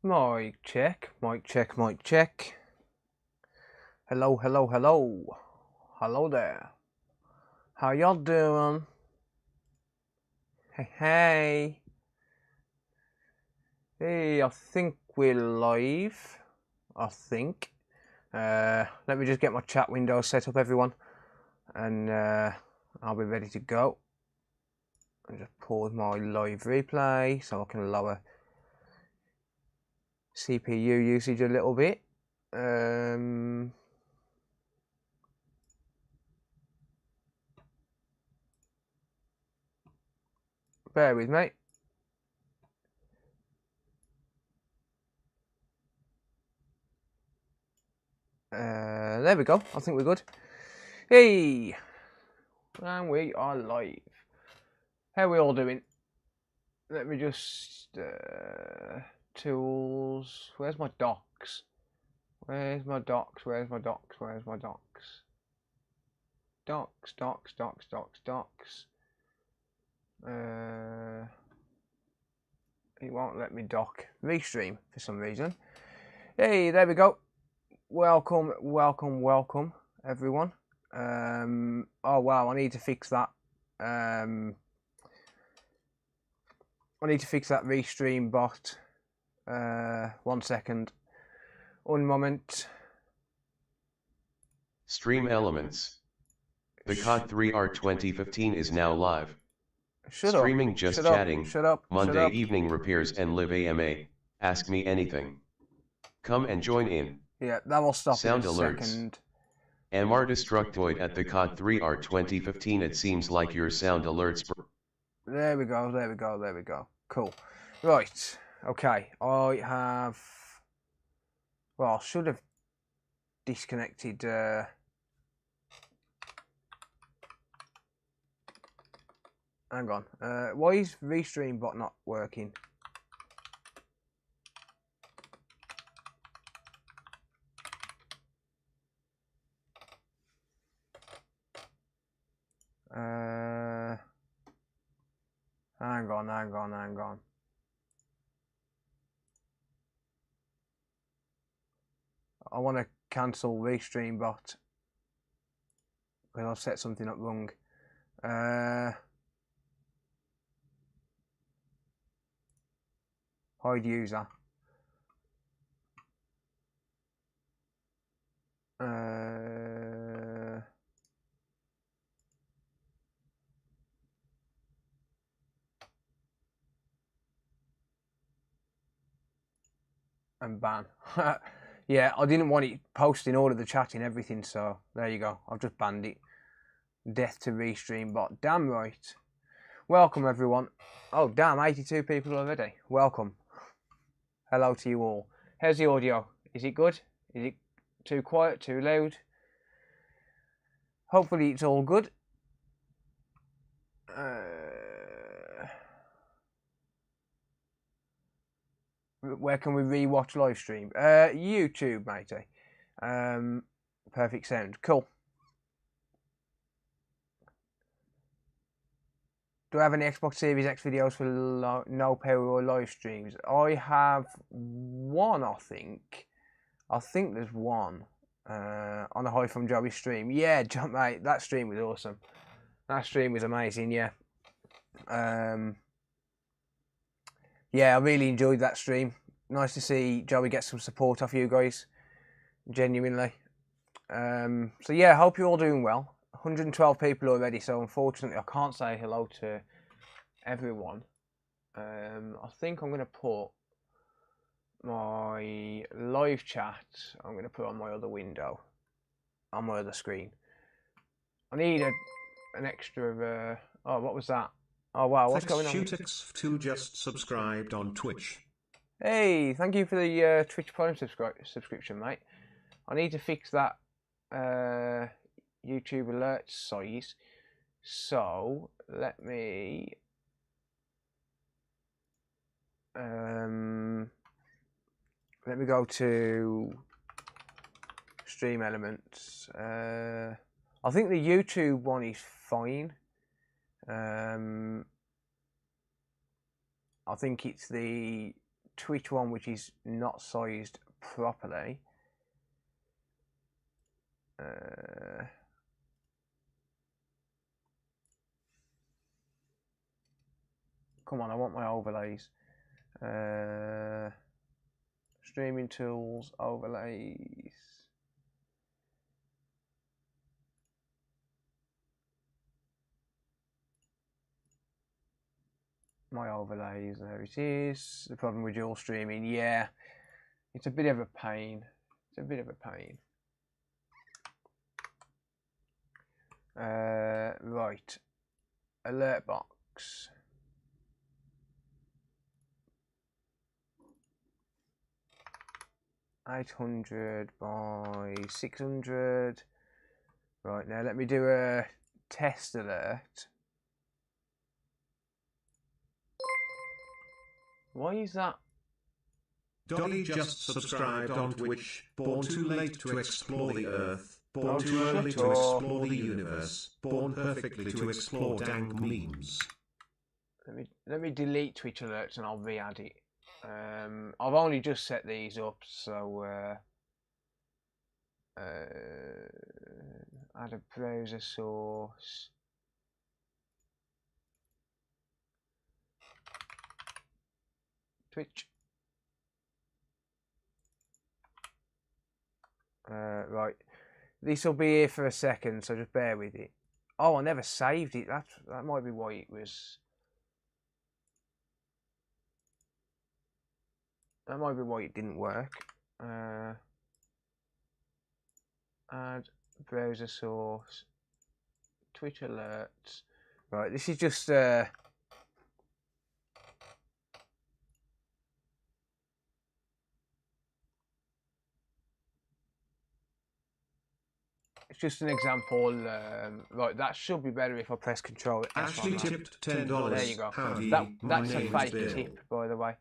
Mic check, mic check, mic check. Hello, hello, hello. Hello there. How y'all doing? Hey, hey. Hey, I think we're live. I think. Let me just get my chat window set up, everyone. And I'll be ready to go. I'll just pause my live replay so I can lower CPU usage a little bit. Bear with me. There we go. I think we're good. Hey! And we are live. How are we all doing? Let me just... tools... Where's my docs? Where's my docs? Where's my docs? Where's my docs? Docs, docs, docs, docs, docs. It won't let me dock Restream for some reason. Hey, there we go. Welcome, welcome, welcome, everyone. Oh wow, I need to fix that. I need to fix that Restream bot. 1 second. One moment. Stream Elements. The COD 3R 2015 is now live. Shut Streaming up. Just Shut Chatting, up. Shut up. Monday Shut up. Evening Repairs and Live AMA. Ask me anything. Come and join in. Yeah, that will stop Sound in a alerts. second. MR Destructoid at the COD 3R 2015. It seems like your sound alerts. There we go. There we go. There we go. Cool. Right. Okay. I have... Well, I should have disconnected... Hang on. Why is Restream bot not working? Hang on, hang on, hang on. I want to cancel Restream bot because I've set something up wrong. Hide user. And ban. Yeah, I didn't want it posting all of the chat and everything, so there you go. I've just banned it. Death to Restream bot. Damn right. Welcome, everyone. Oh, damn, 82 people already. Welcome. Hello to you all. How's the audio? Is it good? Is it too quiet, too loud? Hopefully it's all good. Where can we rewatch live stream? YouTube, matey. Perfect sound. Cool. Do I have any Xbox Series X videos for no power or live streams? I have one, I think. I think there's one on a High from Joey stream. Yeah, mate, that stream was awesome. That stream was amazing, yeah. Yeah, I really enjoyed that stream. Nice to see Joey get some support off you guys. Genuinely. So yeah, I hope you're all doing well. 112 people already, so unfortunately I can't say hello to everyone. I think I'm going to put my live chat, I'm going to put on my other window, on my other screen. I need an extra, oh, what was that? Oh wow, what's going on? Troubleshooting just subscribed on Twitch. Hey, thank you for the Twitch Prime subscription, mate. I need to fix that YouTube alert size. So let me go to Stream Elements. I think the YouTube one is fine. I think it's the Twitch one which is not sized properly. Come on, I want my overlays. Streaming tools, overlays. My overlays, there it is. The problem with dual streaming, yeah, it's a bit of a pain. It's a bit of a pain. Right, alert box. $800 by 600. Right, now let me do a test alert. Why is that? Dolly just subscribed on Twitch. Born too late to explore the Earth. Born too early to explore the universe. Born perfectly to explore dank memes. Let me delete Twitch alerts and I'll re-add it. I've only just set these up, so add a browser source. Twitch. Right, this will be here for a second, so just bear with it. Oh, I never saved it. That might be why it was. That might be why it didn't work. Add browser source. Twitch alerts. Right, this is just it's just an example. Right, that should be better if I press Control S. Ashley tipped $10. There you go. Howdy, That's a fake Bill. tip, by the way.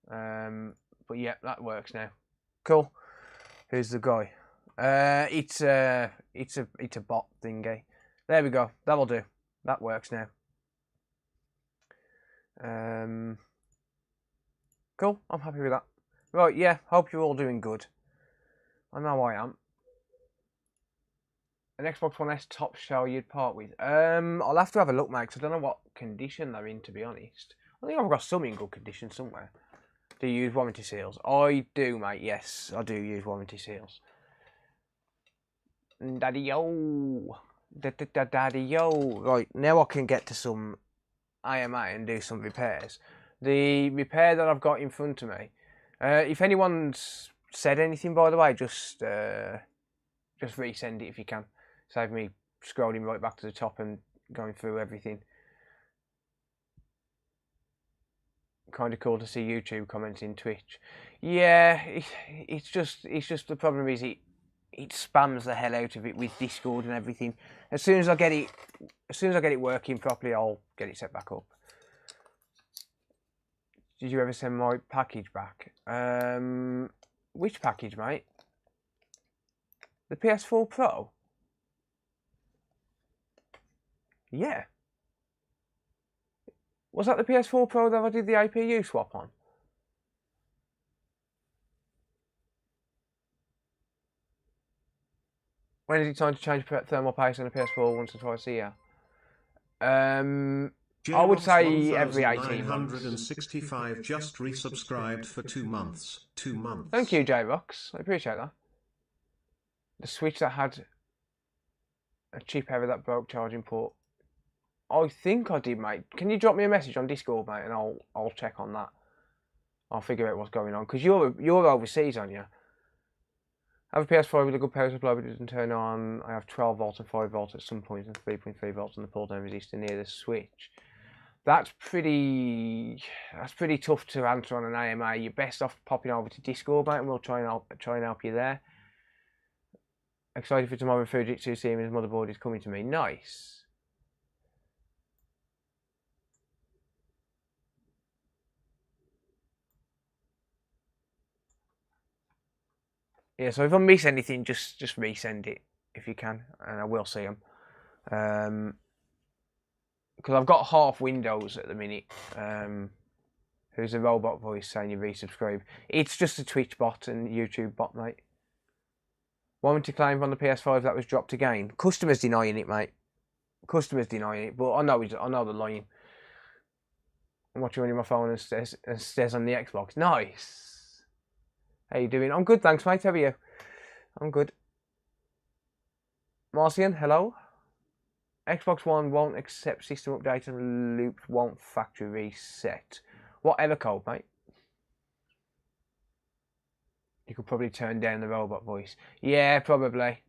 But yeah, that works now. Cool. Here's the guy. It's a bot thingy. There we go. That'll do. That works now. Cool. I'm happy with that. Right, yeah. Hope you're all doing good. I know I am. An Xbox One S top shell you'd part with? I'll have to have a look, mate, 'cause I don't know what condition they're in, to be honest. I think I've got some in good condition somewhere. Do you use warranty seals? I do, mate. Yes, I do use warranty seals. Daddy-yo. Daddy-yo. Right, now I can get to some IMA and do some repairs. The repair that I've got in front of me, if anyone's said anything, by the way, just resend it if you can. Save me scrolling right back to the top and going through everything. Kind of cool to see YouTube comments in Twitch. Yeah, it's just the problem is it spams the hell out of it with Discord and everything. As soon as I get it working properly, I'll get it set back up. Did you ever send my package back? Which package, mate? The PS4 Pro? Yeah. Was that the PS4 Pro that I did the APU swap on? When is it time to change thermal paste on a PS4 once or twice a year? I would say every 18 months. 165 just resubscribed for 2 months. 2 months. Thank you, J-Rox. I appreciate that. The Switch that had a chip error that broke charging port. I think I did, mate. Can you drop me a message on Discord, mate, and I'll check on that. I'll figure out what's going on, because you're overseas, aren't you? I have a PS5 with a good power supply, but it doesn't turn on. I have 12 volts and 5 volts at some point, and 3.3 volts on the pull down resistor near the switch. That's pretty tough to answer on an AMA. You're best off popping over to Discord, mate, and we'll try and help you there. Excited for tomorrow. Fujitsu Siemens motherboard is coming to me. Nice. Yeah, so if I miss anything, just resend it if you can, and I will see them. Because I've got half Windows at the minute. Who's a robot voice saying you resubscribe? It's just a Twitch bot and YouTube bot, mate. Warranty claim on the PS5 that was dropped again. Customers denying it, mate. Customers denying it, but I know they're lying. I'm watching on my phone and stays on the Xbox. Nice. How you doing? I'm good, thanks, mate. How are you? I'm good. Marcian, hello. Xbox One won't accept system update and loops won't factory reset. Whatever code, mate. You could probably turn down the robot voice. Yeah, probably.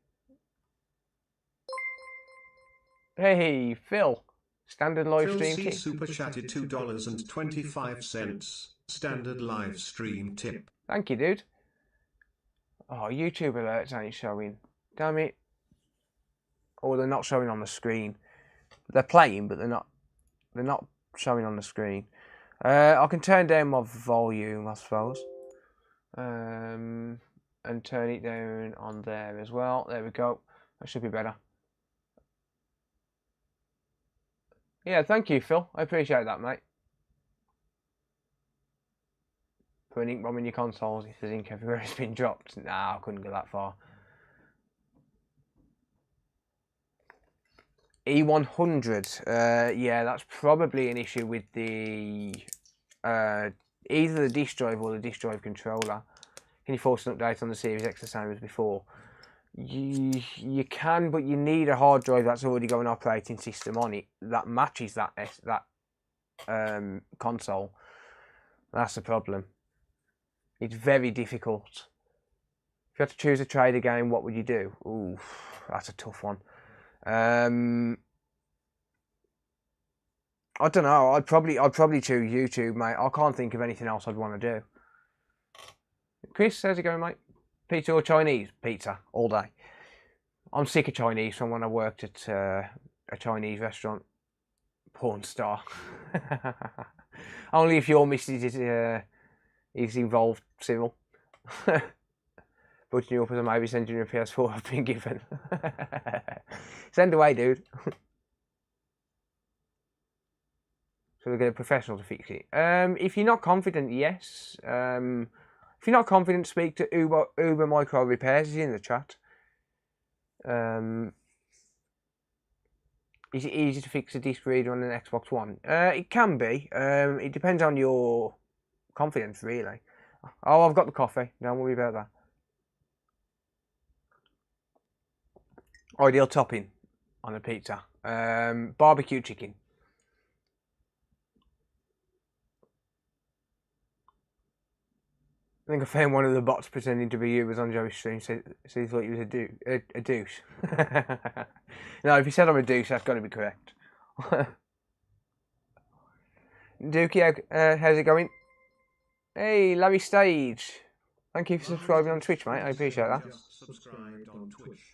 Hey, Phil. Standard live stream tip. Super chatted $2.25. Standard live stream tip. Thank you, dude. Oh, YouTube alerts ain't showing. Damn it. Or they're not showing on the screen. They're playing, but they're not showing on the screen. I can turn down my volume, I suppose. And turn it down on there as well. There we go. That should be better. Yeah, thank you, Phil. I appreciate that, mate. Put an ink bomb in your consoles if there's ink everywhere it's been dropped. Nah, I couldn't go that far. E100. Yeah, that's probably an issue with the either the disk drive or the disk drive controller. Can you force an update on the Series X the same as before? You can, but you need a hard drive that's already got an operating system on it that matches that console. That's the problem. It's very difficult. If you had to choose a trader game, what would you do? Ooh, that's a tough one. I don't know. I'd probably choose YouTube, mate. I can't think of anything else I'd want to do. Chris, how's it going, mate? Pizza or Chinese? Pizza all day. I'm sick of Chinese from when I worked at a Chinese restaurant. Porn star. Only if your missus is involved, Cyril. But you up as I maybe send you a PS4 I've been given. Send away, dude. So we'll get a professional to fix it. If you're not confident, yes. If you're not confident, speak to Uber Micro Repairs. He's in the chat. Is it easy to fix a disc reader on an Xbox One? It can be. It depends on your confidence, really. Oh, I've got the coffee. Don't worry about that. Ideal topping on a pizza. Barbecue chicken. I think I found one of the bots pretending to be you was on Joey's stream, so he thought he was a douche. No, if he said I'm a douche, that's got to be correct. Dookie, how's it going? Hey, Larry Stage. Thank you for subscribing on Twitch, mate. I appreciate that. Subscribed on Twitch.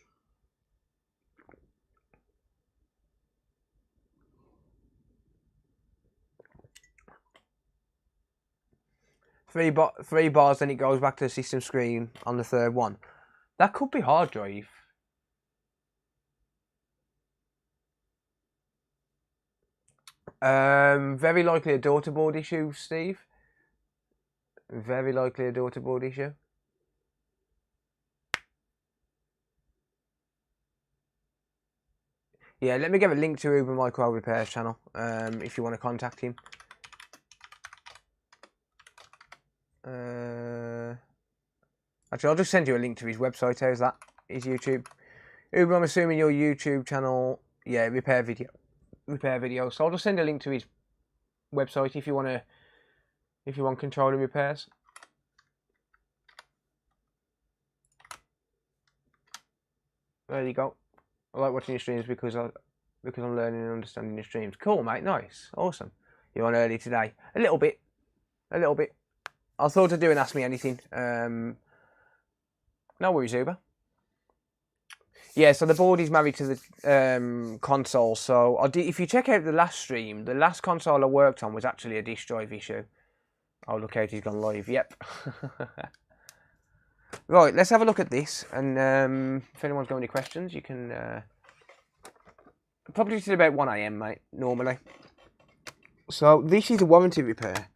Three bars, then it goes back to the system screen on the third one. That could be hard drive. Very likely a daughterboard issue, Steve. Very likely a daughterboard issue. Yeah, let me give a link to Uber Micro Repairs channel if you want to contact him. Actually, I'll just send you a link to his website. How's that? His YouTube. Uber, I'm assuming your YouTube channel, yeah, repair video. So I'll just send a link to his website if you want controlling repairs. There you go. I like watching your streams because I'm learning and understanding your streams. Cool, mate. Nice, awesome. You're on early today. A little bit. I thought of doing Ask Me Anything. No worries, Uber. Yeah, so the board is married to the console. So if you check out the last stream, the last console I worked on was actually a disk drive issue. Oh, look out, he's gone live. Yep. Right, let's have a look at this. And if anyone's got any questions, you can... probably till about 1 AM, mate, normally. So this is a warranty repair.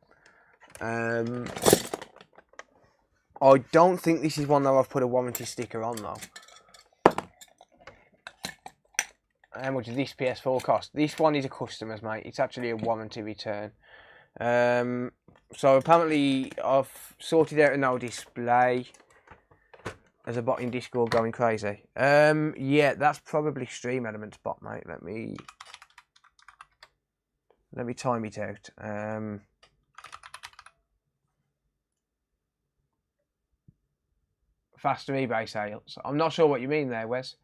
I don't think this is one that I've put a warranty sticker on though. How much does this PS4 cost? This one is a customer's, mate. It's actually a warranty return. So apparently I've sorted out a no display. There's a bot in Discord going crazy. Yeah, that's probably Stream Elements bot, mate. Let me time it out. Faster eBay sales. I'm not sure what you mean there, Wes.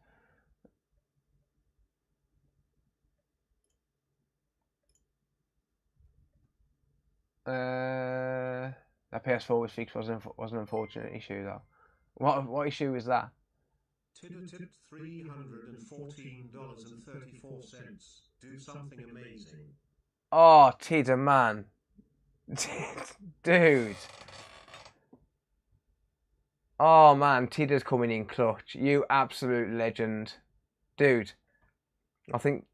That PS4 was fixed was an unfortunate issue though. What issue was that? Tidder tipped $314.34. Do something amazing. Oh, Tidder, man. Dude. Oh, man. Tidder's coming in clutch. You absolute legend. Dude. I think...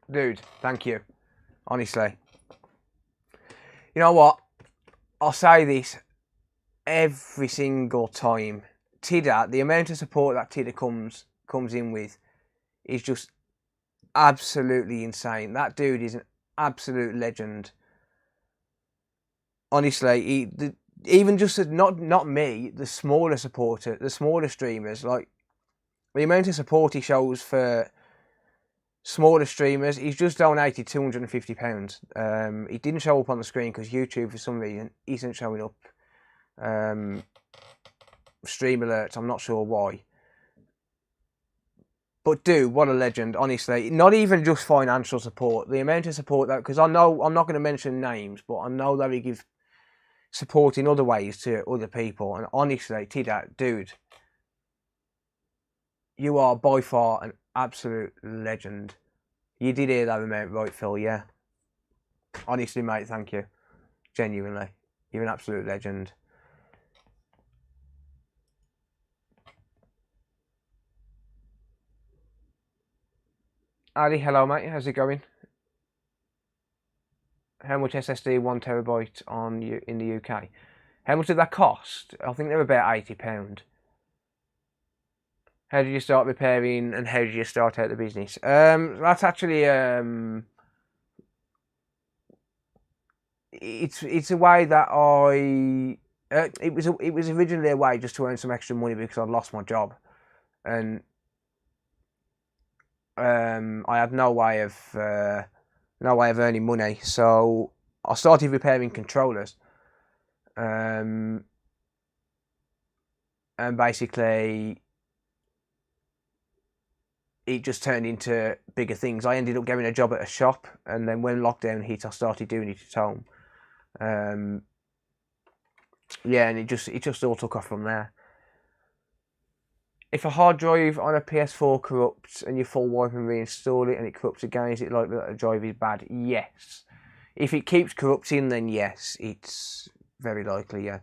Dude, thank you. Honestly. You know what? I'll say this every single time. Tidder, the amount of support that Tidder comes in with is just absolutely insane. That dude is an absolute legend. Honestly, even just not me, the smaller supporter, the smaller streamers, like the amount of support he shows for smaller streamers, he's just donated £250. He didn't show up on the screen because YouTube, for some reason, isn't showing up stream alerts. I'm not sure why. But dude, what a legend, honestly. Not even just financial support. The amount of support that, because I know, I'm not going to mention names, but I know that he gives support in other ways to other people. And honestly, Tidder, dude, you are by far an absolute legend. You did hear that amount right, Phil, yeah? Honestly, mate, thank you. Genuinely. You're an absolute legend. Ali, hello, mate. How's it going? How much SSD 1 terabyte in the UK? How much did that cost? I think they were about £80. How did you start repairing and how did you start out the business? That's actually it's a way that it was originally a way just to earn some extra money because I'd lost my job, and I had no way of earning money, so I started repairing controllers, and basically it just turned into bigger things. I ended up getting a job at a shop, and then when lockdown hit, I started doing it at home. Yeah, and it just all took off from there. If a hard drive on a PS4 corrupts and you full wipe and reinstall it and it corrupts again, is it like that a drive is bad? Yes. If it keeps corrupting, then yes, it's very likely, yeah.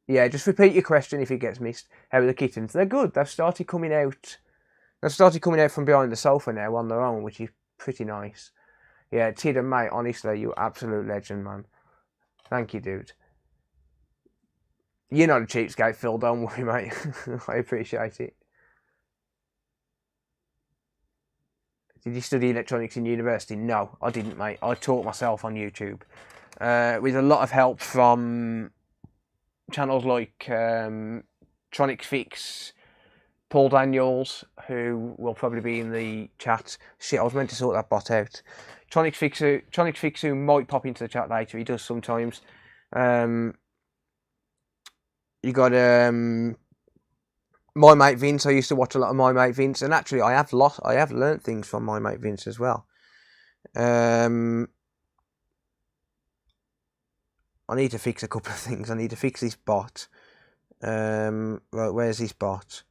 Yeah, just repeat your question if it gets missed. How are the kittens? They're good. They've started coming out. They've started coming out from behind the sofa now on their own, which is pretty nice. Yeah, Tidder, mate, honestly, you're absolute legend, man. Thank you, dude. You're not a cheapskate, Phil, don't worry, mate. I appreciate it. Did you study electronics in university? No, I didn't, mate. I taught myself on YouTube. With a lot of help from channels like Tronic Fix, Paul Daniels, who will probably be in the chat. Shit, I was meant to sort that bot out. Tronic Fix, who might pop into the chat later. He does sometimes. You got my mate Vince. I used to watch a lot of my mate Vince, and actually, I have learnt things from my mate Vince as well. I need to fix a couple of things. I need to fix this bot. Right, where's this bot?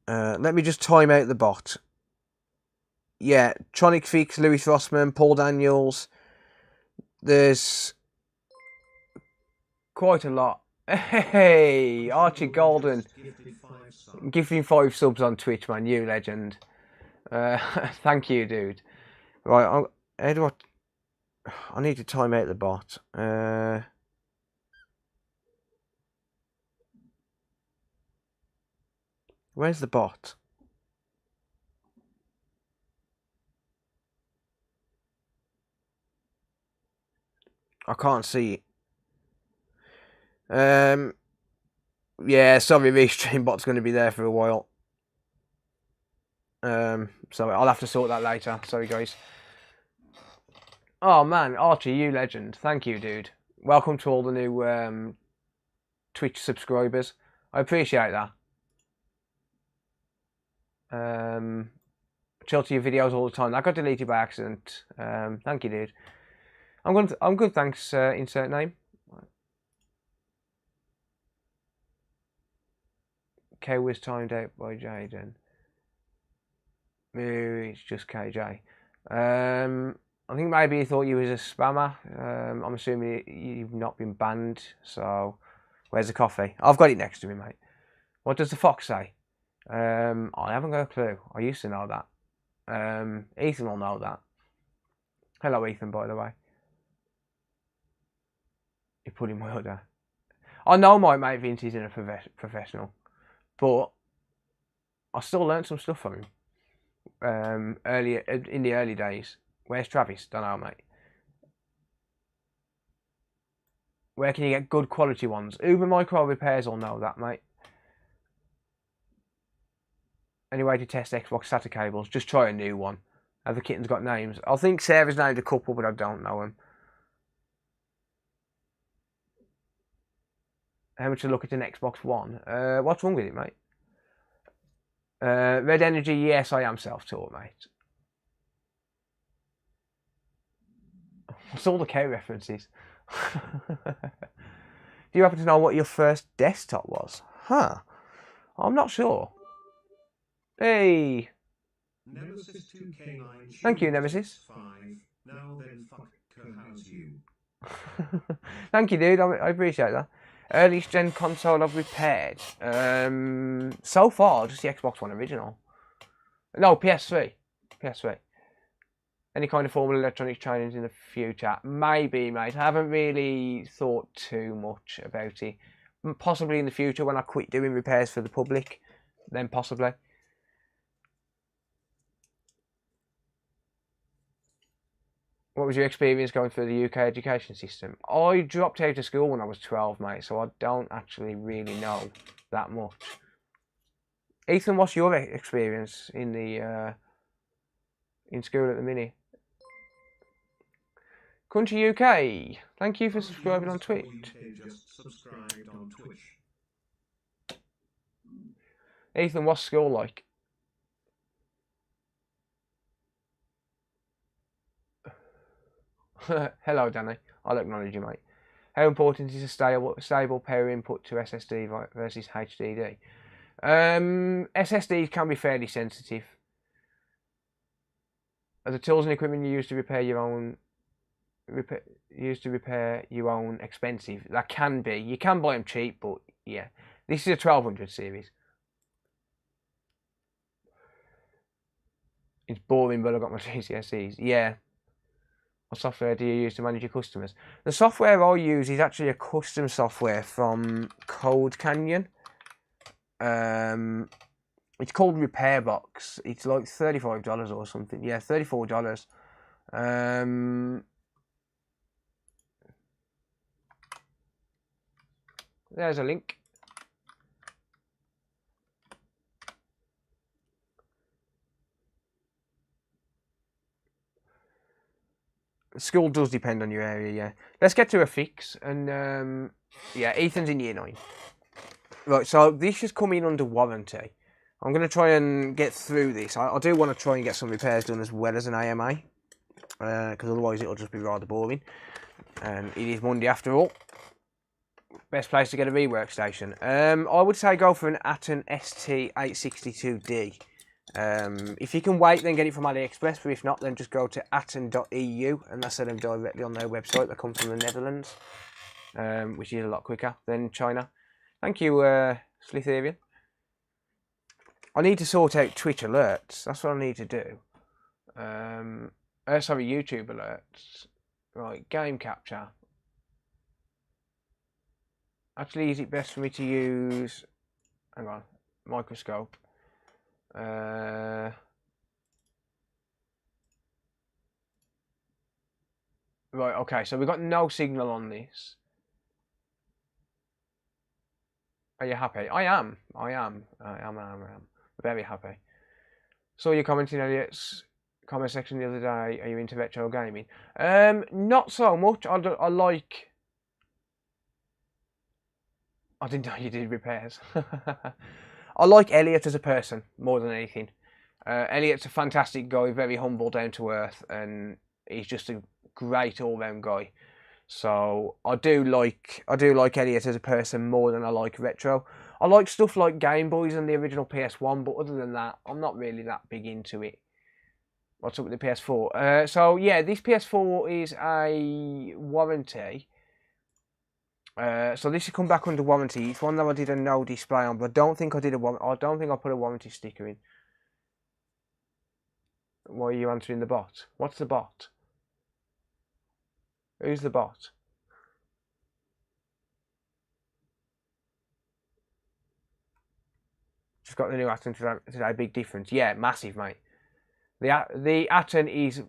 Let me just time out the bot. Yeah, Tronic Fix, Louis Rossman, Paul Daniels. There's quite a lot. Hey, Archie Golden. Gifting 5 subs on Twitch, man. You legend. Thank you, dude. Right, how do I need to time out the bot. Where's the bot? I can't see it. Yeah, sorry, Restream bot's going to be there for a while. So I'll have to sort that later. Sorry, guys. Oh man, Archie, you legend. Thank you, dude. Welcome to all the new Twitch subscribers. I appreciate that. Chill to your videos all the time. That got deleted by accident. Thank you, dude. I'm good, thanks. Insert name. K was timed out by Jaden. Maybe it's just KJ. I think maybe he thought you was a spammer. I'm assuming you've not been banned. So, where's the coffee? I've got it next to me, mate. What does the fox say? I haven't got a clue. I used to know that. Ethan will know that. Hello, Ethan, by the way. You put in my order. I know my mate Vince isn't a professional, but I still learned some stuff from him. Earlier in the early days. Where's Travis? Don't know, mate. Where can you get good quality ones? Uber Micro Repairs will know that, mate. Any way to test Xbox SATA cables? Just try a new one. Have the kittens got names? I think Sarah's named a couple, but I don't know them. How much to look at an Xbox One? What's wrong with it, mate? Red Energy, yes, I am self-taught, mate. What's all the K references? Do you happen to know what your first desktop was? Huh. I'm not sure. Hey. Nemesis 2K9. Thank you, Nemesis. 5. Now then, fuck, how's you? Thank you, dude. I appreciate that. Earliest gen console I've repaired. So far, just the Xbox One original. No, PS3. PS3. Any kind of formal electronics training in the future? Maybe, mate. I haven't really thought too much about it. Possibly in the future when I quit doing repairs for the public. Then possibly. What was your experience going through the UK education system? I dropped out of school when I was 12, mate, so I don't actually really know that much. Ethan, what's your experience in the in school at the minute? Country UK, thank you for subscribing on Twitch. Ethan, what's school like? Hello, Danny. I'll acknowledge you, mate. How important is a stable power input to SSD versus HDD? SSDs can be fairly sensitive. Are the tools and equipment you use to repair your own expensive? That can be. You can buy them cheap, but yeah. This is a 1200 series. It's boring, but I've got my GCSEs. Yeah. What software do you use to manage your customers? The software I use is actually a custom software from Code Canyon. It's called Repairbox. It's like $35 or something. Yeah, $34. There's a link. School does depend on your area, yeah. Let's get to a fix. And yeah, Ethan's in year 9. Right, so this is coming under warranty. I'm going to try and get through this. I do want to try and get some repairs done as well as an AMA. Because otherwise it'll just be rather boring. And it is Monday after all. Best place to get a rework station. I would say go for an Atten ST862D. If you can wait, then get it from AliExpress, but if not, then just go to atten.eu and that's them directly on their website. That comes from the Netherlands, which is a lot quicker than China. Thank you, Slitherian. I need to sort out Twitch alerts. That's what I need to do. Sorry, YouTube alerts. Right, game capture. Actually, is it best for me to use... Hang on, microscope. Right, okay, so we've got no signal on this. Are you happy? I am. Very happy. Saw you commenting in Elliot's comment section the other day. Are you into retro gaming? Not so much. I like... I didn't know you did repairs. I like Elliot as a person more than anything. Elliot's a fantastic guy, very humble, down to earth, and he's just a great all-round guy. So I do like Elliot as a person more than I like retro. I like stuff like Game Boys and the original PS1, but other than that, I'm not really that big into it. What's up with the PS4? So yeah, this PS4 is a warranty. So this should come back under warranty. It's one that I did a no display on, but I don't think I did I don't think I put a warranty sticker in. Why are you answering the bot? What's the bot? Who's the bot? Just got the new Atom today. Big difference. Yeah, massive, mate. The Atom is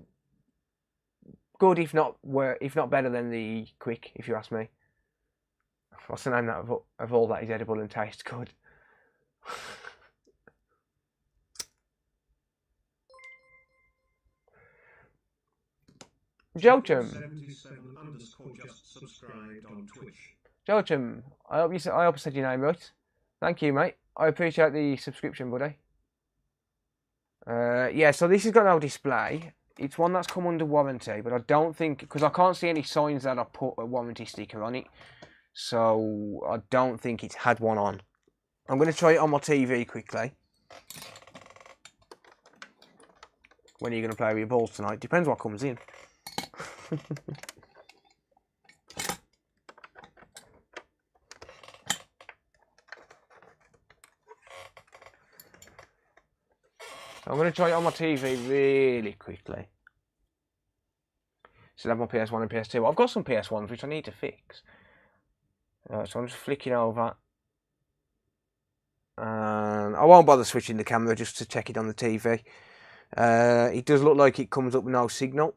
good, if not better than the Quick, if you ask me. What's the name of all that is edible and tastes good? Joachim. Joachim, I hope I said your name right. Thank you, mate. I appreciate the subscription, buddy. Yeah, so this has got no display. It's one that's come under warranty, but I don't think, because I can't see any signs that I put a warranty sticker on it. So I don't think it's had one on. I'm going to try it on my TV quickly. When are you going to play with your balls tonight? Depends what comes in. I'm going to try it on my TV really quickly. So I have my PS1 and PS2. I've got some PS1s which I need to fix. So I'm just flicking over. And I won't bother switching the camera just to check it on the TV. It does look like it comes up with no signal.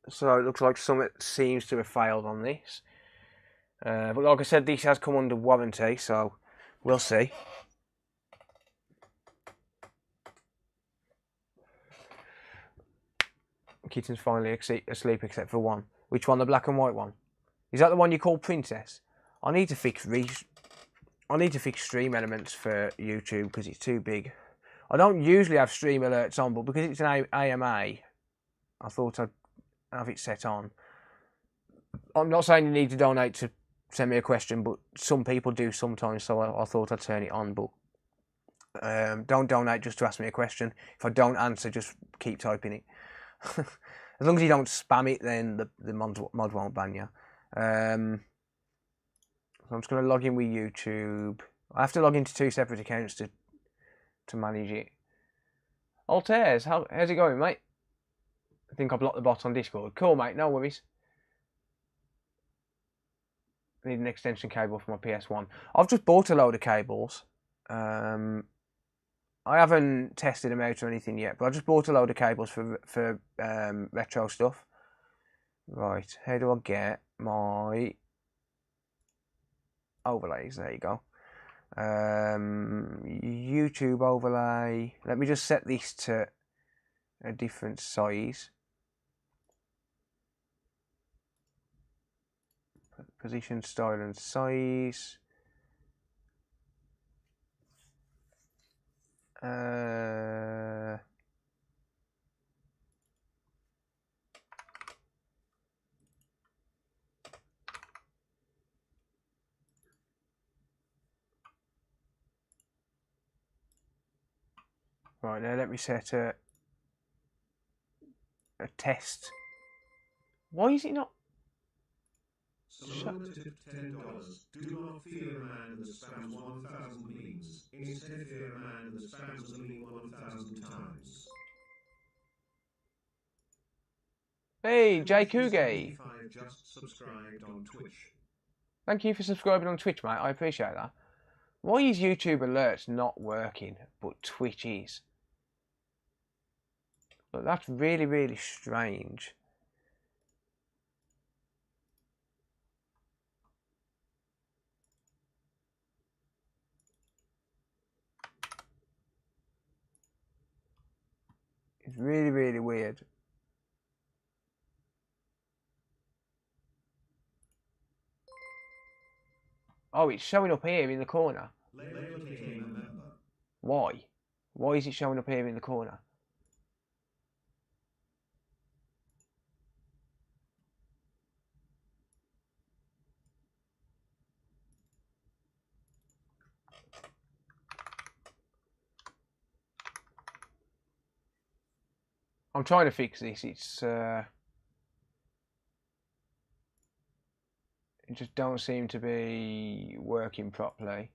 So it looks like something seems to have failed on this. But like I said, this has come under warranty, so we'll see. Kitten's finally asleep except for one. Which one? The black and white one? Is that the one you call Princess? I need to fix stream elements for YouTube because it's too big. I don't usually have stream alerts on, but because it's an AMA, I thought I'd have it set on. I'm not saying you need to donate to send me a question, but some people do sometimes, so I thought I'd turn it on. But don't donate just to ask me a question. If I don't answer, just keep typing it. As long as you don't spam it, then the mod won't ban you. So I'm just going to log in with YouTube. I have to log into 2 separate accounts to manage it. Altairs, how's it going, mate? I think I blocked the bot on Discord. Cool, mate, no worries. I need an extension cable for my PS1. I've just bought a load of cables. I haven't tested them out or anything yet, but I just bought a load of cables for retro stuff. Right, how do I get my overlays? There you go. YouTube overlay. Let me just set this to a different size. Position, style and size. Right, now let me set a test. Why is it not? Salona tipped $10. Do not fear a man that spams 1,000 memes. Instead if you're a man that spams the me 1,000 times. Hey, Jay Kuge. Just subscribed on Twitch. Thank you for subscribing on Twitch, mate. I appreciate that. Why is YouTube alerts not working, but Twitch is? But that's really, really strange. It's really, really weird. Oh, it's showing up here in the corner. Why? Why is it showing up here in the corner? I'm trying to fix this. It just don't seem to be working properly.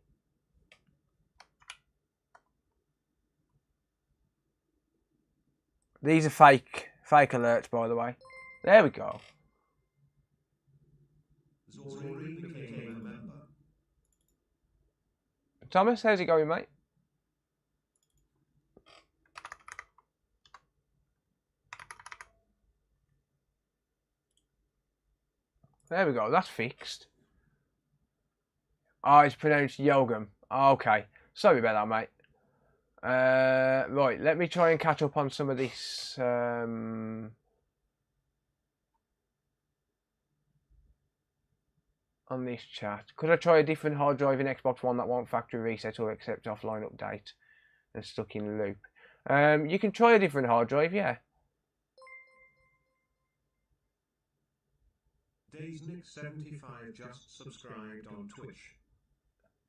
These are fake alerts, by the way. There we go. Thomas, how's it going, mate? There we go, that's fixed. Oh, it's pronounced Yogam. Oh, okay, sorry about that, mate. Right, let me try and catch up on some of this. On this chat. Could I try a different hard drive in Xbox One that won't factory reset or accept offline update and stuck in loop? You can try a different hard drive, yeah. Daysnick75 just subscribed on Twitch.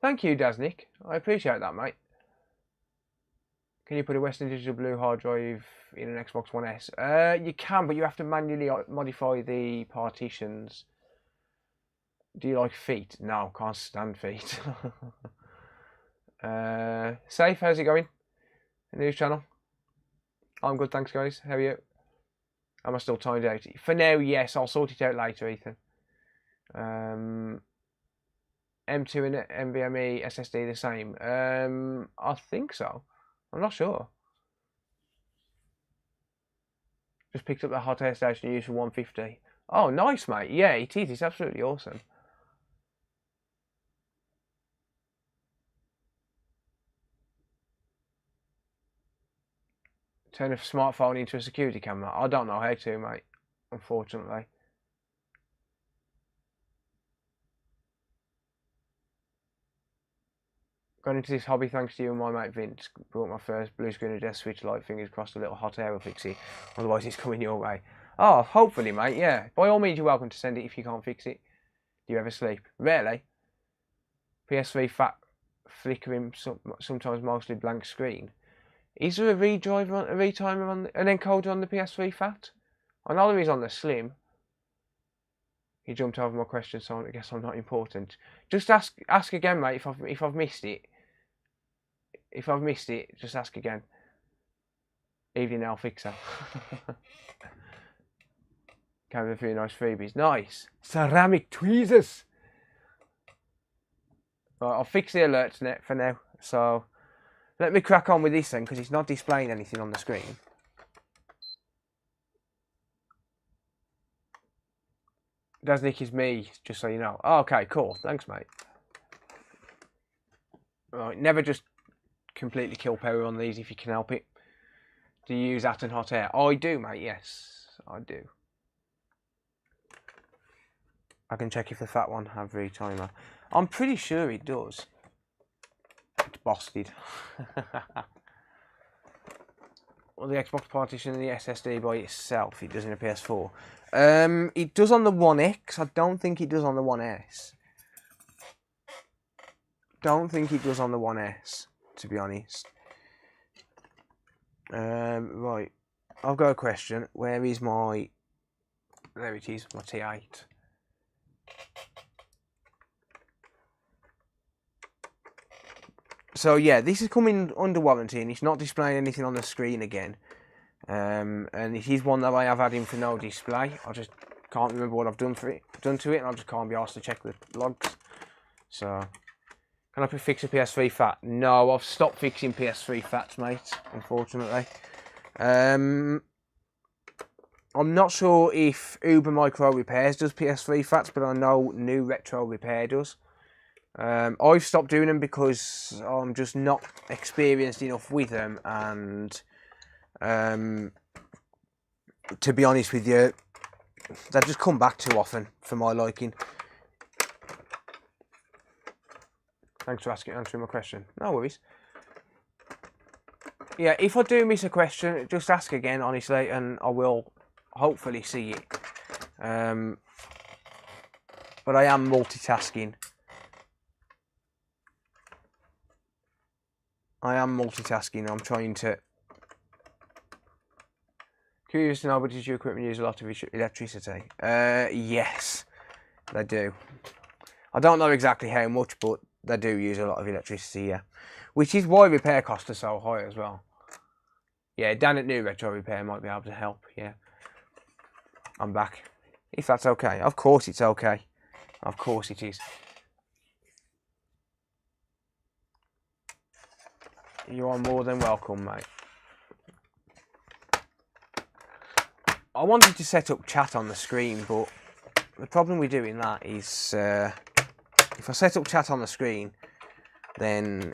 Thank you, Dasnick. I appreciate that, mate. Can you put a Western Digital Blue hard drive in an Xbox One S? You can, but you have to manually modify the partitions. Do you like feet? No, can't stand feet. Safe, how's it going? News channel? I'm good, thanks, guys. How are you? Am I still timed out? For now, yes. I'll sort it out later, Ethan. M2 and NVMe SSD the same? I think so. I'm not sure. Just picked up the hot air station used for 150. Oh, nice, mate. Yeah, it is. It's absolutely awesome. Turn a smartphone into a security camera. I don't know how to, mate. Unfortunately. Got into this hobby thanks to you and my mate Vince. Brought my first blue screen and desk switch light. Fingers crossed a little hot air will fix it. Otherwise it's coming your way. Oh, hopefully, mate, yeah. By all means, you're welcome to send it if you can't fix it. Do you ever sleep? Rarely. PS3 fat, flickering, sometimes mostly blank screen. Is there a retimer on an encoder on the PS3 fat? I know there is on the Slim. He jumped over my question, so I guess I'm not important. Just ask again, mate. If I've missed it. If I've missed it, just ask again. Evening now, fixer. Came with a few nice freebies. Nice ceramic tweezers. Right, I'll fix the alerts net for now. So let me crack on with this then, because it's not displaying anything on the screen. Dasnick is me, just so you know. Oh, okay, cool. Thanks, mate. Right, never just completely kill power on these if you can help it. Do you use that and hot air? Oh, I do, mate. Yes, I do. I can check if the fat one have retimer. I'm pretty sure it does. It's busted. Well, the Xbox partition and the SSD by itself, it does in a PS4. It does on the One X. I don't think it does on the One S. Don't think it does on the One S, to be honest. Right. I've got a question. Where is my... There it is, my T8. So yeah, this is coming under warranty and it's not displaying anything on the screen again. And it is one that I have had in for no display. I just can't remember what I've done to it, and I just can't be asked to check the logs. So, can I fix a PS3 fat? No, I've stopped fixing PS3 fats, mate, unfortunately. I'm not sure if Uber Micro Repairs does PS3 fats, but I know New Retro Repair does. I've stopped doing them because I'm just not experienced enough with them, and to be honest with you, they just come back too often for my liking. Thanks for answering my question. No worries. Yeah, if I do miss a question, just ask again, honestly, and I will hopefully see it. But I am multitasking. I'm trying to... Curious to know, but does your equipment use a lot of electricity? Yes, they do. I don't know exactly how much, but they do use a lot of electricity, yeah. Which is why repair costs are so high as well. Yeah, Dan at New Retro Repair might be able to help, yeah. I'm back. If that's okay. Of course it's okay. Of course it is. You are more than welcome, mate. I wanted to set up chat on the screen, but the problem with doing that is if I set up chat on the screen, then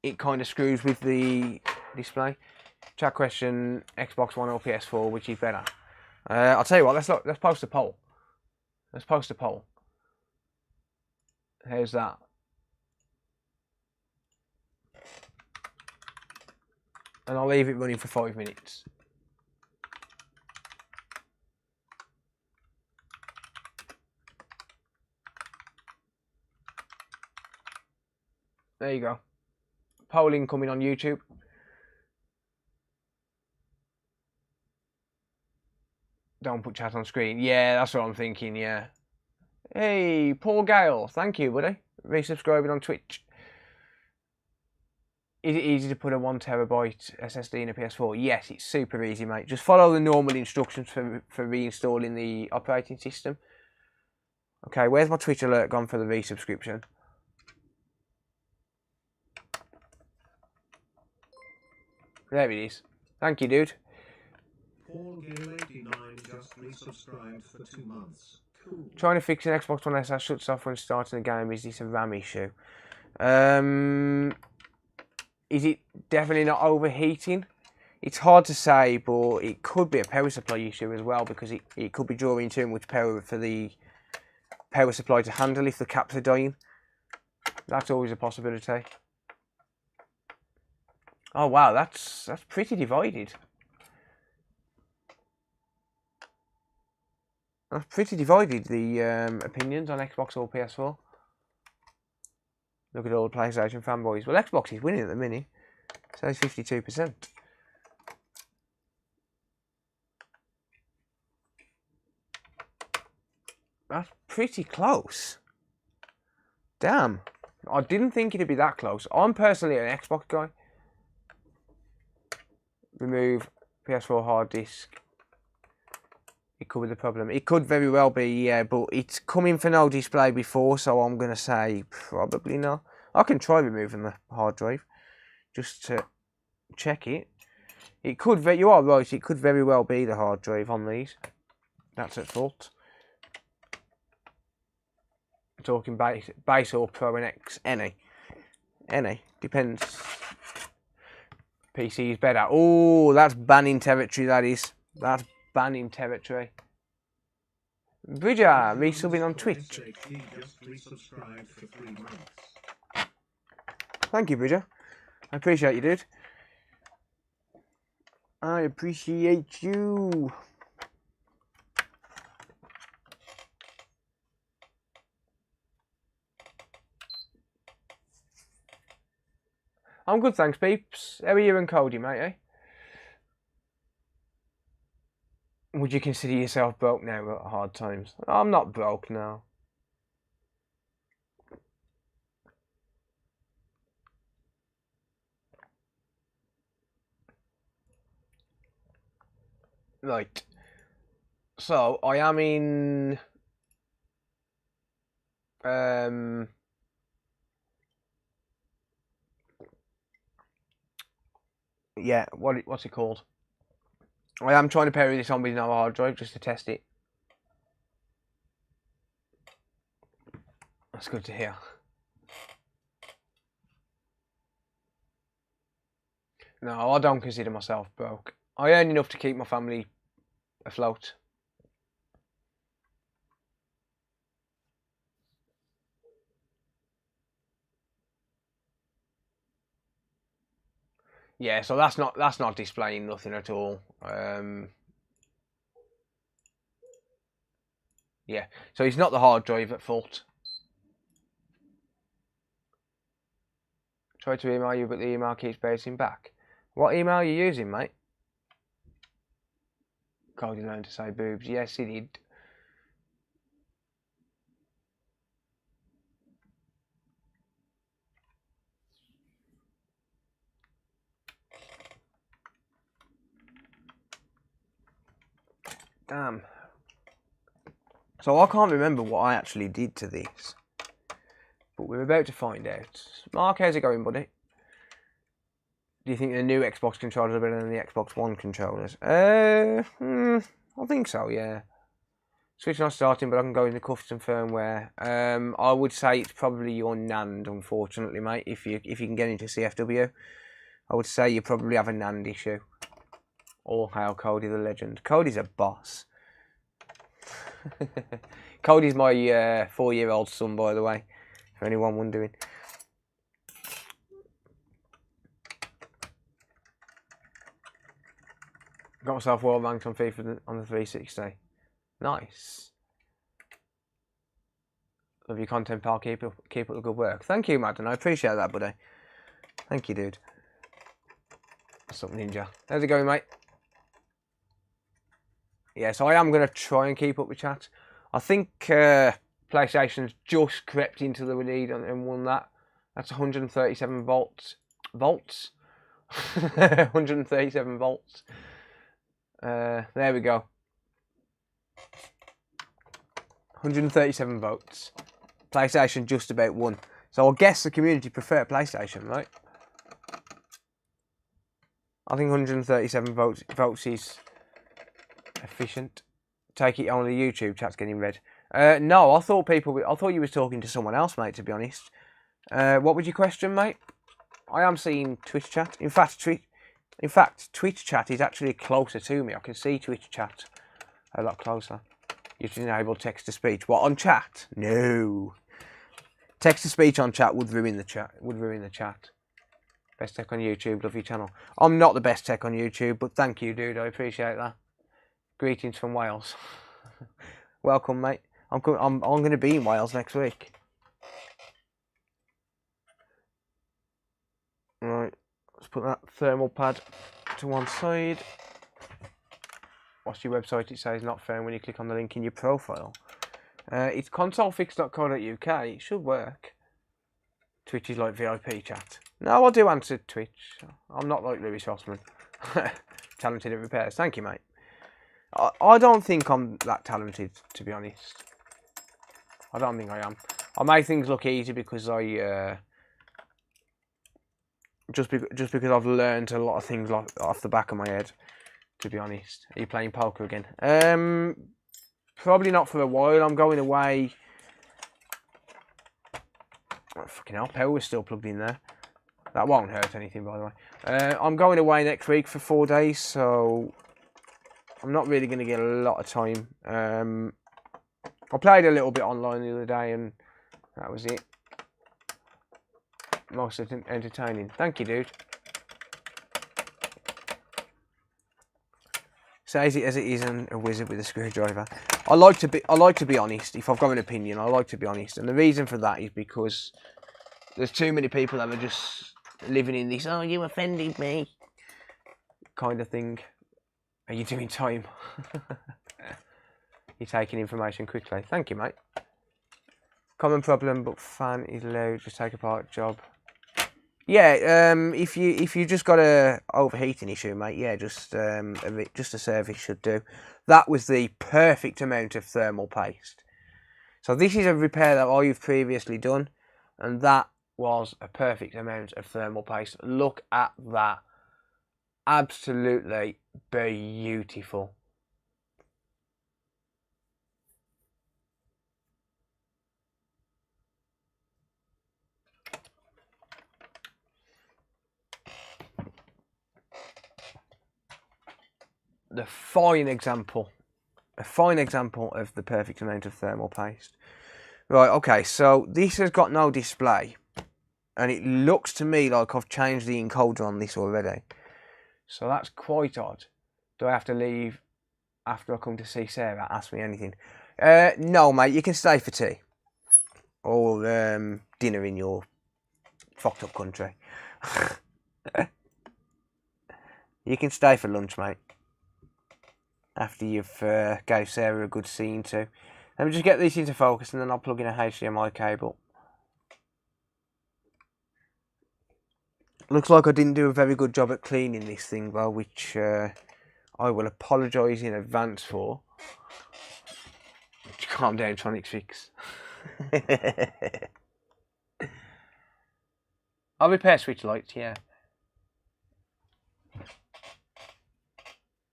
it kind of screws with the display. Chat question: Xbox One or PS4, which is better? I'll tell you what. Let's post a poll. Let's post a poll. How's that? And I'll leave it running for 5 minutes. There you go. Polling coming on YouTube. Don't put chat on screen. Yeah, that's what I'm thinking, yeah. Hey, Paul Gale. Thank you, buddy. Resubscribing on Twitch. Is it easy to put a 1TB SSD in a PS4? Yes, it's super easy, mate. Just follow the normal instructions for reinstalling the operating system. Okay, where's my Twitch alert gone for the resubscription? There it is. Thank you, dude. Paul Gale 89 just resubscribed for 2 months. Cool. Trying to fix an Xbox One S that shuts off when starting a game. Is this a RAM issue? Is it definitely not overheating? It's hard to say, but it could be a power supply issue as well, because it could be drawing too much power for the power supply to handle if the caps are dying. That's always a possibility. Oh wow, that's pretty divided. That's pretty divided, the opinions on Xbox or PS4. Look at all the PlayStation fanboys. Well, Xbox is winning at the minute. So it's 52%. That's pretty close. Damn. I didn't think it'd be that close. I'm personally an Xbox guy. Remove PS4 hard disk. It could be the problem. It could very well be, yeah, but it's coming for no display before, so I'm going to say probably not. I can try removing the hard drive just to check it. It could, you are right, it could very well be the hard drive on these. That's at fault. I'm talking base or Pro and X, any. Depends. PC is better. Oh, that's banning territory, that is. That's banning territory. Bridger, resubbing on Twitch. Thank you, Bridger. I appreciate you, dude. I appreciate you. I'm good, thanks, peeps. How are you and Cody, mate, eh? Would you consider yourself broke now at hard times? I'm not broke now. Right. So I am in yeah, what's it called? I am trying to pair this on with no hard drive just to test it. That's good to hear. No, I don't consider myself broke. I earn enough to keep my family afloat. Yeah, so that's not displaying nothing at all. Yeah, so it's not the hard drive at fault. Try to email you, but the email keeps bouncing back. What email are you using, mate? Cody learned to say boobs. Yes, he did. Damn. So I can't remember what I actually did to this. But we're about to find out. Mark, how's it going, buddy? Do you think the new Xbox controllers are better than the Xbox One controllers? I think so, yeah. Switch not starting, but I can go into custom firmware. I would say it's probably your NAND, unfortunately, mate. If you can get into CFW, I would say you probably have a NAND issue. All hail Cody the legend. Cody's a boss. Cody's my 4-year-old son, by the way, for anyone wondering. Got myself world ranked on FIFA on the 360. Nice. Love your content, pal. Keep up the good work. Thank you, Madden. I appreciate that, buddy. Thank you, dude. What's up, Ninja? How's it going, mate? Yeah, so I am going to try and keep up with chat. I think PlayStation's just crept into the lead and won that. That's 137 volts. 137 volts. There we go. 137 votes. PlayStation just about won. So I guess the community prefer PlayStation, right? I think 137 votes is efficient. Take it on the YouTube chat's getting read. No, I thought you was talking to someone else, mate, to be honest. What was your question, mate? I am seeing Twitch chat. In fact, Twitch chat is actually closer to me. I can see Twitch chat a lot closer. You can enable text to speech. What, on chat? No. Text to speech on chat would ruin the chat. Best tech on YouTube. Love your channel. I'm not the best tech on YouTube, but thank you, dude. I appreciate that. Greetings from Wales. Welcome, mate. I'm going to be in Wales next week. Right. Let's put that thermal pad to one side. What's your website? It says not found when you click on the link in your profile. It's consolefix.co.uk. It should work. Twitch is like VIP chat. No, I do answer Twitch. I'm not like Louis Rossman. Talented at repairs. Thank you, mate. I don't think I'm that talented, to be honest. I don't think I am. I make things look easy because I just because I've learned a lot of things off the back of my head. To be honest. Are you playing poker again? Probably not for a while. I'm going away. Oh, fucking hell, power was still plugged in there. That won't hurt anything, by the way. I'm going away next week for 4 days, so I'm not really going to get a lot of time. I played a little bit online the other day, and that was it. Most entertaining. Thank you, dude. Says it as it is, and a wizard with a screwdriver. I like to be honest. If I've got an opinion, I like to be honest, and the reason for that is because there's too many people that are just living in this "oh, you offended me" kind of thing. Are you doing time? You're taking information quickly. Thank you, mate. Common problem, but fan is low. Just take apart job. Yeah, if you just got a overheating issue, mate, yeah, just a service should do. That was the perfect amount of thermal paste. So this is a repair that I've previously done, and that was a perfect amount of thermal paste. Look at that. Absolutely beautiful. A fine example of the perfect amount of thermal paste. Right, okay, so this has got no display, and it looks to me like I've changed the encoder on this already. So that's quite odd. Do I have to leave after I come to see Sarah? Ask me anything. No, mate, you can stay for tea. Or dinner in your fucked up country. You can stay for lunch, mate. After you've gave Sarah a good scene too. Let me just get this into focus and then I'll plug in a HDMI cable. Looks like I didn't do a very good job at cleaning this thing though, which I will apologise in advance for. Calm down, Tronics Fix. I'll repair switch lights, yeah.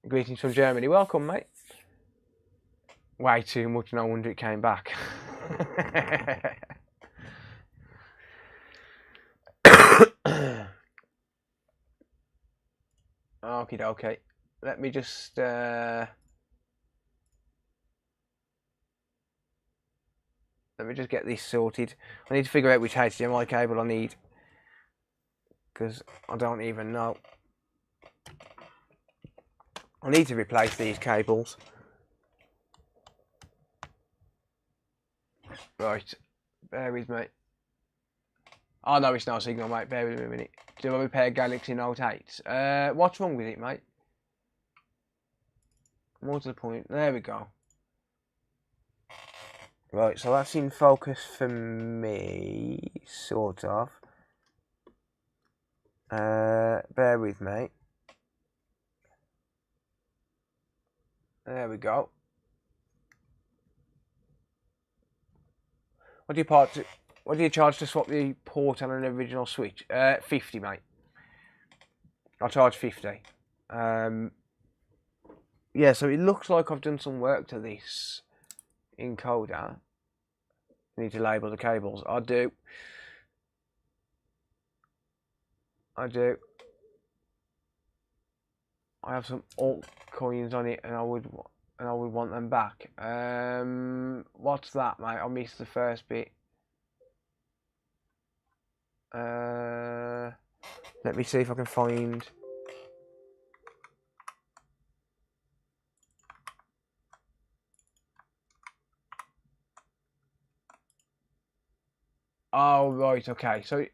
Greetings from Germany. Welcome, mate. Way too much, no wonder it came back. Okie dokie. Let me just get this sorted. I need to figure out which HDMI cable I need, because I don't even know. I need to replace these cables. Right, bear with me. Oh no, it's no signal, mate. Bear with me a minute. Do I repair Galaxy Note 8? What's wrong with it, mate? More to the point. There we go. Right, so that's in focus for me, sort of. Bear with me. There we go. What do you charge to swap the port on an original switch? 50, mate. I'll charge 50. Yeah, so it looks like I've done some work to this encoder. Need to label the cables. I do. I have some altcoins on it, and I would want them back. What's that, mate? I missed the first bit. Let me see if I can find. Oh right, okay. So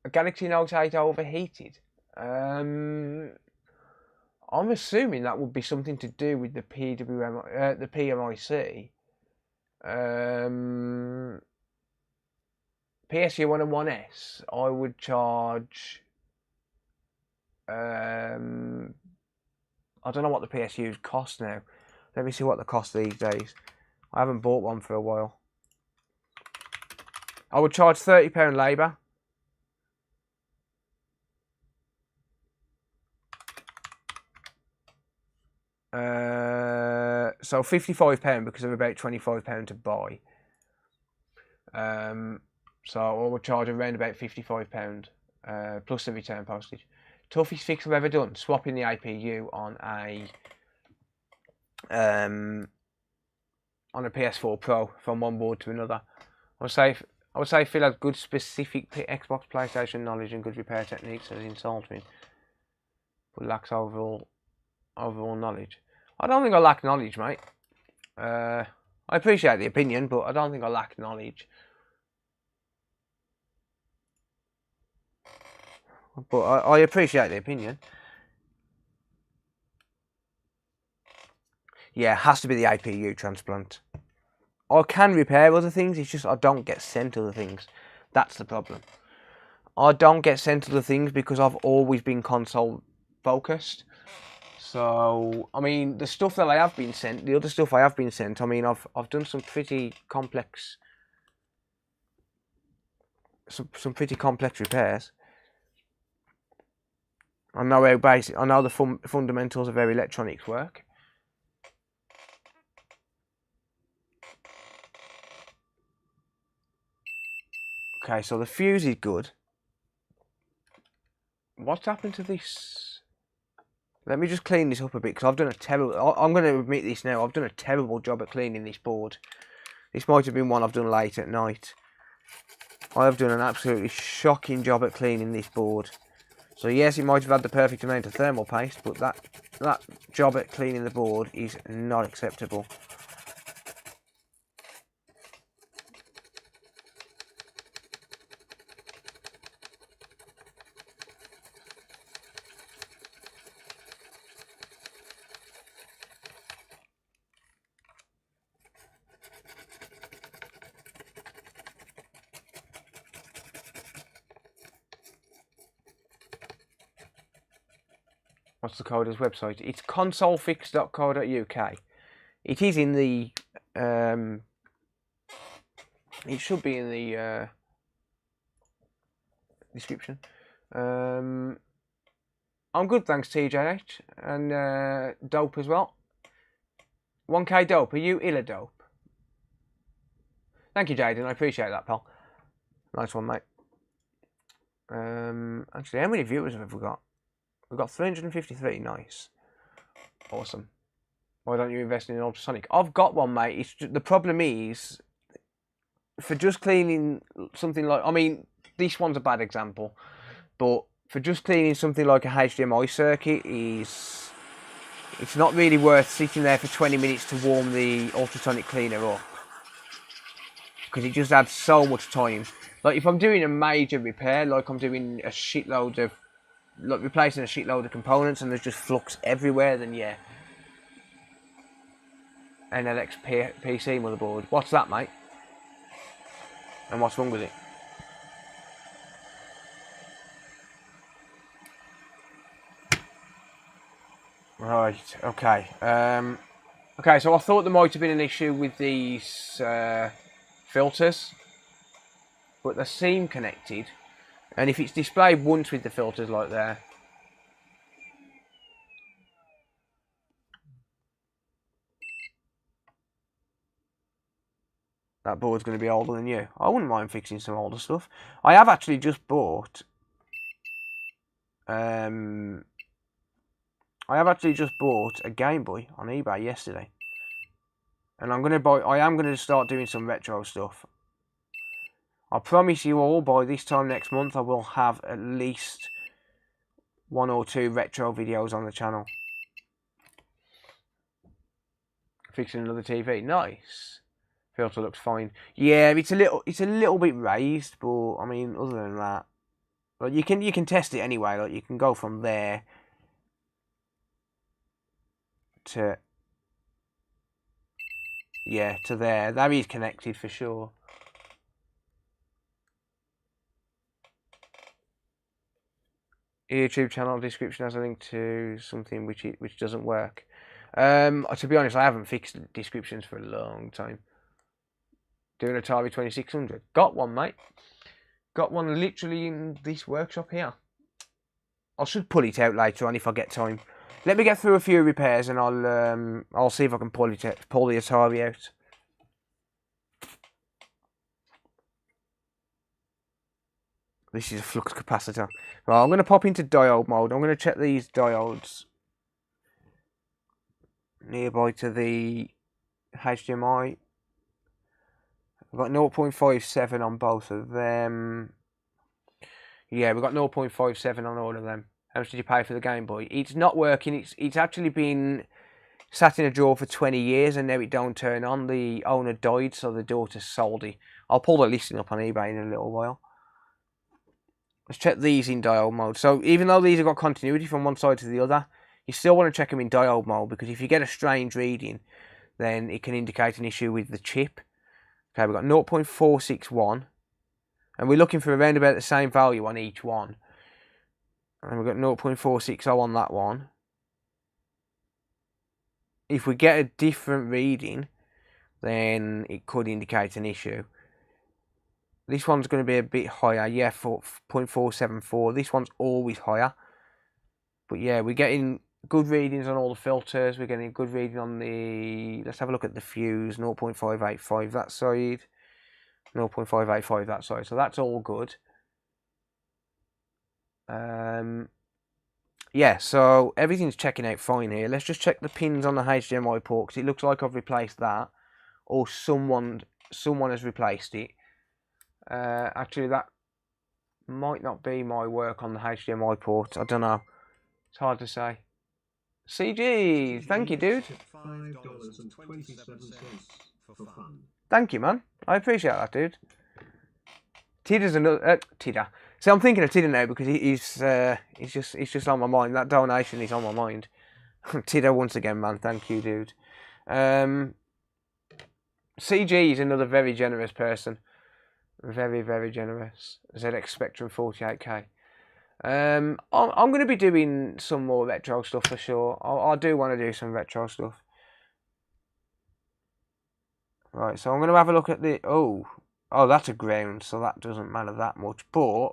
a Galaxy Note 8 overheated. I'm assuming that would be something to do with the PWM, the PMIC. PSU 101S, I would charge. I don't know what the PSUs cost now. Let me see what they cost these days. I haven't bought one for a while. I would charge £30 labour. So £55 because of about £25 to buy. So I would charge around about £55 plus the return postage. Toughest fix I've ever done: swapping the APU on a PS4 Pro from one board to another. I would say Phil has good specific Xbox, PlayStation knowledge and good repair techniques as insulting, but lacks overall knowledge. I don't think I lack knowledge, mate. I appreciate the opinion, but I don't think I lack knowledge. But I appreciate the opinion. Yeah, it has to be the APU transplant. I can repair other things, it's just I don't get sent other things. That's the problem. I don't get sent other things because I've always been console focused. So, I mean, the stuff that I have been sent, the other stuff I have been sent, I mean, I've done some pretty complex, some pretty complex repairs. I know how basic, I know the fundamentals of how electronics work. Okay, so the fuse is good. What's happened to this? Let me just clean this up a bit, because I've done a terrible... I'm going to admit this now. I've done a terrible job at cleaning this board. This might have been one I've done late at night. I have done an absolutely shocking job at cleaning this board. So yes, it might have had the perfect amount of thermal paste, but that job at cleaning the board is not acceptable. What's the coder's website? It's consolefix.co.uk. It is in the... it should be in the description. I'm good, thanks TJH. And Dope as well. 1K Dope, are you Illa Dope? Thank you, Jaden, I appreciate that, pal. Nice one, mate. Actually, how many viewers have we got? We've got 353, nice. Awesome. Why don't you invest in an ultrasonic? I've got one, mate. It's just, the problem is, for just cleaning something like... I mean, this one's a bad example. But for just cleaning something like a HDMI circuit is... It's not really worth sitting there for 20 minutes to warm the ultrasonic cleaner up. Because it just adds so much time. Like, if I'm doing a major repair, like I'm doing a shitload of... Like replacing a shitload of components and there's just flux everywhere, then yeah. NLX PC motherboard. What's that, mate? And what's wrong with it? Right, okay. Okay, so I thought there might have been an issue with these filters, but they seem connected. And if it's displayed once with the filters like there, that board's going to be older than you. I wouldn't mind fixing some older stuff. I have actually just bought... I have actually just bought a Game Boy on eBay yesterday. And I am going to start doing some retro stuff. I promise you all, by this time next month, I will have at least 1 or 2 retro videos on the channel. Fixing another TV, nice. Filter looks fine. Yeah, it's a little bit raised, but I mean, other than that, like you can test it anyway. Like you can go from there to to there. That is connected for sure. YouTube channel description has a link to something which doesn't work. To be honest, I haven't fixed descriptions for a long time. Doing Atari 2600. Got one, mate. Got one literally in this workshop here. I should pull it out later on if I get time. Let me get through a few repairs and I'll see if I can pull the Atari out. This is a flux capacitor. Right, I'm going to pop into diode mode. I'm going to check these diodes nearby to the HDMI. I've got 0.57 on both of them. Yeah, we've got 0.57 on all of them. How much did you pay for the Game Boy? It's not working. It's actually been sat in a drawer for 20 years and now it don't turn on. The owner died, so the daughter sold it. I'll pull the listing up on eBay in a little while. Let's check these in diode mode. So even though these have got continuity from one side to the other, you still want to check them in diode mode, because if you get a strange reading, then it can indicate an issue with the chip. Okay, we've got 0.461. And we're looking for around about the same value on each one. And we've got 0.460 on that one. If we get a different reading, then it could indicate an issue. This one's going to be a bit higher. Yeah, 0.474. This one's always higher. But yeah, we're getting good readings on all the filters. We're getting a good reading on the... Let's have a look at the fuse. 0.585 that side. 0.585 that side. So that's all good. Yeah, so everything's checking out fine here. Let's just check the pins on the HDMI port, because it looks like I've replaced that, or someone has replaced it. Actually, that might not be my work on the HDMI port. I don't know. It's hard to say. CG, thank you, dude. $5.27 for fun. Thank you, man. I appreciate that, dude. Tidda's another Tidda. See, I'm thinking of Tidda now because he's just on my mind. That donation is on my mind. Tidda once again, man. Thank you, dude. CG is another very generous person. Very, very generous. ZX Spectrum 48K. I'm going to be doing some more retro stuff for sure. I do want to do some retro stuff. Right, so I'm going to have a look at the... Oh, that's a ground, so that doesn't matter that much. But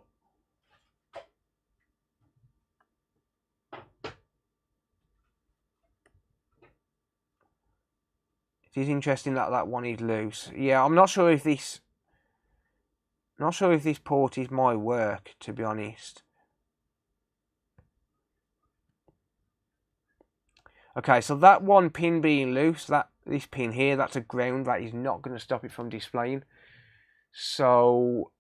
it is interesting that that one is loose. Yeah, I'm not sure if this... Not sure if this port is my work, to be honest. Okay, so that one pin being loose, this pin here, that's a ground. That is not going to stop it from displaying. So,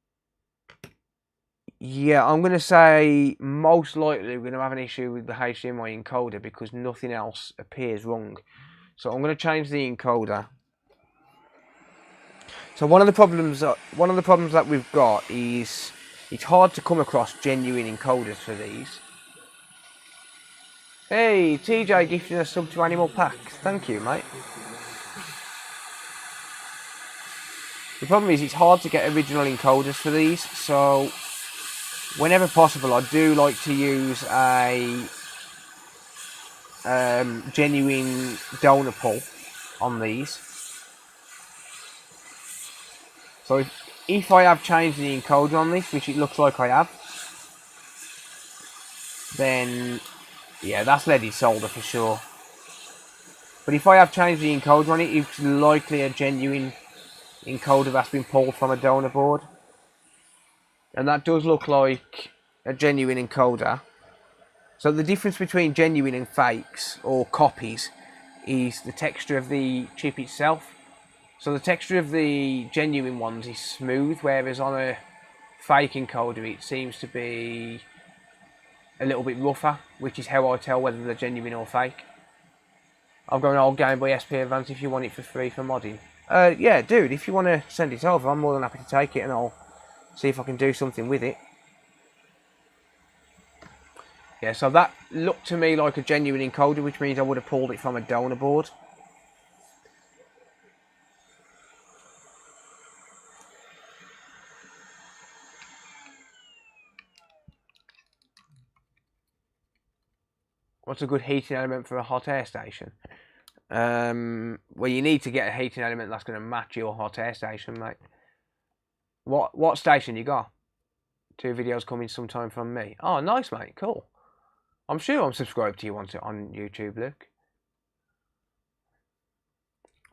yeah, I'm going to say most likely we're going to have an issue with the HDMI encoder because nothing else appears wrong. So I'm going to change the encoder. So one of the problems that we've got is it's hard to come across genuine encoders for these. Hey, TJ gifting a sub to Animal Pack. Thank you, mate. The problem is it's hard to get original encoders for these, so whenever possible I do like to use a genuine donor pull on these. So if I have changed the encoder on this, which it looks like I have, then yeah, that's leaded solder for sure. But if I have changed the encoder on it, it's likely a genuine encoder that's been pulled from a donor board. And that does look like a genuine encoder. So the difference between genuine and fakes, or copies, is the texture of the chip itself. So the texture of the genuine ones is smooth, whereas on a fake encoder it seems to be a little bit rougher, which is how I tell whether they're genuine or fake. I've got an old Game Boy SP Advance if you want it for free for modding. Yeah, dude, if you want to send it over, I'm more than happy to take it and I'll see if I can do something with it. Yeah, so that looked to me like a genuine encoder, which means I would have pulled it from a donor board. What's a good heating element for a hot air station? Well, you need to get a heating element that's going to match your hot air station, mate. What station you got? 2 videos coming sometime from me. Oh, nice, mate. Cool. I'm sure I'm subscribed to you on YouTube, Luke.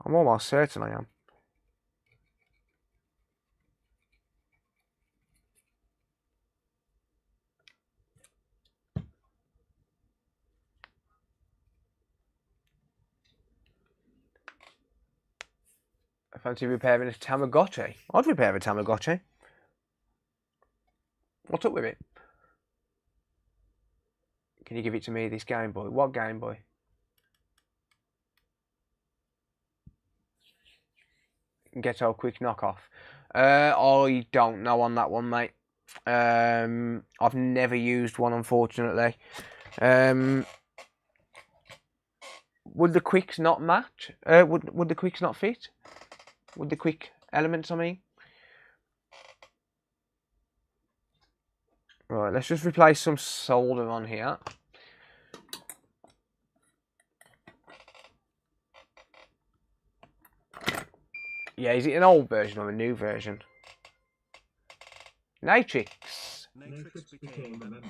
I'm almost certain I am. I fancy repairing a Tamagotchi. I'd repair a Tamagotchi. What's up with it? Can you give it to me, this Game Boy? What Game Boy? Ghetto Quick Knockoff. I don't know on that one, mate. I've never used one, unfortunately. Would the quicks not match? Would the quicks not fit? Would the quick elements, I mean. Right, let's just replace some solder on here. Yeah, is it an old version or a new version? Natrix. Natrix became a member.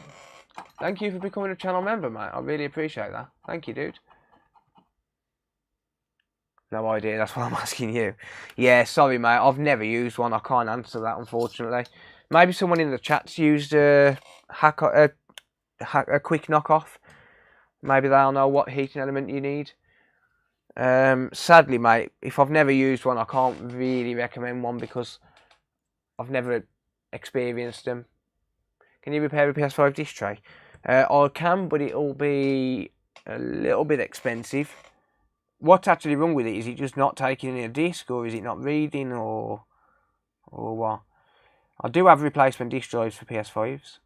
Thank you for becoming a channel member, mate. I really appreciate that. Thank you, dude. No idea, that's why I'm asking you. Yeah, sorry, mate. I've never used one. I can't answer that, unfortunately. Maybe someone in the chat's used a quick knockoff. Maybe they'll know what heating element you need. Sadly, mate, if I've never used one, I can't really recommend one because I've never experienced them. Can you repair a PS5 disc tray? I can, but it'll be a little bit expensive. What's actually wrong with it? Is it just not taking in a disc, or is it not reading, or what? I do have replacement disc drives for PS5s.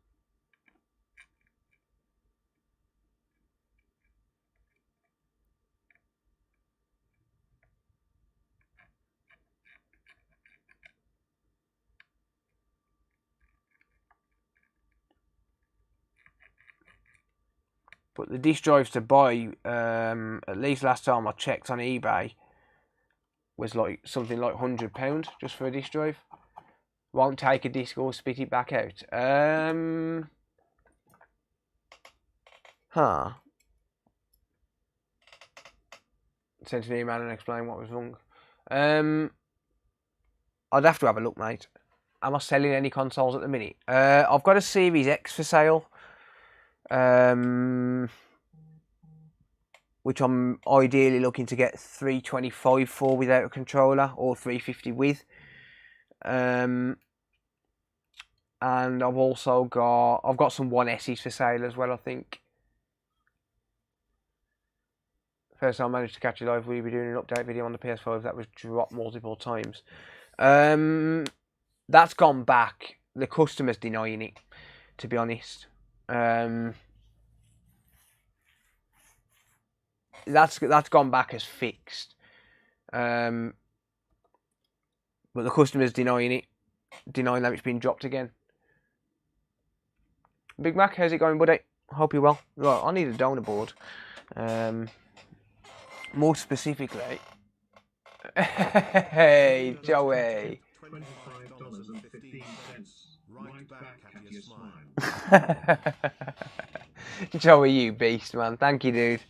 But the disc drives to buy, at least last time I checked on eBay, was like something like £100 just for a disc drive. Won't take a disc or spit it back out. Sent an email and explain what was wrong. I'd have to have a look, mate. Am I selling any consoles at the minute? I've got a Series X for sale. Which I'm ideally looking to get 325 for without a controller, or 350 with. And I've also got some 1S's for sale as well, I think. First time I managed to catch it live, we'll be doing an update video on the PS5 that was dropped multiple times. That's gone back. The customer's denying it, to be honest. That's gone back as fixed. But the customer's denying it, denying that it's been dropped again. Big Mac, how's it going, buddy? Hope you're well. Right, I need a donor board. More specifically, hey Joey. $25.15. Right back at your smile. Joey, you beast, man. Thank you, dude.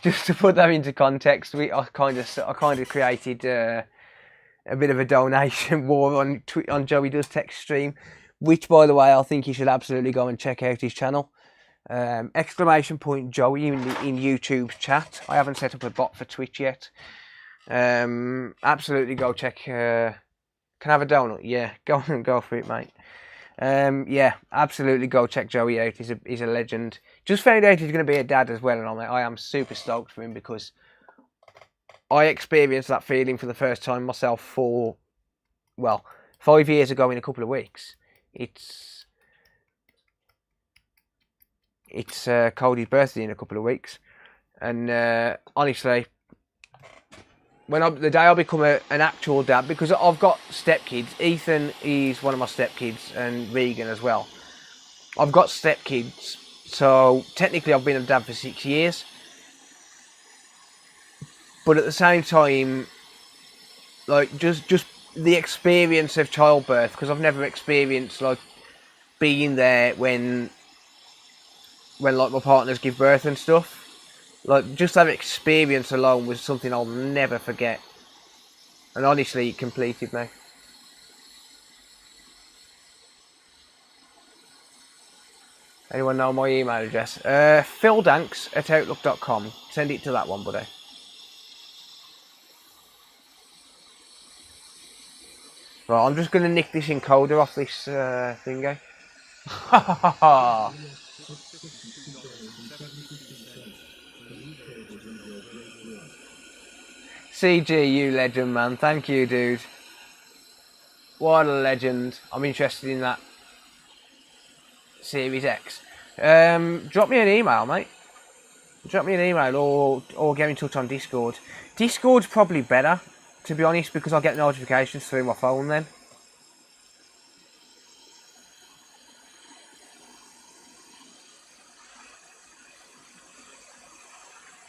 Just to put that into context, I kind of created a bit of a donation war on Joey Does Tech stream, which, by the way, I think you should absolutely go and check out his channel. Exclamation point Joey in YouTube's chat. I haven't set up a bot for Twitch yet. Absolutely go check. Can I have a donut? Yeah, go for it, mate. Yeah, absolutely go check Joey out. He's a legend. Just found out he's going to be a dad as well, and I am super stoked for him because I experienced that feeling for the first time myself 5 years ago in a couple of weeks. It's Cody's birthday in a couple of weeks, and honestly, the day I become an actual dad, because I've got stepkids. Ethan is one of my stepkids, and Regan as well. I've got stepkids, so technically I've been a dad for 6 years. But at the same time, like just the experience of childbirth, because I've never experienced like being there when like my partners give birth and stuff. Like, just that experience alone was something I'll never forget. And honestly, it completed me. Anyone know my email address? phildanks@outlook.com. Send it to that one, buddy. Right, I'm just going to nick this encoder off this thingy. Ha ha ha ha. CG, you legend, man. Thank you, dude. What a legend. I'm interested in that Series X. Drop me an email, mate. Drop me an email or get in touch on Discord. Discord's probably better to be honest, because I get notifications through my phone then.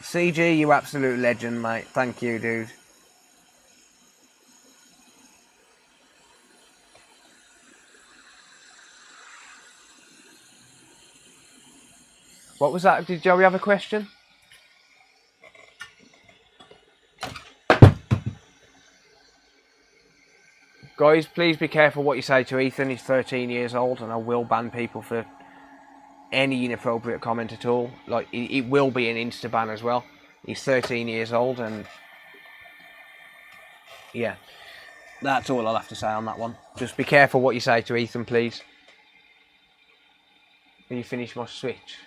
CG, you absolute legend, mate. Thank you, dude. What was that? Did Joey have a question? Guys, please be careful what you say to Ethan. He's 13 years old, and I will ban people for any inappropriate comment at all. Like, it will be an insta ban as well. He's 13 years old, and yeah, that's all I'll have to say on that one. Just be careful what you say to Ethan, please. Will you finish my Switch?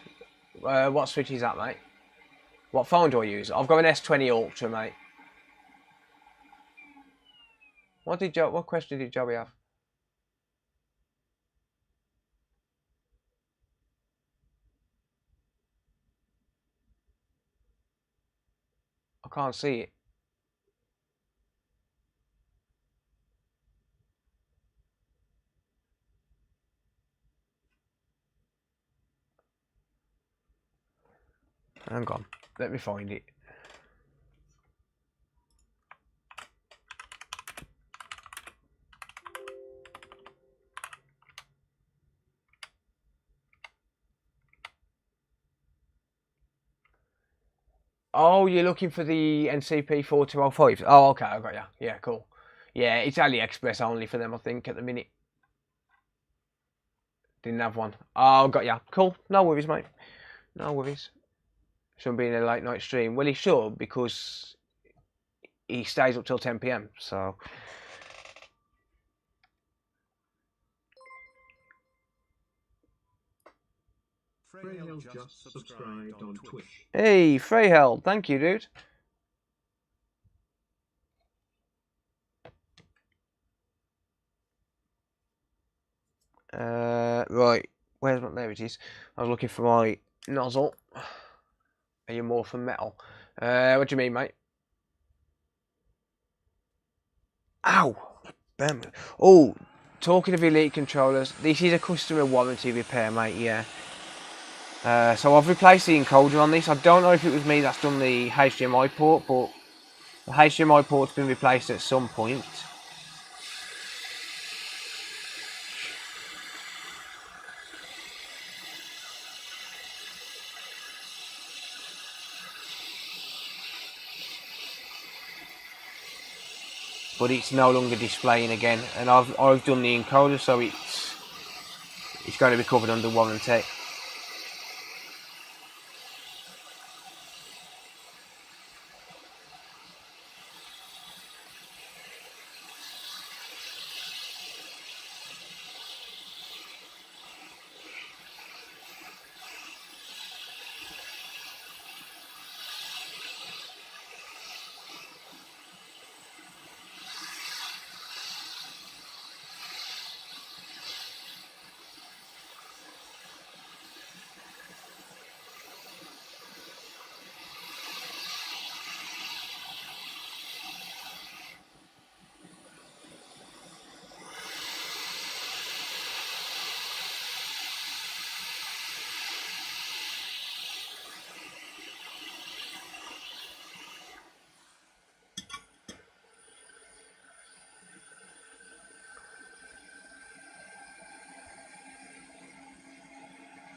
What Switch is that, mate? What phone do I use? I've got an S20 Ultra, mate. What question did Joey have? I can't see it. Hang on, let me find it. Oh, you're looking for the NCP 4205? Oh, okay, I got you. Yeah, cool. Yeah, it's AliExpress only for them, I think, at the minute. Didn't have one. Oh, got ya. Cool. No worries, mate. No worries. Shouldn't be in a late night stream. Well, he should, because he stays up till 10 PM, so... Freyheld just subscribed on Twitch. Hey, Freyheld. Thank you, dude. Right. Where's my... There it is. I was looking for my nozzle. Are you more for metal? What do you mean, mate? Ow! Bam. Oh, talking of Elite controllers, this is a customer warranty repair, mate, yeah. So I've replaced the encoder on this. I don't know if it was me that's done the HDMI port, but the HDMI port's been replaced at some point. But it's no longer displaying again, and I've done the encoder, so it's going to be covered under warranty.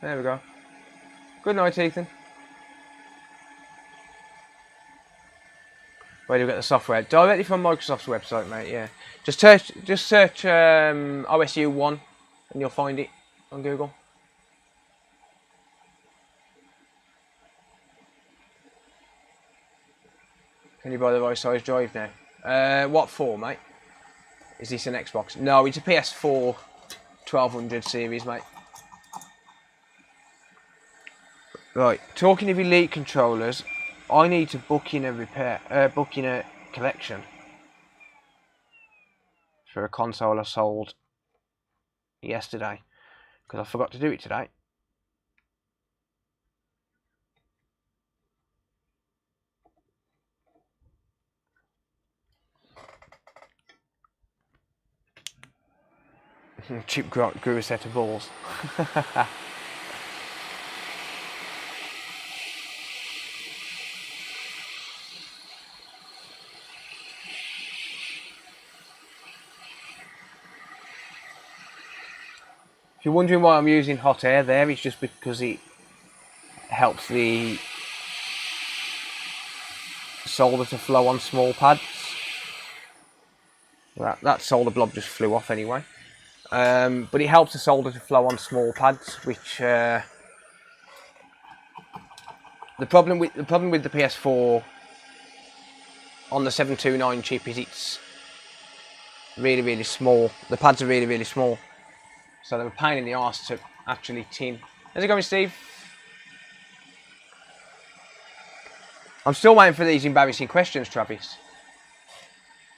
There we go. Good night, Ethan. Where do we get the software? Directly from Microsoft's website, mate, yeah. Just search OSU 1 and you'll find it on Google. Can you buy the right size drive now? What for, mate? Is this an Xbox? No, it's a PS4 1200 series, mate. Right, talking of Elite controllers, I need to book in a collection for a console I sold yesterday, because I forgot to do it today. Chip grew a set of balls. If you're wondering why I'm using hot air there, it's just because it helps the solder to flow on small pads. That solder blob just flew off anyway. But it helps the solder to flow on small pads, which the problem with the PS4 on the 729 chip is it's really small. The pads are really small, so they're a pain in the arse to actually tin. How's it going, Steve? I'm still waiting for these embarrassing questions, Travis.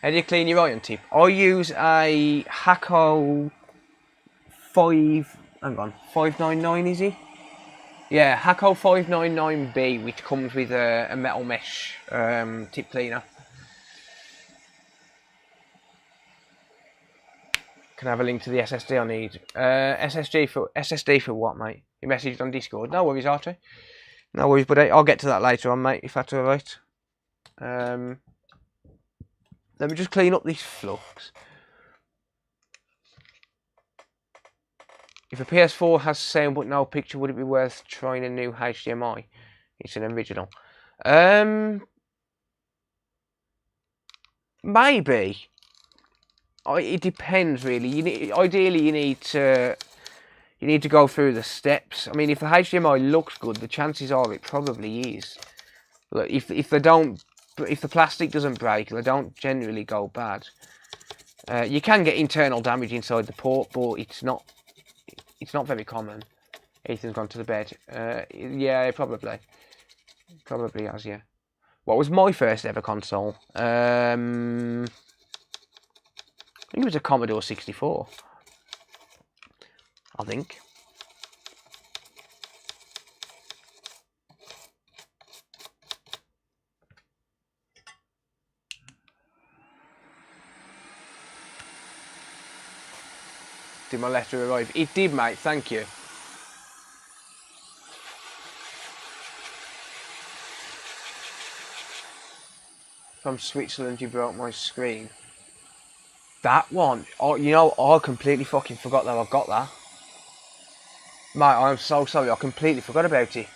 How do you clean your iron tip? I use a Hako 599, is it? Yeah, Hako 599B, which comes with a metal mesh tip cleaner. Can I have a link to the SSD I need? SSD for what, mate? You messaged on Discord. No worries, Archie. No worries, buddy. I'll get to that later on, mate, if that's alright. Let me just clean up this flux. If a PS4 has sound but no picture, would it be worth trying a new HDMI? It's an original. Maybe. It depends, really. Ideally, you need to go through the steps. I mean, if the HDMI looks good, the chances are it probably is. Look, if the plastic doesn't break, they don't generally go bad. You can get internal damage inside the port, but it's not very common. Ethan's gone to the bed. Yeah, probably has. Yeah. What was my first ever console? I think it was a Commodore 64. I think. Did my letter arrive? It did, mate. Thank you. From Switzerland, you broke my screen. That one. Oh, you know, I completely fucking forgot that I got that. Mate, I'm so sorry. I completely forgot about it.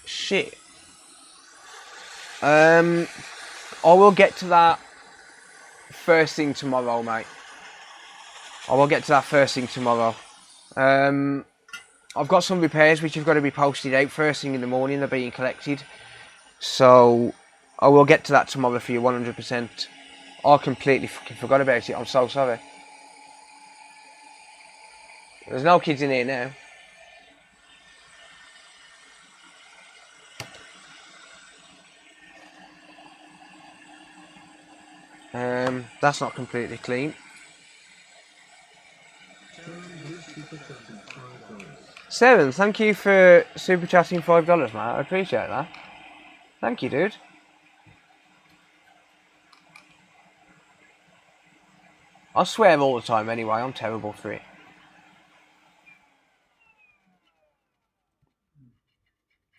Shit. I will get to that first thing tomorrow, mate. I will get to that first thing tomorrow. I've got some repairs which have got to be posted out first thing in the morning. They're being collected. So, I will get to that tomorrow for you 100%. I completely fucking forgot about it. I'm so sorry. There's no kids in here now. That's not completely clean. Seven, thank you for super chatting $5, mate. I appreciate that. Thank you, dude. I swear all the time anyway. I'm terrible for it.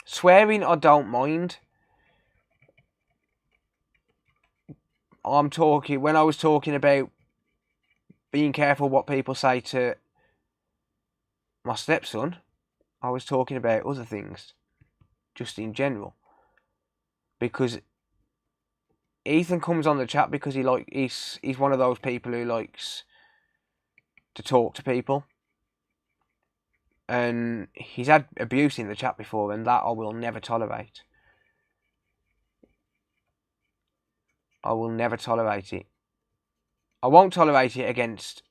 Swearing, I don't mind. When I was talking about being careful what people say to my stepson, I was talking about other things, just in general. Because Ethan comes on the chat because he's one of those people who likes to talk to people. And he's had abuse in the chat before, and that I will never tolerate. I will never tolerate it. I won't tolerate it against,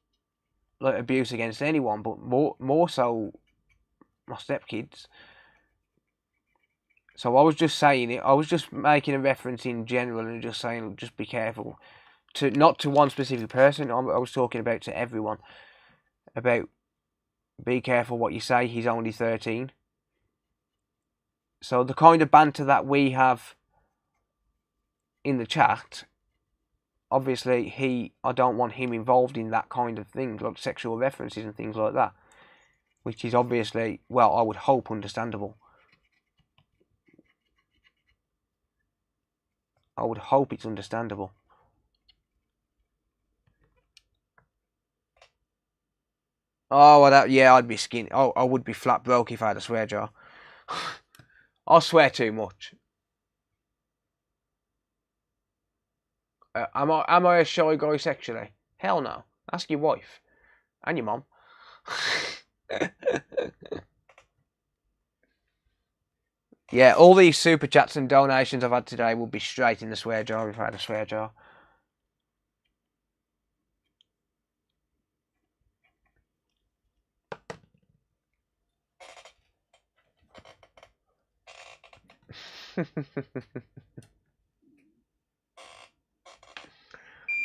like, abuse against anyone, but more so my stepkids. So I was just saying it. I was just making a reference in general and just saying, just be careful. Not to one specific person. I was talking about to everyone. About be careful what you say. He's only 13. So the kind of banter that we have in the chat obviously I don't want him involved in that kind of thing, like sexual references and things like that, which is obviously, well, I would hope understandable. I would hope it's understandable. Oh, well, that, yeah, I'd be skinny. Oh, I would be flat broke if I had a swear jar. I swear too much. Am I a shy guy sexually? Hell no. Ask your wife and your mom. Yeah, all these super chats and donations I've had today would be straight in the swear jar if I had a swear jar.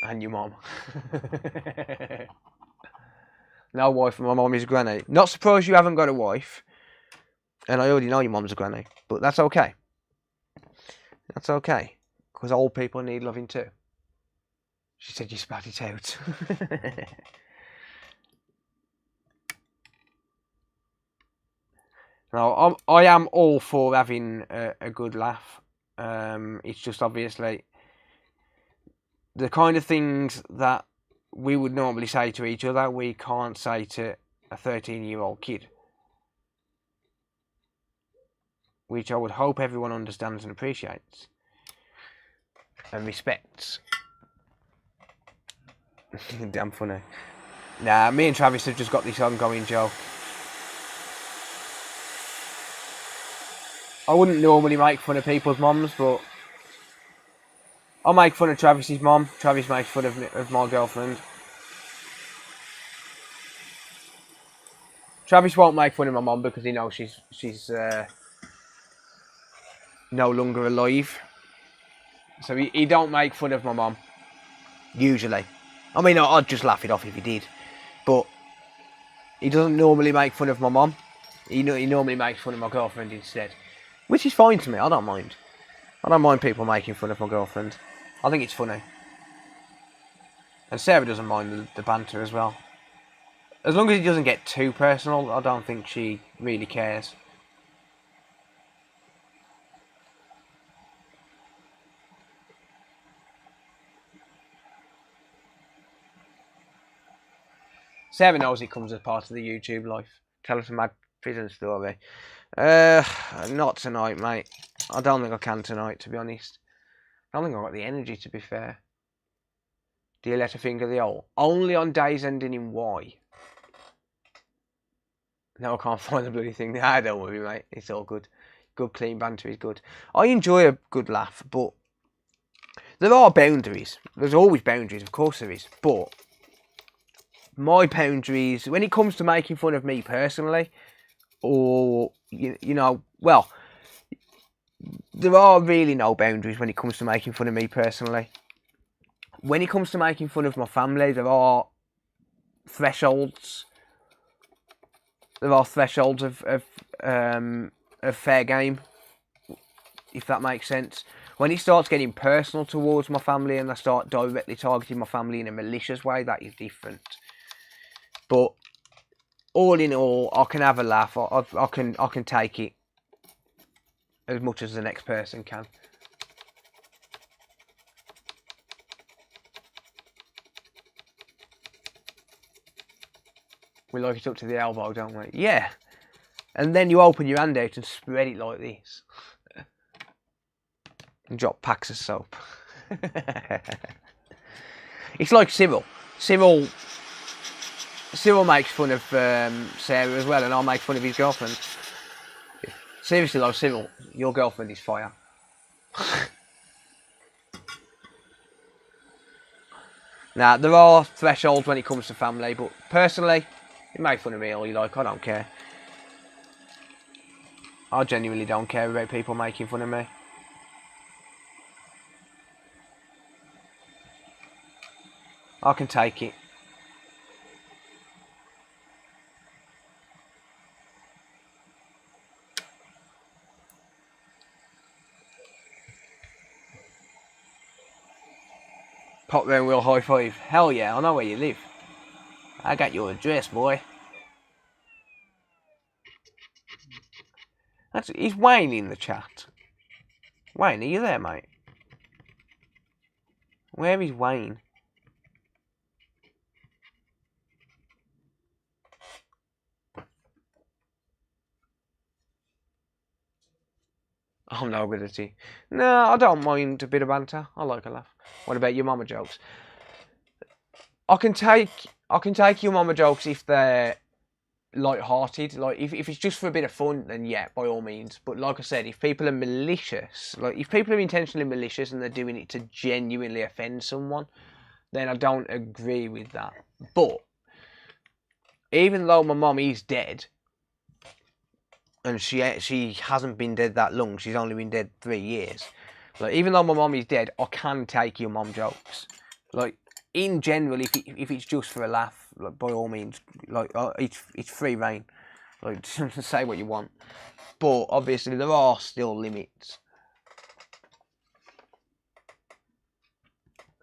And your mom. No wife, my mom is granny. Not surprised you haven't got a wife. And I already know your mom's a granny. But that's okay. That's okay. Because old people need loving too. She said you spat it out. No, I am all for having a good laugh. It's just obviously the kind of things that we would normally say to each other, we can't say to a 13-year-old kid. Which I would hope everyone understands and appreciates. And respects. Damn funny. Nah, me and Travis have just got this ongoing joke. I wouldn't normally make fun of people's moms, but I make fun of Travis's mom. Travis makes fun of my girlfriend. Travis won't make fun of my mom because he knows she's no longer alive. So he don't make fun of my mom. Usually. I mean, I'd just laugh it off if he did. But he doesn't normally make fun of my mom. He normally makes fun of my girlfriend instead. Which is fine to me, I don't mind. I don't mind people making fun of my girlfriend. I think it's funny. And Sarah doesn't mind the banter as well. As long as it doesn't get too personal, I don't think she really cares. Sarah knows it comes as part of the YouTube life. Tell us a mad prison story. Not tonight, mate. I don't think I can tonight, to be honest. I don't think I've got the energy, to be fair. Do you let her finger the hole? Only on days ending in Y. No, I can't find the bloody thing. Ah, don't worry, mate. It's all good. Good, clean banter is good. I enjoy a good laugh, but there are boundaries. There's always boundaries, of course there is. But my boundaries, when it comes to making fun of me personally, or, you know, well, there are really no boundaries when it comes to making fun of me personally. When it comes to making fun of my family, there are thresholds. There are thresholds of fair game, if that makes sense. When it starts getting personal towards my family and I start directly targeting my family in a malicious way, that is different. But all in all, I can have a laugh. I can take it as much as the next person can. We like it up to the elbow, don't we? Yeah. And then you open your hand out and spread it like this. And drop packs of soap. It's like Cyril. Cyril makes fun of Sarah as well, and I'll make fun of his girlfriend. Seriously though, Cyril, your girlfriend is fire. Now, there are thresholds when it comes to family, but personally, you make fun of me all you like, I don't care. I genuinely don't care about people making fun of me. I can take it. Pop round, we'll high five. Hell yeah, I know where you live. I got your address, boy. Is Wayne in the chat? Wayne, are you there, mate? Where is Wayne? I'm no good at it. No, I don't mind a bit of banter. I like a laugh. What about your mama jokes? I can take your mama jokes if they're light-hearted. Like if it's just for a bit of fun, then yeah, by all means. But like I said, if people are malicious, like if people are intentionally malicious and they're doing it to genuinely offend someone, then I don't agree with that. But even though my mum is dead, and she hasn't been dead that long, she's only been dead 3 years. Like even though my mum is dead, I can take your mum jokes. Like in general, if it's just for a laugh, like by all means, like it's free reign. Like say what you want. But obviously there are still limits.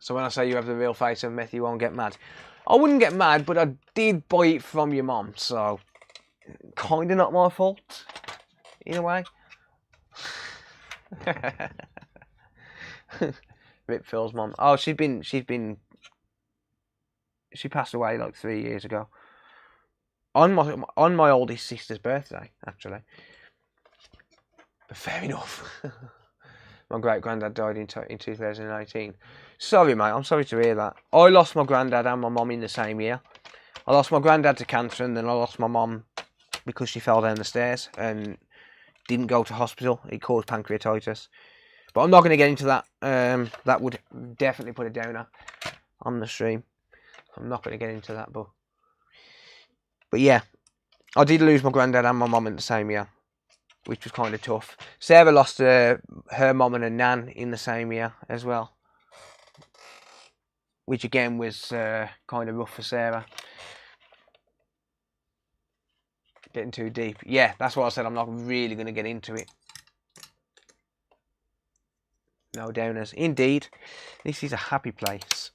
So when I say you have the real face of meth, you won't get mad. I wouldn't get mad, but I did buy it from your mum, so kind of not my fault, in a way. Rip Phil's mum. Oh, she passed away like 3 years ago. On my oldest sister's birthday, actually. But fair enough. My great granddad died in 2018. Sorry, mate. I'm sorry to hear that. I lost my granddad and my mum in the same year. I lost my granddad to cancer, and then I lost my mum because she fell down the stairs and didn't go to hospital. It caused pancreatitis. But I'm not going to get into that. That would definitely put a downer on the stream. I'm not going to get into that, but yeah, I did lose my granddad and my mum in the same year, which was kind of tough. Sarah lost her mum and her nan in the same year as well, which again was kind of rough for Sarah. Getting too deep. Yeah, that's what I said. I'm not really going to get into it. No downers. Indeed, this is a happy place.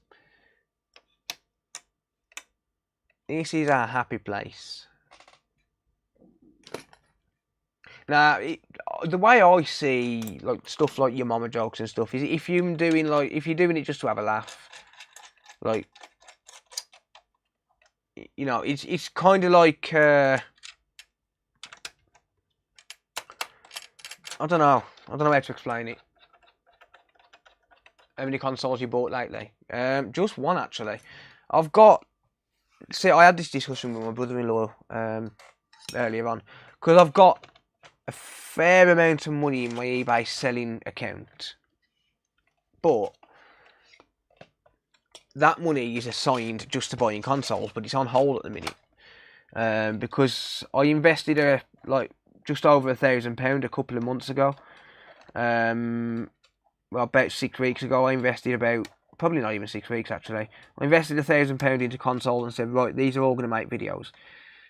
This is a happy place. Now, the way I see like stuff like your mama jokes and stuff is if you're doing it just to have a laugh, like you know, it's kind of like I don't know how to explain it. How many consoles you bought lately? Just one actually. I had this discussion with my brother-in-law earlier on, because I've got a fair amount of money in my eBay selling account, but that money is assigned just to buying consoles, but it's on hold at the minute because I invested just over £1,000 a couple of months ago. Well, about 6 weeks ago, I invested probably not even 6 weeks actually. I invested £1,000 into console and said, right, these are all going to make videos.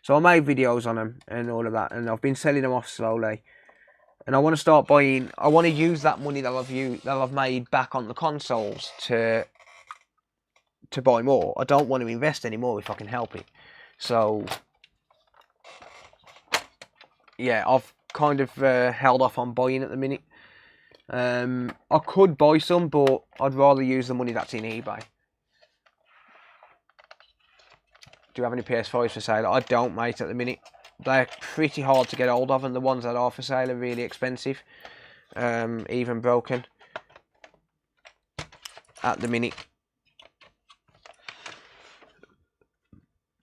So I made videos on them and all of that, and I've been selling them off slowly. And I want to start buying. I want to use that money that I've made back on the consoles to buy more. I don't want to invest anymore if I can help it. So yeah, I've kind of held off on buying at the minute. I could buy some, but I'd rather use the money that's in eBay. Do you have any PS5s for sale? I don't, mate, at the minute. They're pretty hard to get hold of, and the ones that are for sale are really expensive. Even broken. At the minute.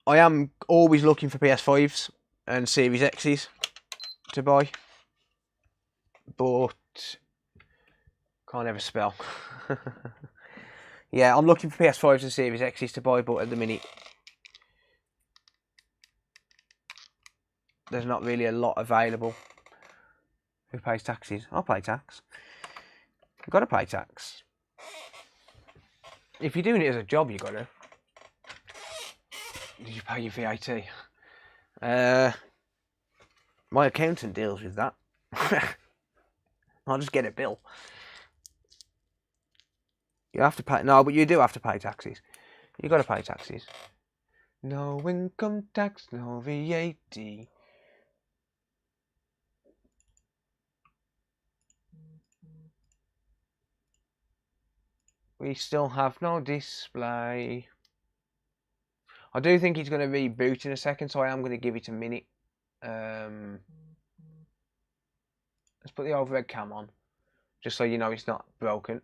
I am always looking for PS5s and Series X's to buy. But can't ever spell. Yeah, I'm looking for PS5s and Series X's to buy, but at the minute there's not really a lot available. Who pays taxes? I'll pay tax. You've got to pay tax. If you're doing it as a job, you've got to. Did you pay your VAT? My accountant deals with that. I'll just get a bill. You have to pay. No, but you do have to pay taxes. You got to pay taxes. No income tax, no VAT. We still have no display. I do think it's going to reboot in a second, so I am going to give it a minute. Let's put the overhead cam on, just so you know it's not broken.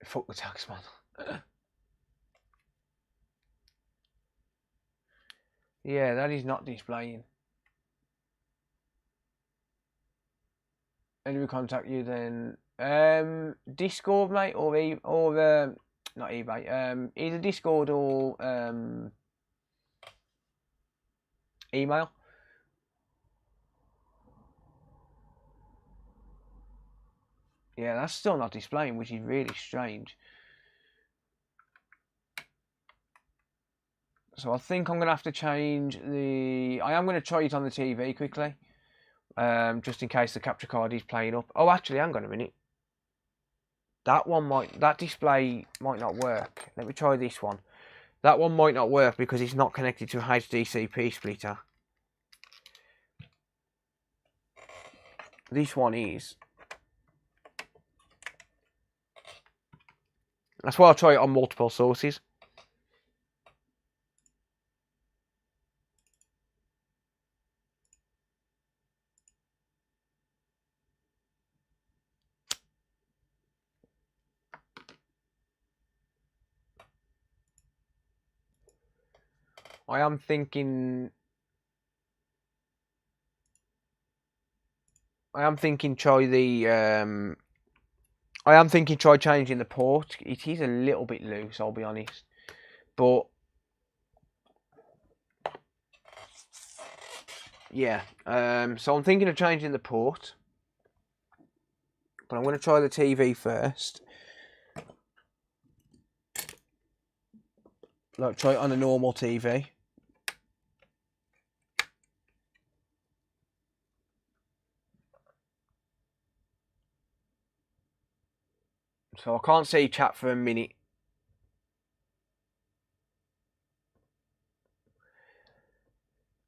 Fuck the tax man. Yeah, that is not displaying. And we contact you then. Discord, mate, or not eBay. Either Discord or email. Yeah, that's still not displaying, which is really strange. So I think I'm going to have to change the... I am going to try it on the TV quickly. Just in case the capture card is playing up. Oh, actually, hang on a minute. That display might not work. Let me try this one. That one might not work because it's not connected to a HDCP splitter. This one is. That's why I'll try it on multiple sources. I am thinking try changing the port. It is a little bit loose, I'll be honest. But yeah, so I'm thinking of changing the port. But I'm going to try the TV first. Like, try it on a normal TV. So I can't see chat for a minute.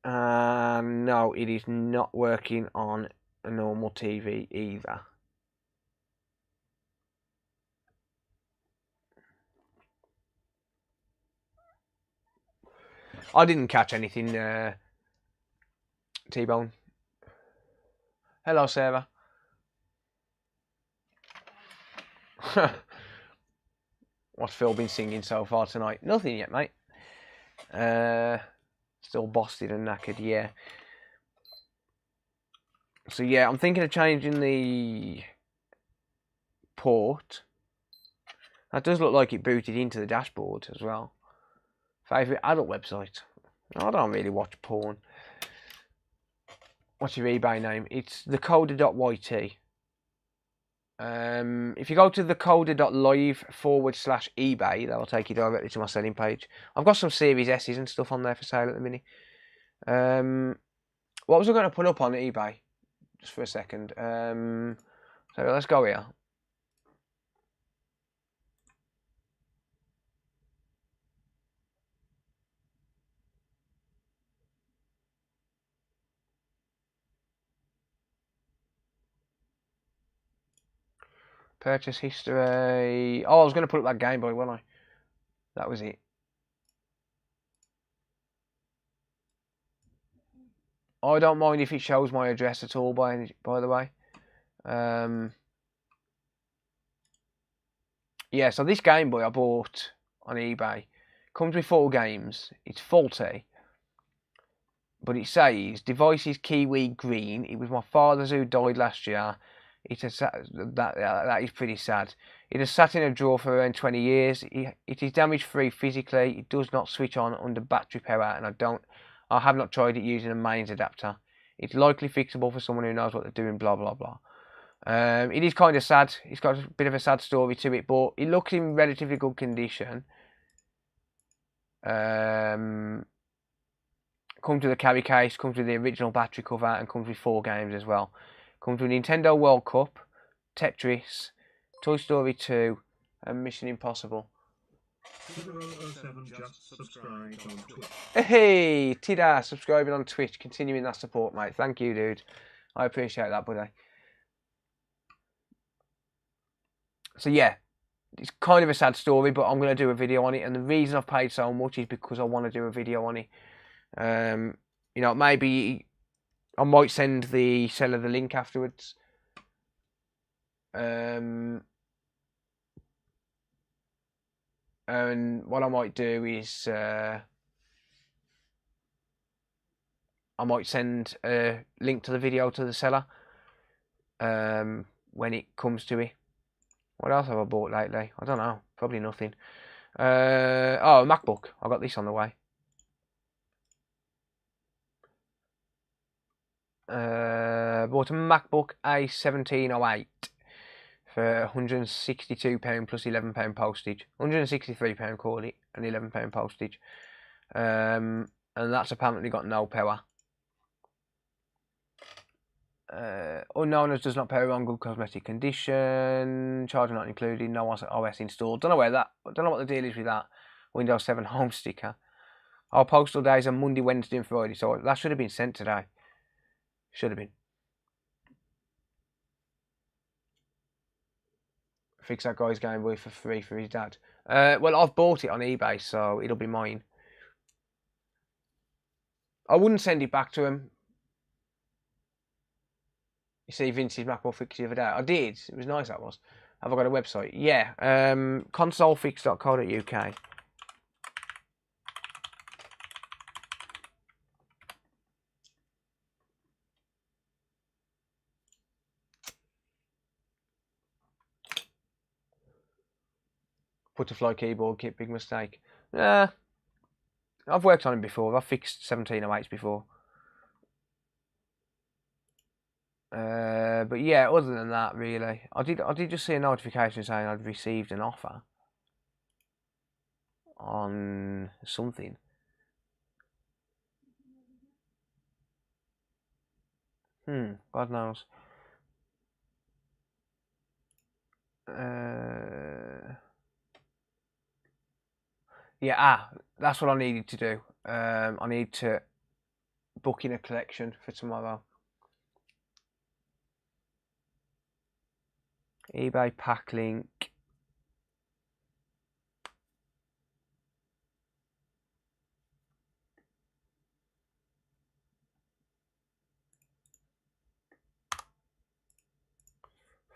No, it is not working on a normal TV either. I didn't catch anything, T-Bone. Hello, Sarah. What's Phil been singing so far tonight? Nothing yet, mate. Still busted and knackered, yeah. So yeah, I'm thinking of changing the port. That does look like it booted into the dashboard as well. Favourite adult website? I don't really watch porn. What's your eBay name? It's thecoder.yt. If you go to thecoder.live/eBay, that'll take you directly to my selling page. I've got some Series S's and stuff on there for sale at the minute. What was I going to put up on eBay? Just for a second. So let's go here. Purchase history. Oh, I was going to put up that Game Boy, wasn't I? That was it. I don't mind if it shows my address at all, by the way. Yeah, so this Game Boy I bought on eBay comes with 4 games. It's faulty, but it says device is Kiwi green. It was my father's who died last year. That is pretty sad. It has sat in a drawer for around 20 years. It is damage free physically. It does not switch on under battery power, and I have not tried it using a mains adapter. It's likely fixable for someone who knows what they're doing. Blah blah blah. It is kind of sad. It's got a bit of a sad story to it, but it looks in relatively good condition. Comes with the carry case, comes with the original battery cover, and comes with 4 games as well. Comes with Nintendo World Cup, Tetris, Toy Story 2, and Mission Impossible. 007 just subscribed on Twitch. Hey, Tida, subscribing on Twitch, continuing that support, mate. Thank you, dude. I appreciate that, buddy. So yeah, it's kind of a sad story, but I'm going to do a video on it. And the reason I've paid so much is because I want to do a video on it. You know, maybe I might send the seller the link afterwards. And what I might do is I might send a link to the video to the seller when it comes to it. What else have I bought lately? I don't know. Probably nothing. Oh, a MacBook. I got this on the way. Bought a MacBook A1708 for £162 plus £11 postage. £163 call it, and £11 postage. And that's apparently got no power. Unknown as does not power on good cosmetic condition. Charger not included. No OS installed. Don't know what the deal is with that. Windows 7 home sticker. Our postal days are Monday, Wednesday, and Friday. So that should have been sent today. Should have been. Fix that guy's Game Boy for free for his dad. Well, I've bought it on eBay, so it'll be mine. I wouldn't send it back to him. You see Vince's MacBook Fix the other day. I did. It was nice, that was. Have I got a website? Yeah. Consolefix.co.uk. Butterfly keyboard kit, big mistake. I've worked on it before. I've fixed 1708s before. But yeah, other than that, really, I did just see a notification saying I'd received an offer on something. God knows. Yeah, that's what I needed to do. I need to book in a collection for tomorrow. eBay pack link.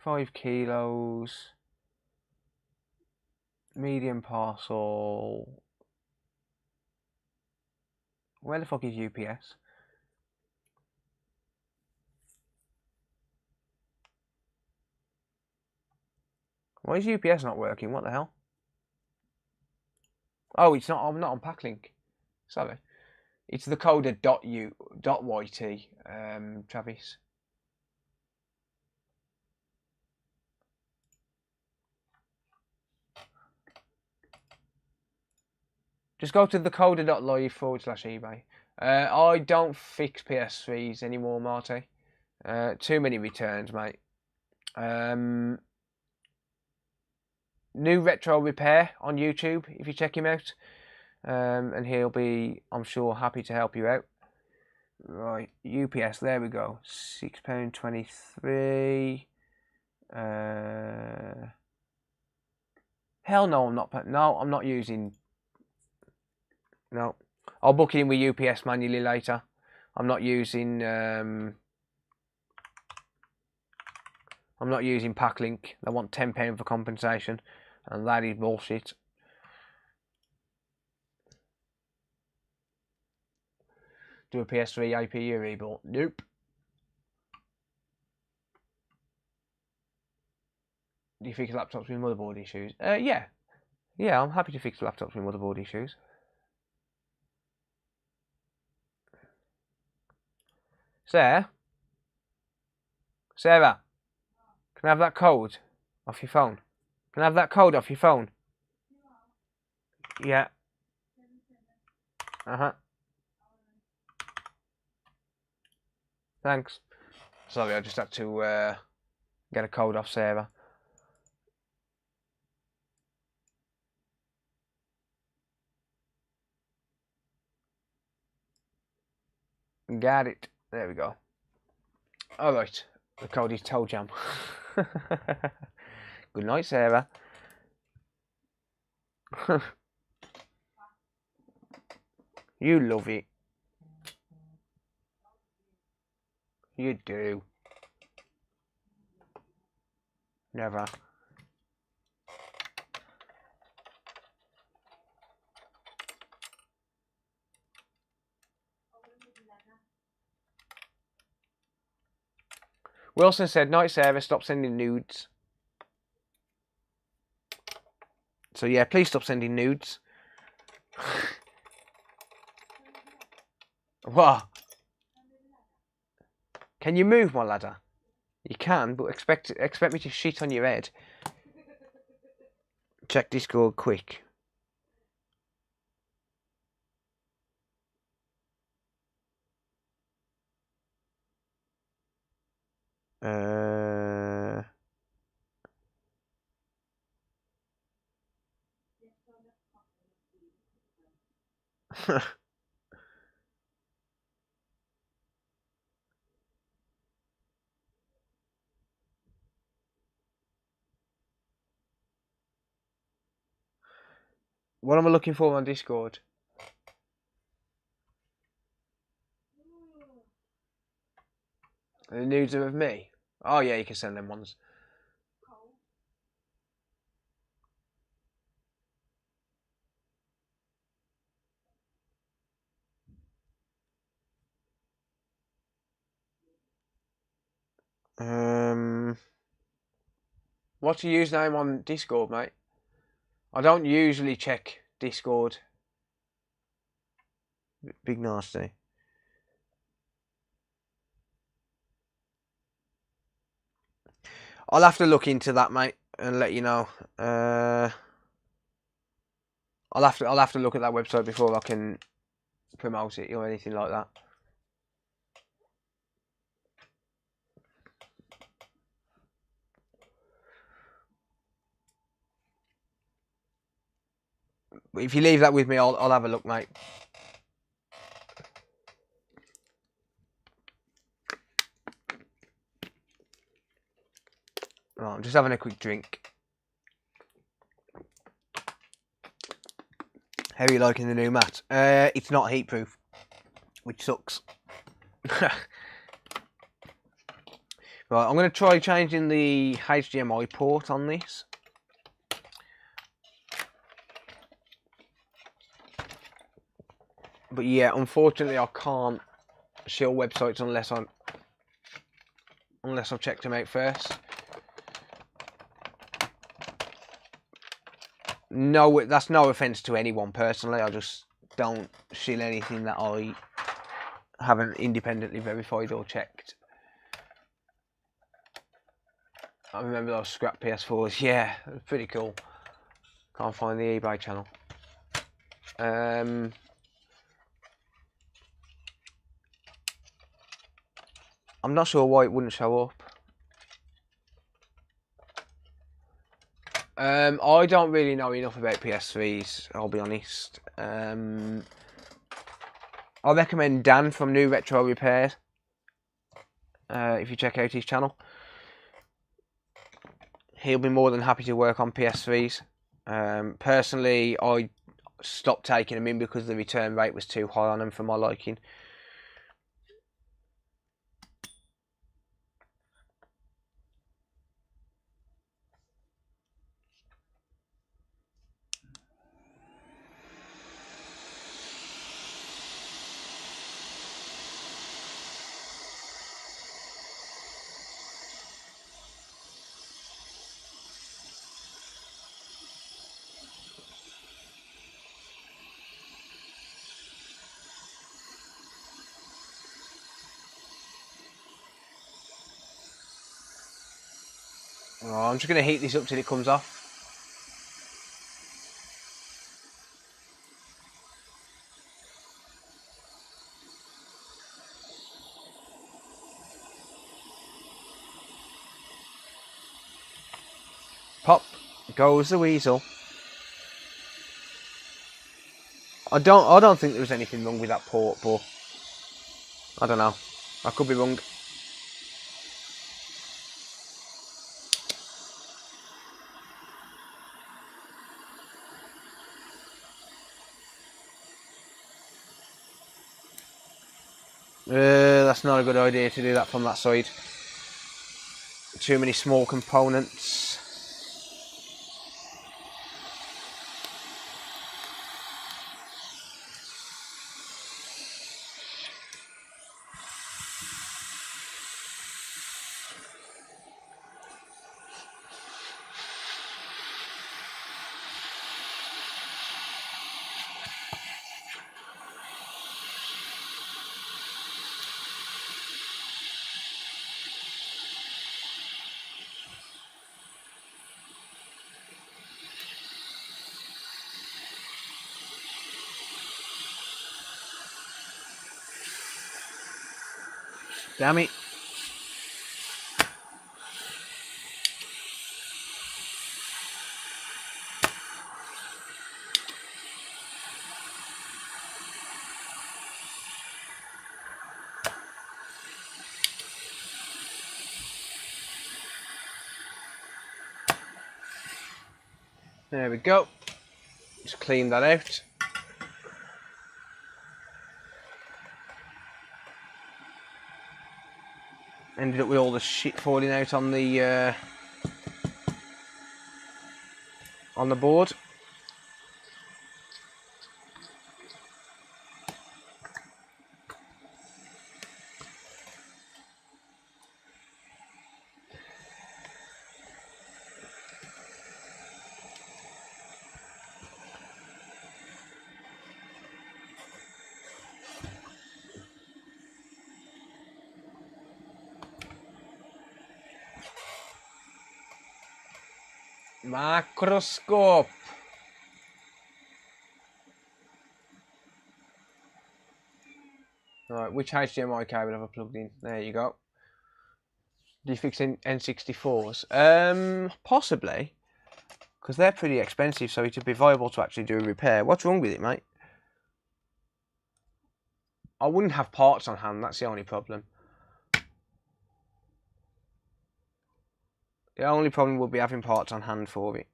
$5 kilos. Medium parcel. Where the fuck is UPS? Why is UPS not working? What the hell? Oh, it's not. I'm not on Packlink. Sorry, it's the coder.yt. Travis. Just go to thecoder.live/eBay. I don't fix PS3s anymore, Marty. Too many returns, mate. New Retro Repair on YouTube, if you check him out. And he'll be, I'm sure, happy to help you out. Right, UPS, there we go. £6.23. Hell no, I'm not. No, I'm not using. No, I'll book it in with UPS manually later. I'm not using. I'm not using Packlink. They want £10 for compensation, and that is bullshit. Do a PS3 APU rebuild? Nope. Do you fix laptops with motherboard issues? Yeah. Yeah, I'm happy to fix laptops with motherboard issues. Sarah? Sarah? Can I have that code off your phone? Can I have that code off your phone? Yeah. Thanks. Sorry, I just had to Get a code off server. Got it. There we go. Alright. The code is Toe Jam. Good night, server. You love it. You do. Never. Wilson said, night server, stop sending nudes. So yeah, please stop sending nudes. What? Can you move my ladder? You can, but expect me to shit on your head. Check Discord quick. What am I looking for on Discord? The nudes are of me? Oh yeah, you can send them ones. What's your username on Discord, mate? I don't usually check Discord. Big nasty. I'll have to look into that, mate, and let you know. I'll have to look at that website before I can promote it or anything like that. But if you leave that with me, I'll have a look, mate. Right, I'm just having a quick drink. How are you liking the new mat? It's not heat proof, which sucks. Right, I'm going to try changing the HDMI port on this. But yeah, unfortunately, I can't shill websites unless I've checked them out first. No, that's no offence to anyone personally. I just don't shill anything that I haven't independently verified or checked. I remember those scrap PS4s. Yeah, it was pretty cool. Can't find the eBay channel. I'm not sure why it wouldn't show up. I don't really know enough about PS3s, I'll be honest. I recommend Dan from New Retro Repair. If you check out his channel, he'll be more than happy to work on PS3s. Personally, I stopped taking them in because the return rate was too high on them for my liking. Oh, I'm just going to heat this up till it comes off. Pop goes the weasel. I don't think there was anything wrong with that port, but I don't know. I could be wrong. That's not a good idea to do that from that side. Too many small components. Damn it. There we go. Just clean that out. Ended up with all the shit falling out on the board. Microscope. Right, which HDMI cable have I plugged in? There you go. Do you fix N64s? Possibly, because they're pretty expensive, so it'd be viable to actually do a repair. What's wrong with it, mate? I wouldn't have parts on hand, that's the only problem. The only problem would be having parts on hand for it.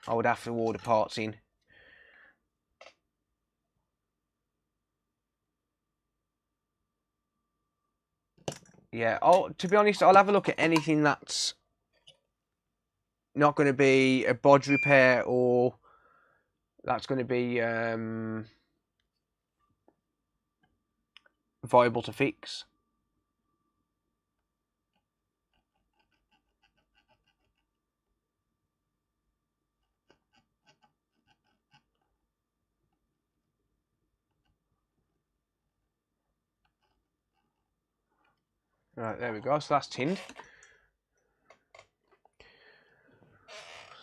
I would have to order parts in. Yeah, to be honest, I'll have a look at anything that's not going to be a bodge repair or that's going to be viable to fix. Right, there we go. So that's tinned.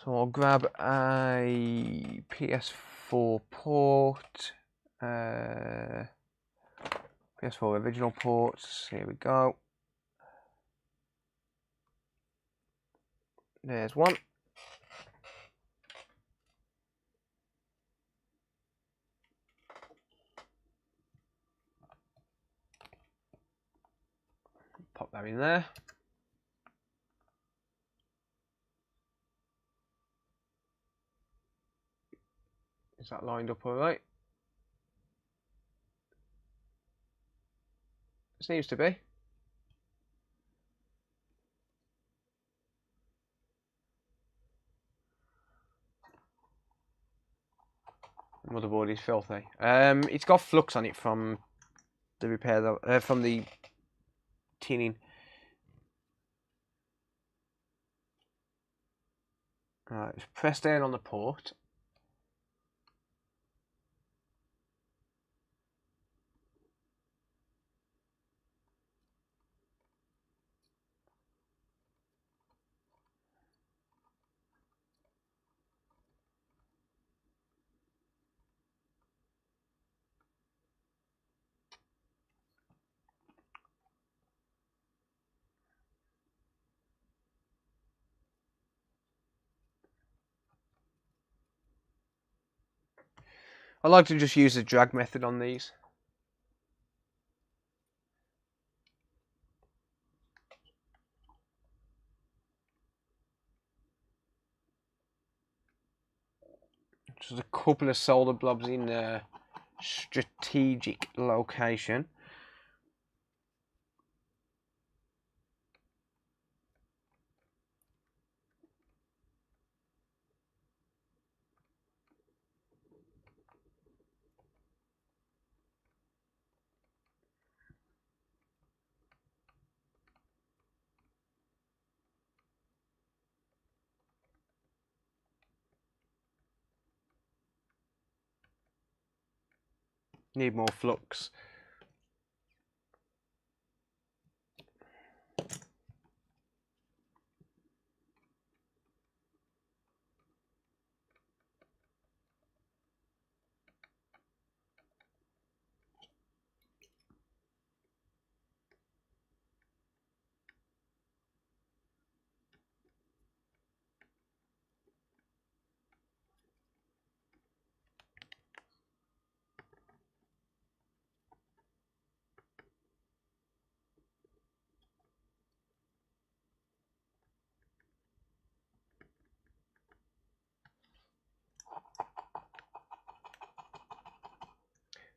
So I'll grab a PS4 port. PS4 original ports. Here we go. There's one. Pop that in there. Is that lined up all right? Seems to be. The motherboard is filthy. It's got flux on it from the repair, though, from the tinning. Alright, press down on the port. I like to just use the drag method on these. Just a couple of solder blobs in a strategic location. Need more flux.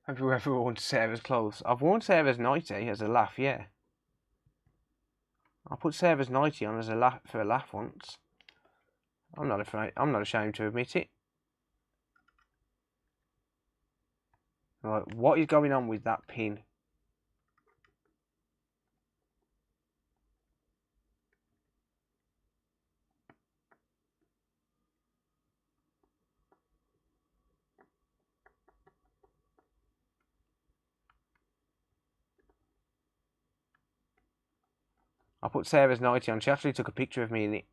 Have you ever worn Sarah's clothes? I've worn Sarah's nightie as a laugh, yeah. I put Sarah's nightie on as a laugh for a laugh once. I'm not afraid. I'm not ashamed to admit it. Right, what is going on with that pin? I put Sarah's nightie on. She actually took a picture of me in it.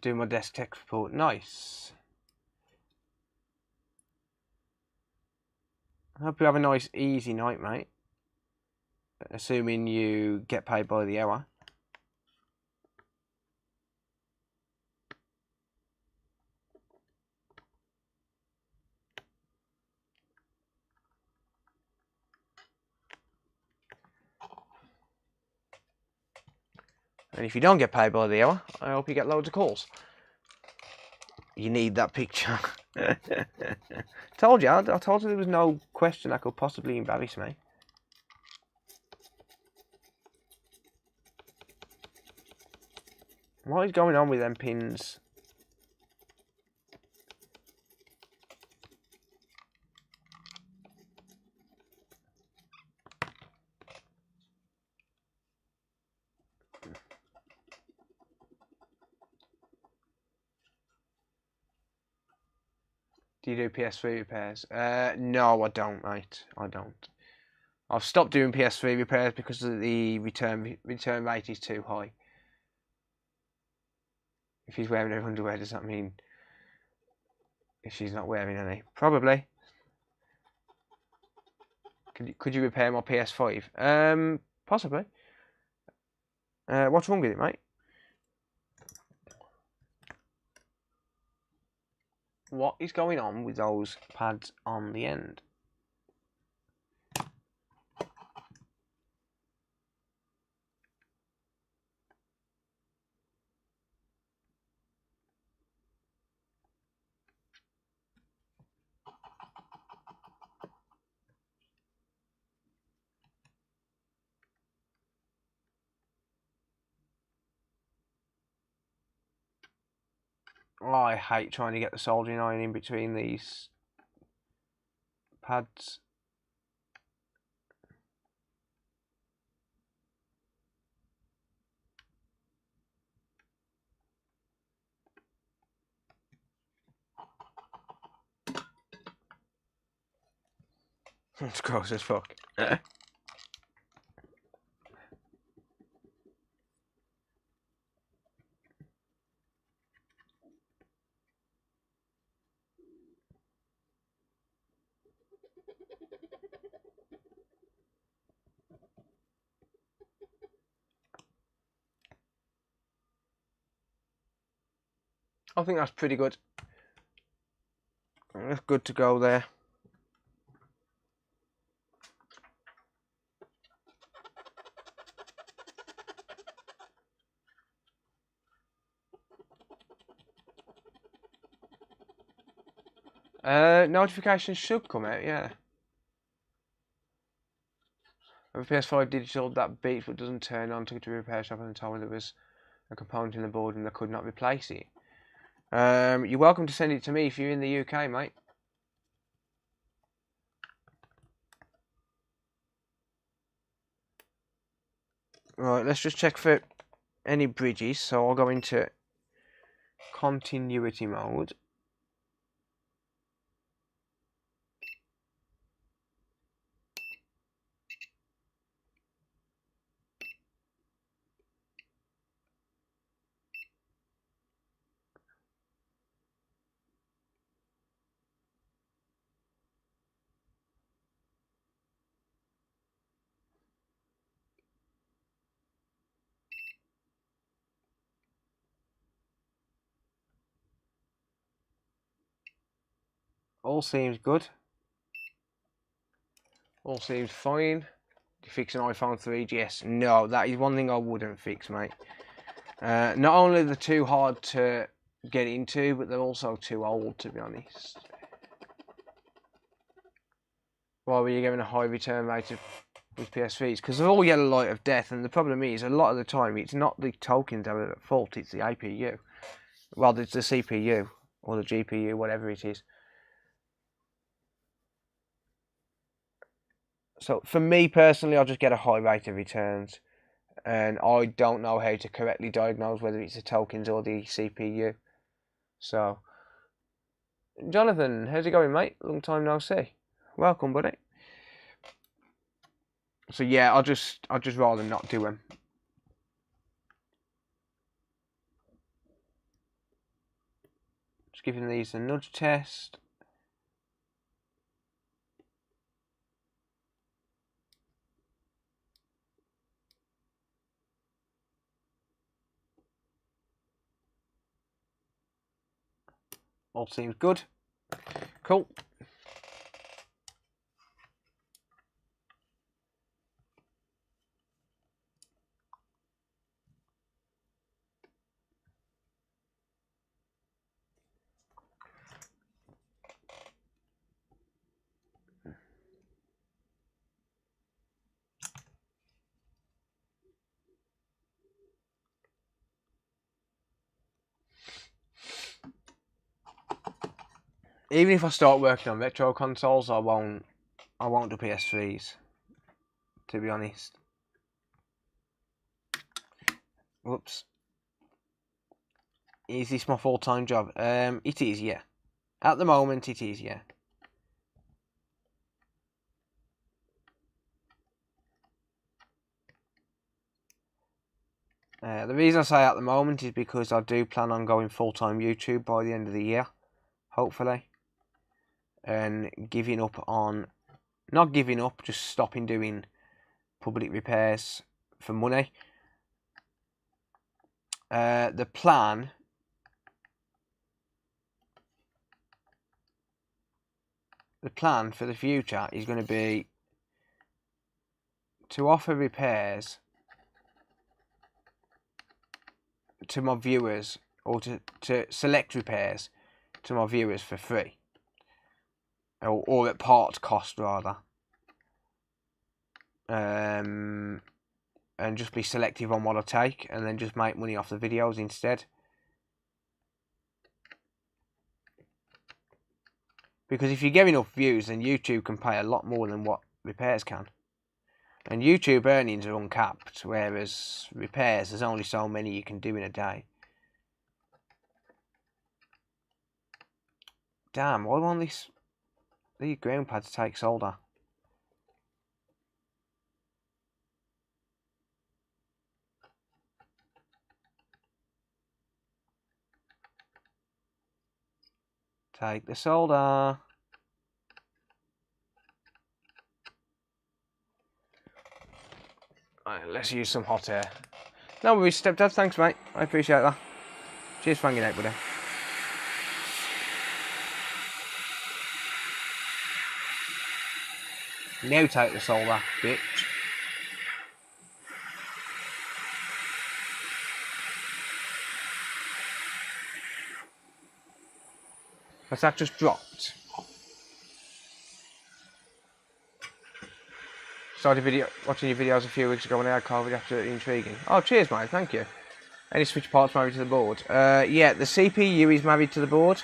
Do my desk tech report. Nice. I hope you have a nice, easy night, mate. Assuming you get paid by the hour. And if you don't get paid by the hour, I hope you get loads of calls. You need that picture. Told you, I told you there was no question that could possibly embarrass me. What is going on with them pins? Do you do PS3 repairs? No, I don't, mate. I don't. I've stopped doing PS3 repairs because the return rate is too high. If he's wearing her underwear, does that mean if she's not wearing any? Probably. Could you repair my PS5? Possibly. What's wrong with it, mate? What is going on with those pads on the end? Oh, I hate trying to get the soldering iron in between these pads. It's gross as fuck. I think that's pretty good. That's good to go there. Notifications should come out, yeah. A PS5 digital that beeps but doesn't turn on. Took it to a repair shop and told me there was a component in the board and they could not replace it. You're welcome to send it to me if you're in the UK, mate. Right, let's just check for any bridges. So I'll go into continuity mode. All seems good. All seems fine. Do you fix an iPhone 3GS? No, that is one thing I wouldn't fix, mate. Not only are they too hard to get into, but they're also too old, to be honest. Why were you given a high return rate with PS3s? Because they're all yellow light of death, and the problem is, a lot of the time, it's not the tokens that are at fault, it's the APU. Well, it's the CPU, or the GPU, whatever it is. So, for me personally, I'll just get a high rate of returns. And I don't know how to correctly diagnose whether it's the tokens or the CPU. So, Jonathan, how's it going, mate? Long time no see. Welcome, buddy. So yeah, I'll just rather not do them. Just giving these a nudge test. All seems good. Cool. Even if I start working on retro consoles, I won't do PS3s, to be honest. Whoops. Is this my full-time job? It is, yeah. At the moment, it is, yeah. The reason I say at the moment is because I do plan on going full-time YouTube by the end of the year, hopefully. And giving up on, not giving up, just stopping doing public repairs for money. The plan for the future is going to be to offer repairs to my viewers, or to select repairs to my viewers for free. Or at part cost, rather. And just be selective on what I take, and then just make money off the videos instead. Because if you get enough views, then YouTube can pay a lot more than what repairs can. And YouTube earnings are uncapped, whereas repairs, there's only so many you can do in a day. Damn, why won't these ground pads take solder? Take the solder. Right, let's use some hot air. No worries, Stepdad. Thanks, mate. I appreciate that. Cheers for hanging out, buddy. Now take the solder bit. Has that just dropped? Started watching your videos a few weeks ago when I had COVID. Absolutely intriguing. Oh, cheers, mate. Thank you. Any switch parts married to the board? Yeah, the CPU is married to the board.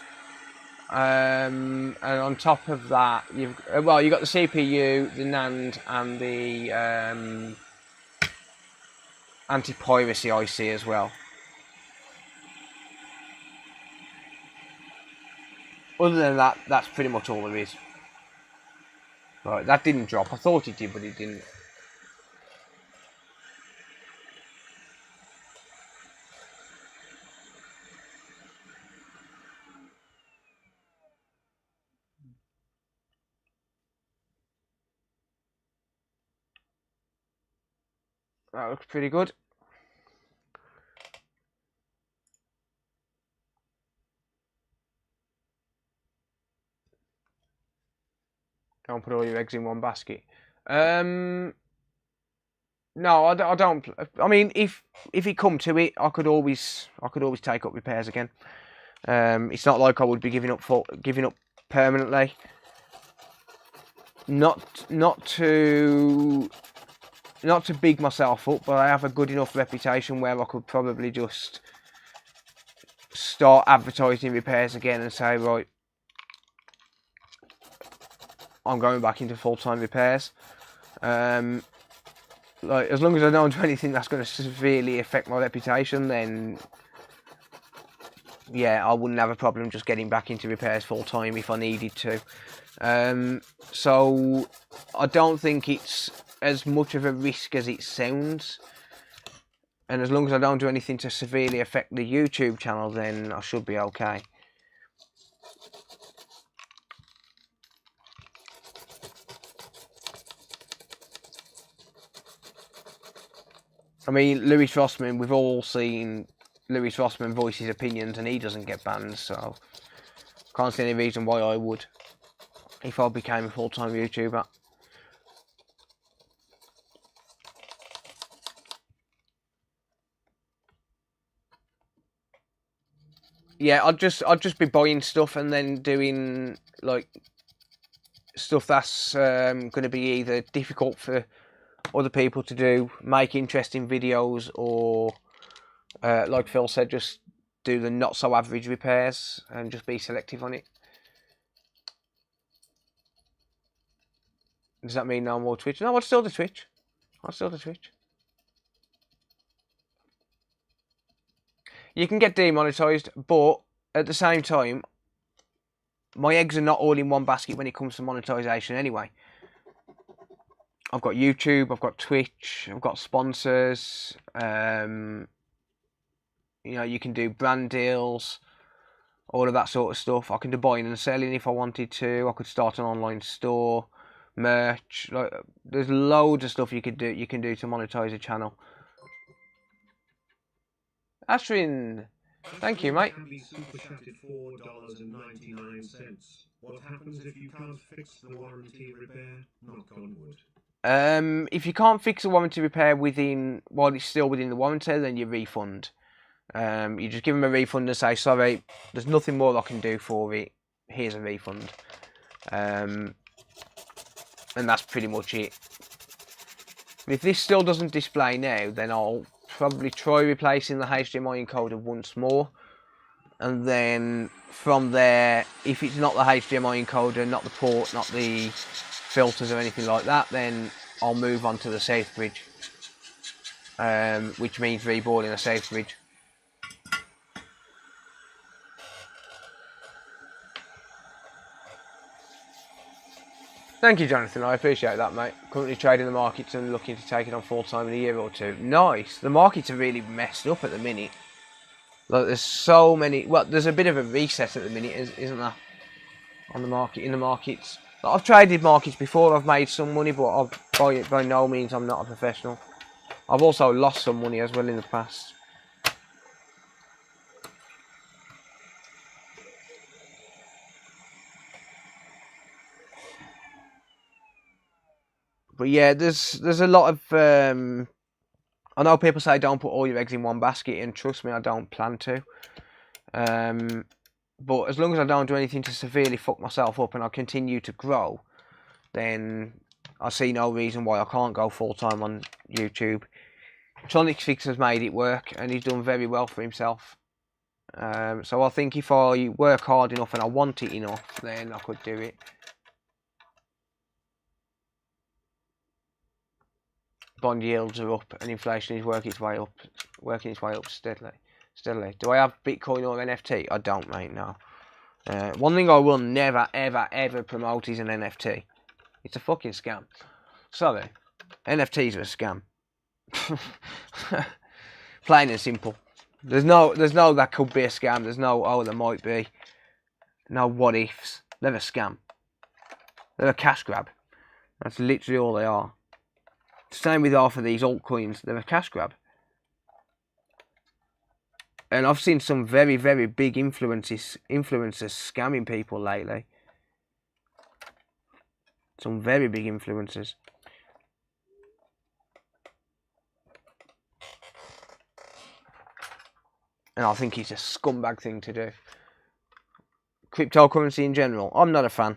And on top of that, you've got the CPU, the NAND, and the anti-piracy IC as well. Other than that, that's pretty much all there is. Right, that didn't drop. I thought it did, but it didn't. That looks pretty good. Don't put all your eggs in one basket. No, I don't. I mean, if it come to it, I could always take up repairs again. It's not like I would be giving up permanently. Not to big myself up, but I have a good enough reputation where I could probably just start advertising repairs again and say, right, I'm going back into full-time repairs. Like, as long as I don't do anything that's going to severely affect my reputation, then yeah, I wouldn't have a problem just getting back into repairs full-time if I needed to. So I don't think it's as much of a risk as it sounds. And as long as I don't do anything to severely affect the YouTube channel, then I should be okay. I mean, Louis Rossman, we've all seen Louis Rossman voice his opinions and he doesn't get banned, so can't see any reason why I would if I became a full-time YouTuber. Yeah, I'd just be buying stuff and then doing like stuff that's going to be either difficult for other people to do, make interesting videos, or like Phil said, just do the not so average repairs and just be selective on it. Does that mean no more Twitch? No, I'd still do Twitch. You can get demonetized, but at the same time, my eggs are not all in one basket when it comes to monetization anyway. I've got YouTube, I've got Twitch, I've got sponsors. You know, you can do brand deals, all of that sort of stuff. I can do buying and selling if I wanted to. I could start an online store, merch. Like, there's loads of stuff you can do to monetize a channel. Astrin, thank you, mate. What happens if you can't fix the warranty repair? Knock on wood. If you can't fix a warranty repair while it's still within the warranty, then you refund. You just give them a refund and say, sorry, there's nothing more I can do for it. Here's a refund. And that's pretty much it. If this still doesn't display now, then I'll probably try replacing the HDMI encoder once more. And then from there, if it's not the HDMI encoder, not the port, not the filters or anything like that, then I'll move on to the safe bridge. Which means reballing a safe bridge. Thank you, Jonathan. I appreciate that, mate. Currently trading the markets and looking to take it on full time in a year or two. Nice. The markets are really messed up at the minute. Like, there's so many. Well, there's a bit of a reset at the minute, isn't there? On the market, in the markets. Like, I've traded markets before. I've made some money, but by no means I'm not a professional. I've also lost some money as well in the past. But yeah, there's a lot of I know people say don't put all your eggs in one basket, and trust me, I don't plan to. But as long as I don't do anything to severely fuck myself up and I continue to grow, then I see no reason why I can't go full time on YouTube. Tronic Fix has made it work, and he's done very well for himself. So I think if I work hard enough and I want it enough, then I could do it. Bond yields are up, and inflation is working its way up steadily. Do I have Bitcoin or NFT? I don't, mate. No. One thing I will never, ever, ever promote is an NFT. It's a fucking scam. Sorry, NFTs are a scam. Plain and simple. There's no that could be a scam. There's no, oh, there might be. No what ifs. They're a scam. They're a cash grab. That's literally all they are. Same with half of these altcoins. They're a cash grab. And I've seen some very, very big influencers scamming people lately. Some very big influencers. And I think it's a scumbag thing to do. Cryptocurrency in general, I'm not a fan.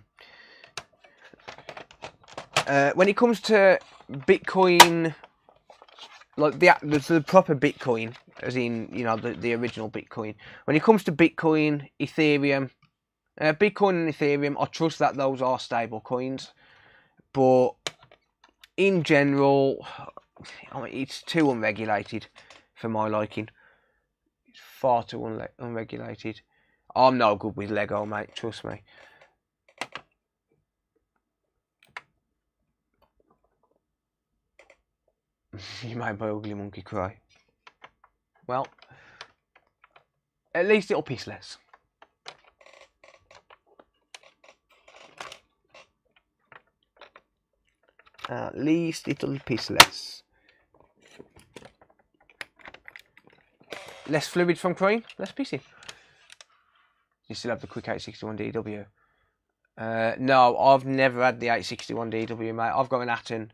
When it comes to Bitcoin, like the proper Bitcoin, as in, you know, the original Bitcoin. When it comes to Bitcoin, Ethereum, Bitcoin and Ethereum, I trust that those are stable coins. But in general, I mean, it's too unregulated for my liking. It's far too unregulated. I'm no good with Lego, mate, trust me. You made my ugly monkey cry. Well, at least it'll piss less. At least it'll piss less. Less fluid from crying, less pissing. You still have the quick 861DW. No, I've never had the 861DW, mate. I've got an Atten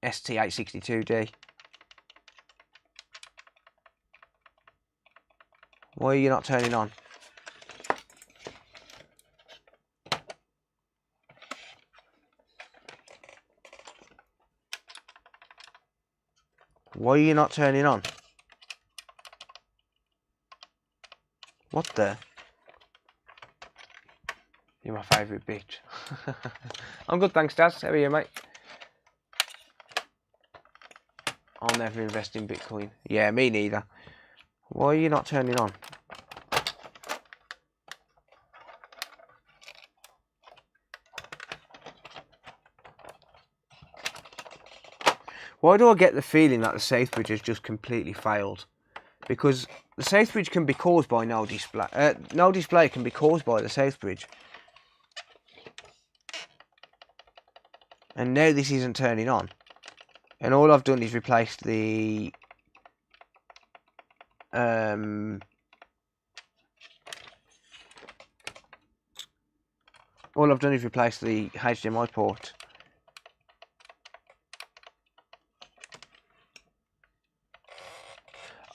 ST862D. Why are you not turning on? Why are you not turning on? What the? You're my favourite bitch. I'm good, thanks, Daz. How are you, mate? I'll never invest in Bitcoin. Yeah, me neither. Why are you not turning on? Why do I get the feeling that the Southbridge has just completely failed? Because the Southbridge can be caused by no display. No display can be caused by the Southbridge. And now this isn't turning on. And all I've done is replaced the HDMI port.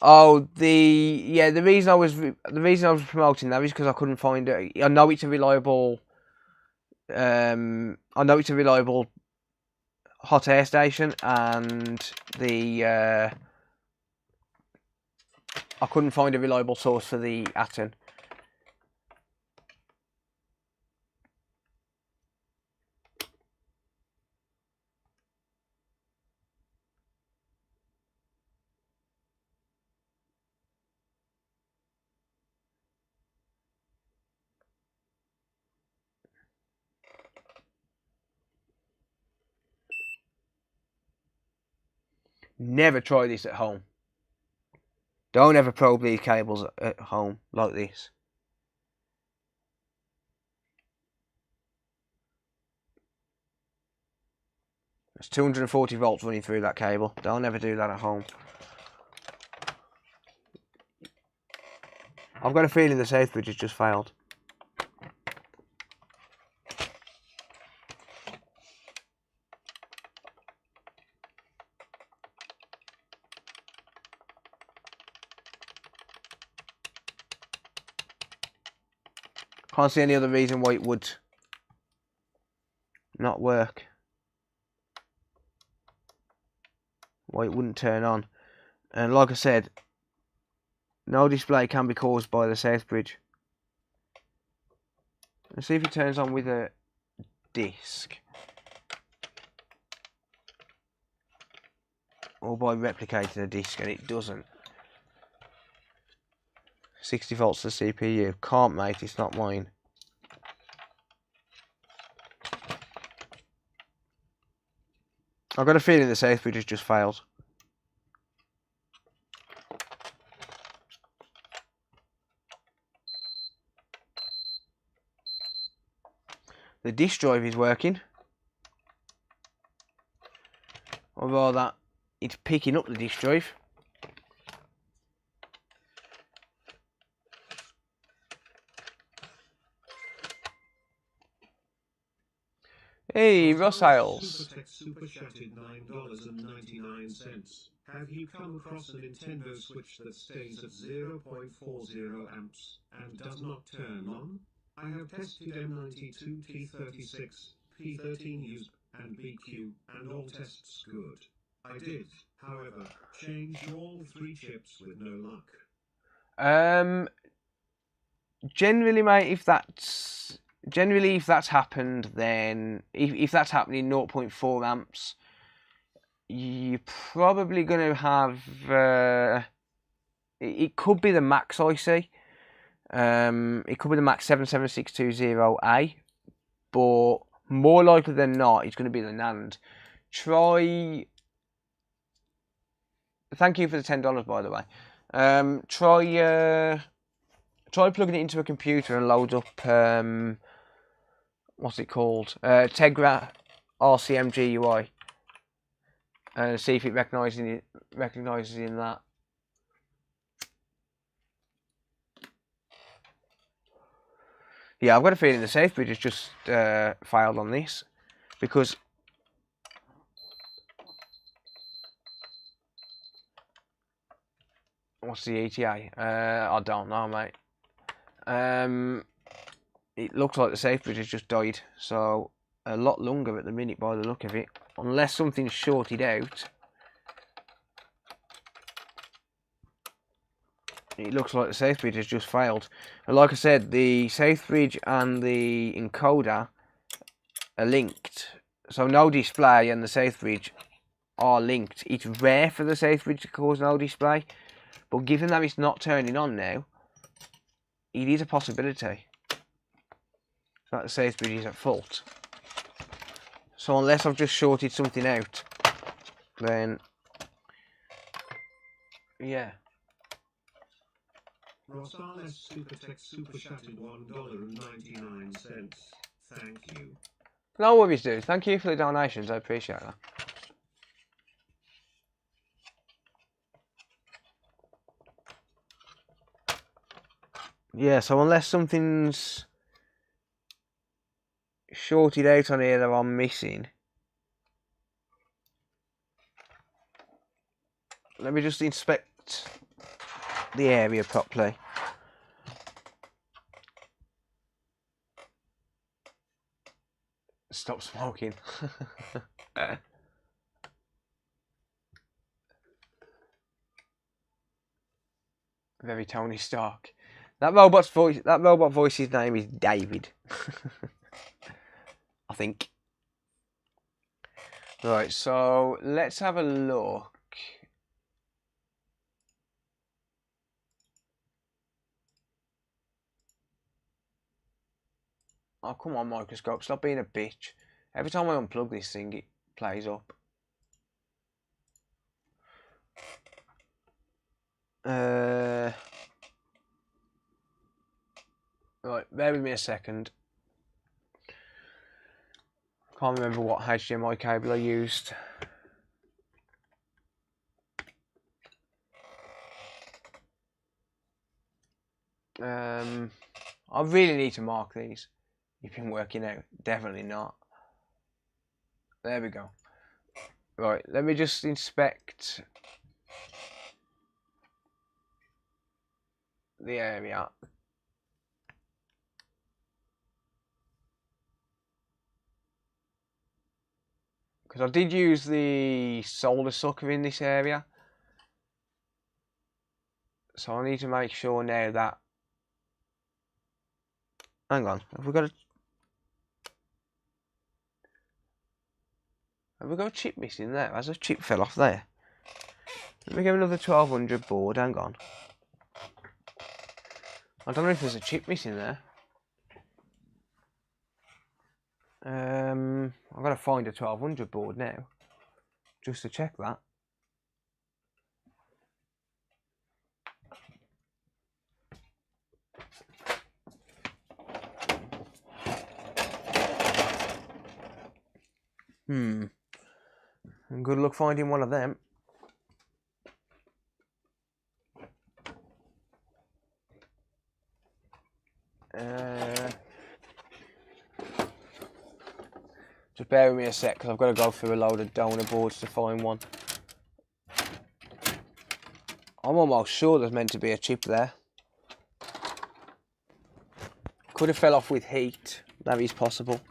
Oh, the reason I was promoting that is because I couldn't find it. I know it's a reliable hot air station, and I couldn't find a reliable source for the Atten. Never try this at home. Don't ever probe these cables at home like this. There's 240 volts running through that cable. Don't ever do that at home. I've got a feeling the Southbridge has just failed. Can't see any other reason why it would not work. Why it wouldn't turn on. And like I said, no display can be caused by the south bridge. Let's see if it turns on with a disk. Or by replicating a disk, and it doesn't. 60 volts to the CPU. Can't, mate, it's not mine. I've got a feeling the south bridge has just failed. The disk drive is working. Or rather, it's picking up the disk drive. Hey, Ross Hales. Super chatted $9.99. Have you come across a Nintendo Switch that stays at 0.40 amps and does not turn on? I have tested M92, T36, P13 USB, and BQ, and all tests good. I did, however, change all 3 chips with no luck. Generally, mate, if that's happened, then if that's happening 0.4 amps, you're probably going to have it could be the max IC. It could be the max 77620A, but more likely than not, it's going to be the NAND. Thank you for the $10, by the way. Try plugging it into a computer and load up what's it called? Tegra RCM GUI, and see if it recognises in that. Yeah, I've got a feeling the safe bridge has just failed on this, because what's the ETA? I don't know, mate. It looks like the safe bridge has just died, so a lot longer at the minute by the look of it, unless something's shorted out. It looks like the safe bridge has just failed. And like I said, the safe bridge and the encoder are linked, so no display and the safe bridge are linked. It's rare for the safe bridge to cause no display, but given that it's not turning on now, it is a possibility that the safe bridge is at fault. So unless I've just shorted something out, then yeah. Rosales Super chatted $1.99. Thank you. No worries, dude. Thank you for the donations. I appreciate that. Yeah, so unless something's shorted out on here that I'm missing, let me just inspect the area properly. Stop smoking. Very Tony Stark. That robot voice's name is David. I think. Right, so let's have a look. Oh, come on, microscope, stop being a bitch. Every time I unplug this thing, it plays up. Right, bear with me a second. Can't remember what HDMI cable I used. I really need to mark these. You've been working out. Definitely not. There we go. Right, let me just inspect the area. Because I did use the solder sucker in this area. So I need to make sure now that... Hang on, have we got a chip missing there? Has a chip fell off there? Let me get another 1200 board, hang on. I don't know if there's a chip missing there. I've got to find a 1200 board now, just to check that. And good luck finding one of them. Just bear with me a sec, because I've got to go through a load of donor boards to find one. I'm almost sure there's meant to be a chip there. Could have fell off with heat. That is possible.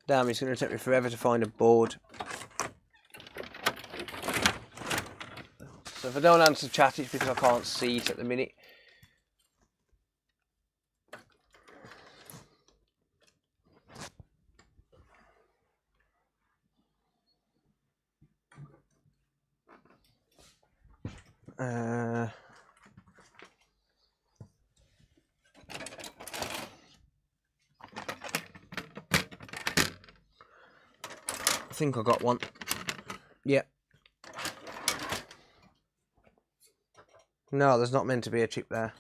Damn, it's going to take me forever to find a board. So if I don't answer chat, it's because I can't see it at the minute. I think I got one. Yep. No, there's not meant to be a chip there.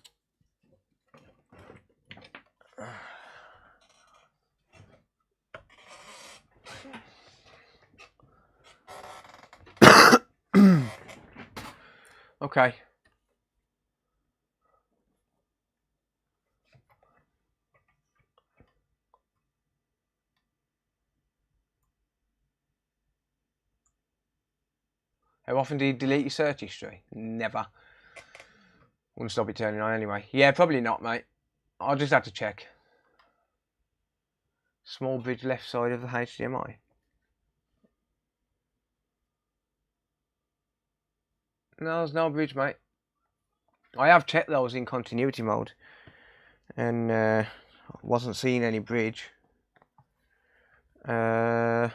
Okay. How often do you delete your search history? Never. Wouldn't stop it turning on anyway. Yeah, probably not, mate. I'll just have to check. Small bridge left side of the HDMI. No, there's no bridge, mate. I have checked those in continuity mode, and wasn't seeing any bridge. No.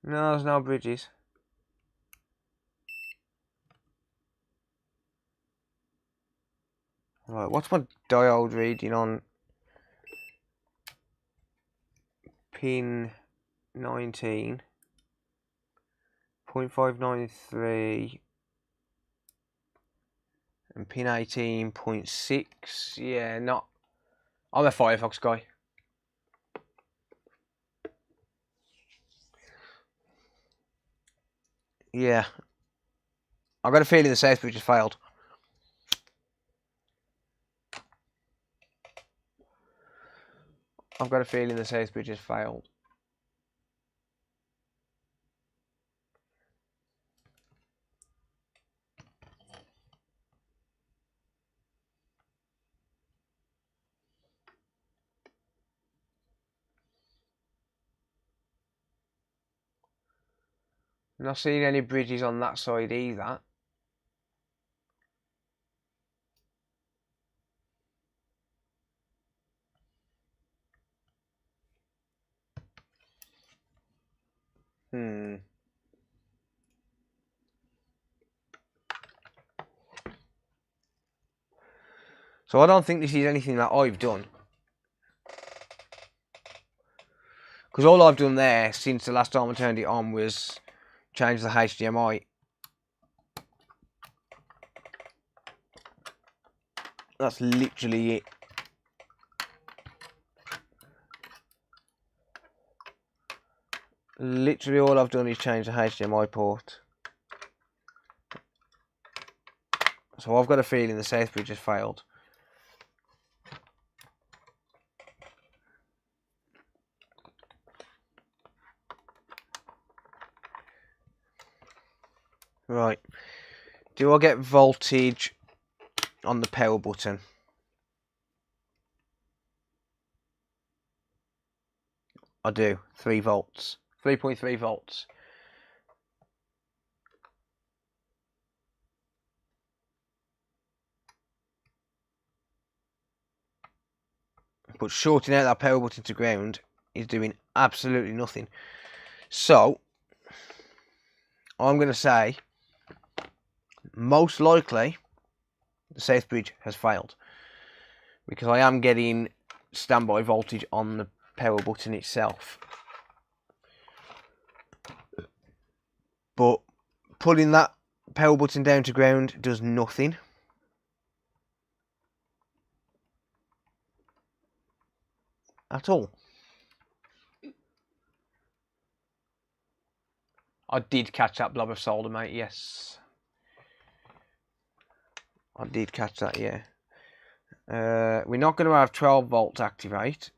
No, there's no bridges. Right, what's my diode reading on pin 19? 0.593 and pin 18.6. Yeah, not. I'm a Firefox guy. Yeah. I've got a feeling the safe bridge has failed. I've got a feeling the safe bridge has failed. Not seeing any bridges on that side either. So I don't think this is anything that I've done. Because all I've done there since the last time I turned it on was change the HDMI. That's literally it. Literally all I've done is change the HDMI port. So I've got a feeling the Southbridge has failed. Right. Do I get voltage on the power button? I do. 3 volts. 3.3 volts. But shorting out that power button to ground is doing absolutely nothing. So, I'm going to say, most likely, the Southbridge has failed. Because I am getting standby voltage on the power button itself. But pulling that power button down to ground does nothing. At all. I did catch that blob of solder, mate, yes. I did catch that, yeah. We're not going to have 12 volts activate.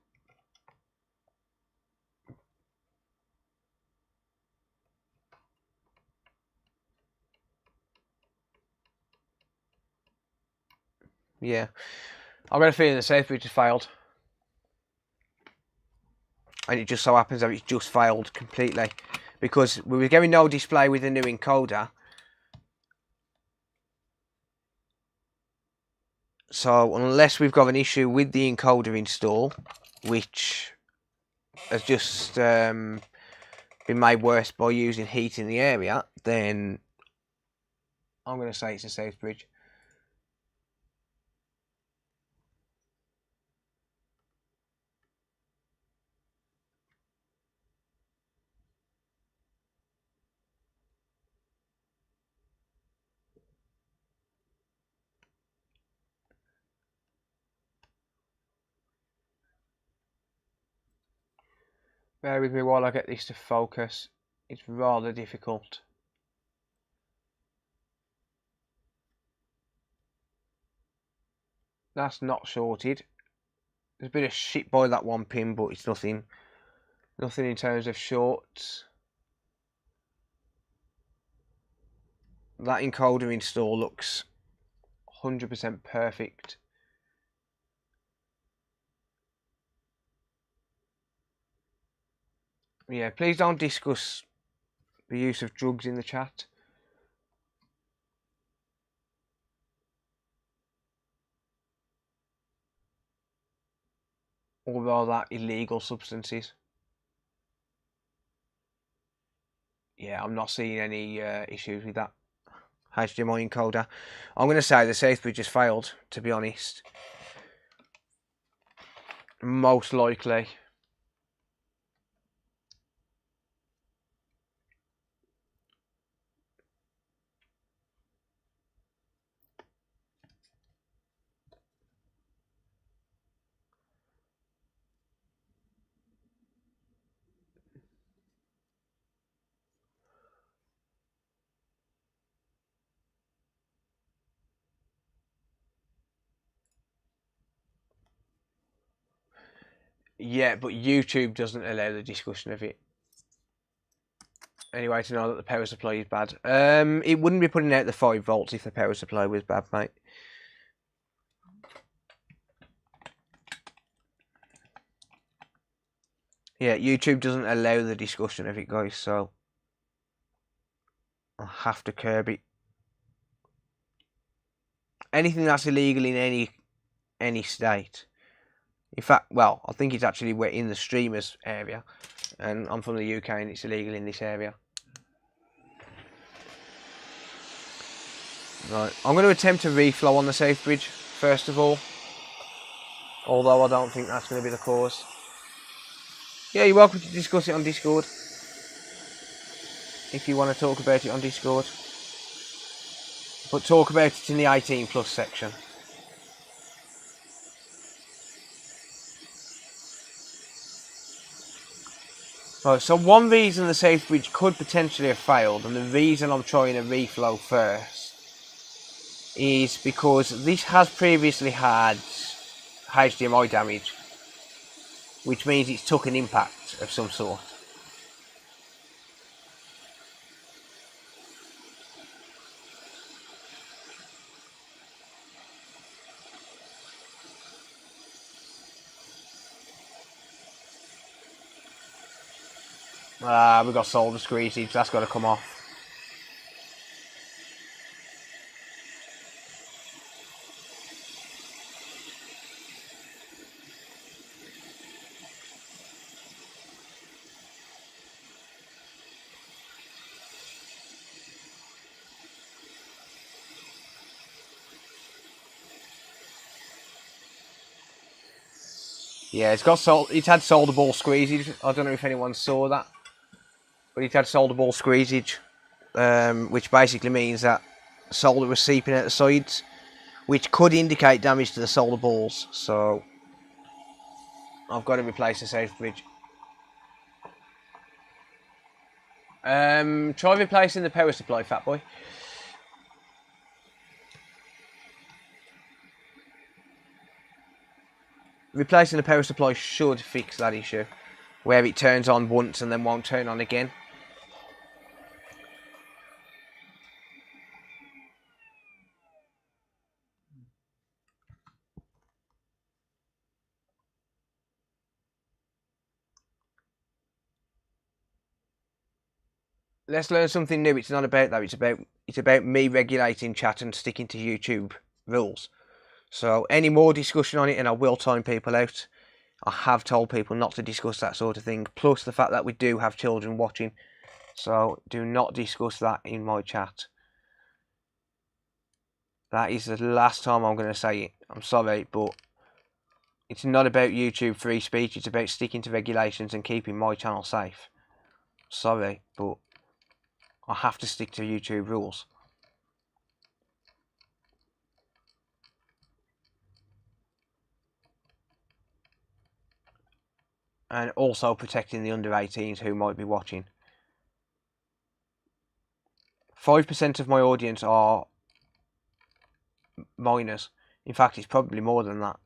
Yeah. I've got a feeling the Southbridge has failed. And it just so happens that it's just failed completely. Because we were getting no display with the new encoder. So unless we've got an issue with the encoder install, which has just been made worse by using heat in the area, then I'm going to say it's a Southbridge. Bear with me while I get this to focus. It's rather difficult. That's not shorted. There's a bit of shit by that one pin, but it's nothing in terms of shorts. That encoder install looks 100% perfect. Yeah, please don't discuss the use of drugs in the chat. Or all that illegal substances. Yeah, I'm not seeing any issues with that HDMI encoder. I'm going to say the Southbridge has failed, to be honest. Most likely. Yeah, but YouTube doesn't allow the discussion of it. Anyway, to know that the power supply is bad. It wouldn't be putting out the 5 volts if the power supply was bad, mate. Yeah, YouTube doesn't allow the discussion of it, guys, so I'll have to curb it. Anything that's illegal in any state. In fact, well, I think it's actually in the streamers area, and I'm from the UK and it's illegal in this area. Right, I'm going to attempt a reflow on the Southbridge first of all. Although I don't think that's going to be the cause. Yeah, you're welcome to discuss it on Discord. If you want to talk about it on Discord. But talk about it in the 18 plus section. Right, so one reason the safe bridge could potentially have failed, and the reason I'm trying to reflow first, is because this has previously had HDMI damage, which means it's took an impact of some sort. We've got solder squeezage, that's got to come off. Yeah, it's had solder ball squeezage. I don't know if anyone saw that, but it had solder ball squeezage, which basically means that solder was seeping out the sides, which could indicate damage to the solder balls. So I've got to replace the safe bridge. Try replacing the power supply, fat boy. Replacing the power supply should fix that issue, where it turns on once and then won't turn on again. Let's learn something new. It's not about that. It's about me regulating chat and sticking to YouTube rules. So any more discussion on it, and I will time people out. I have told people not to discuss that sort of thing. Plus the fact that we do have children watching, so do not discuss that in my chat. That is the last time I'm going to say it. I'm sorry, but it's not about YouTube free speech. It's about sticking to regulations and keeping my channel safe. Sorry, but I have to stick to YouTube rules. And also protecting the under 18s who might be watching. 5% of my audience are minors. In fact, it's probably more than that.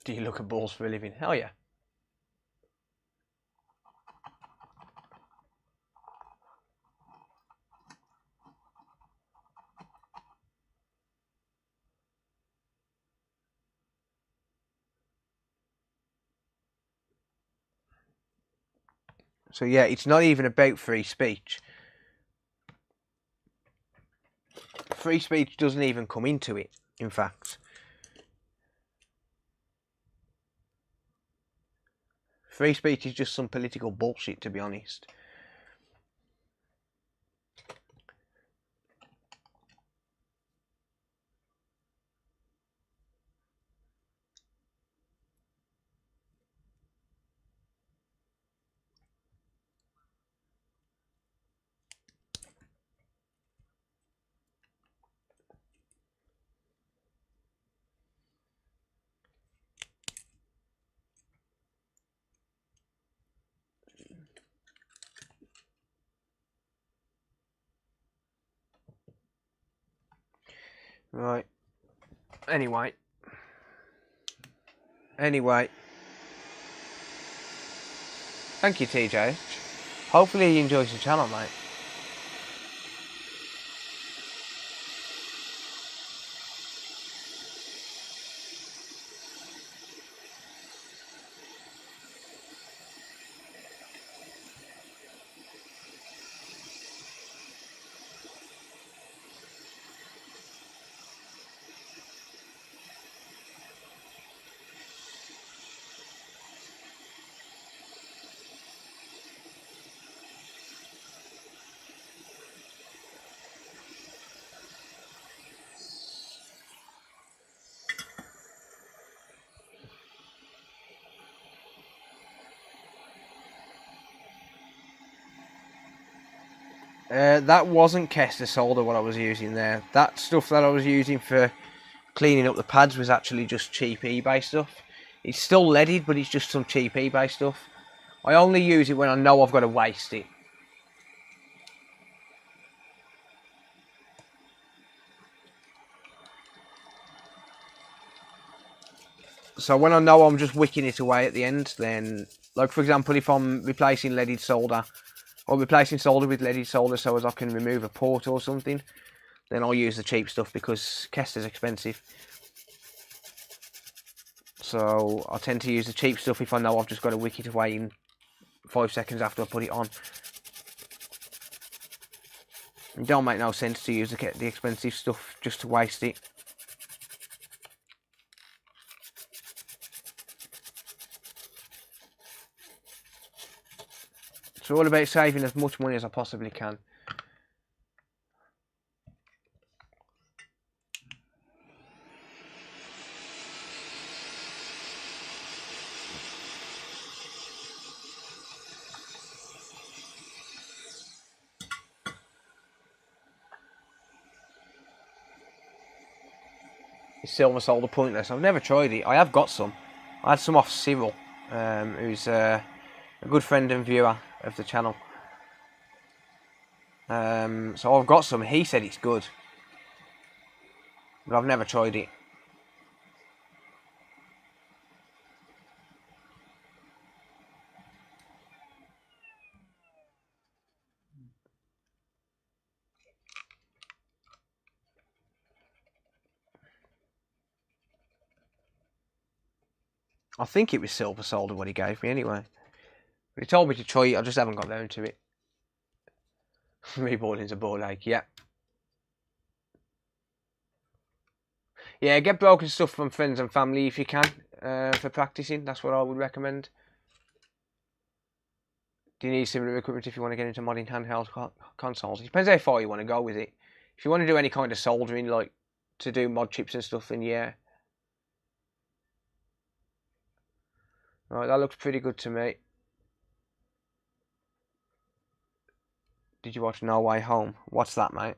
Do you look at balls for a living? Hell yeah. So yeah, it's not even about free speech. Free speech doesn't even come into it, in fact. Free speech is just some political bullshit, to be honest. Right. Anyway. Thank you, TJ. Hopefully he enjoys the channel, mate. That wasn't Kester solder what I was using there. That stuff that I was using for cleaning up the pads was actually just cheap eBay stuff. It's still leaded, but it's just some cheap eBay stuff. I only use it when I know I've got to waste it. So when I know I'm just wicking it away at the end, then, like for example, if I'm replacing leaded solder, or replacing solder with leaded solder so as I can remove a port or something, then I'll use the cheap stuff because Kester's expensive. So I tend to use the cheap stuff if I know I've just got to wick it away in 5 seconds after I put it on. It don't make no sense to use the expensive stuff just to waste it. It's all about saving as much money as I possibly can. Is silver solder pointless? I've never tried it. I have got some. I had some off Cyril, who's a good friend and viewer of the channel. So I've got some. He said it's good, but I've never tried it. I think it was silver solder what he gave me anyway. But he told me to try it. I just haven't got down to it. Reballing's a ball ache, yeah. Yeah, get broken stuff from friends and family if you can, for practicing. That's what I would recommend. Do you need similar equipment if you want to get into modding handheld consoles? It depends how far you want to go with it. If you want to do any kind of soldering, like to do mod chips and stuff, then yeah. Right, that looks pretty good to me. Did you watch No Way Home? What's that, mate?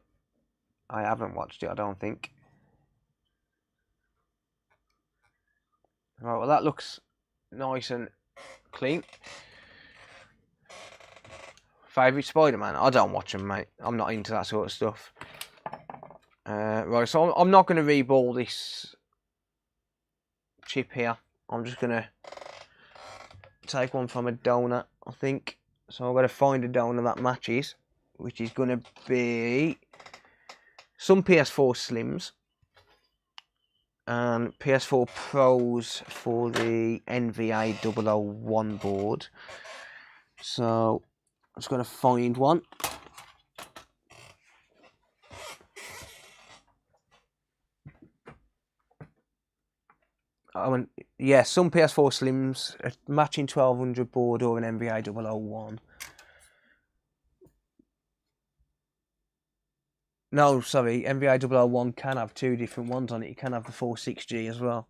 I haven't watched it, I don't think. Right, well that looks nice and clean. Favourite Spider-Man? I don't watch them, mate. I'm not into that sort of stuff. Right, so I'm not going to reball this chip here. I'm just going to take one from a donor, I think. So I've got to find a donor that matches, which is going to be some PS4 Slims and PS4 Pros for the NVA 001 board. So I'm just going to find one. Yeah, some PS4 Slims, a matching 1200 board or an NVA 001. No, sorry, NVA 001 can have two different ones on it. You can have the 46G as well.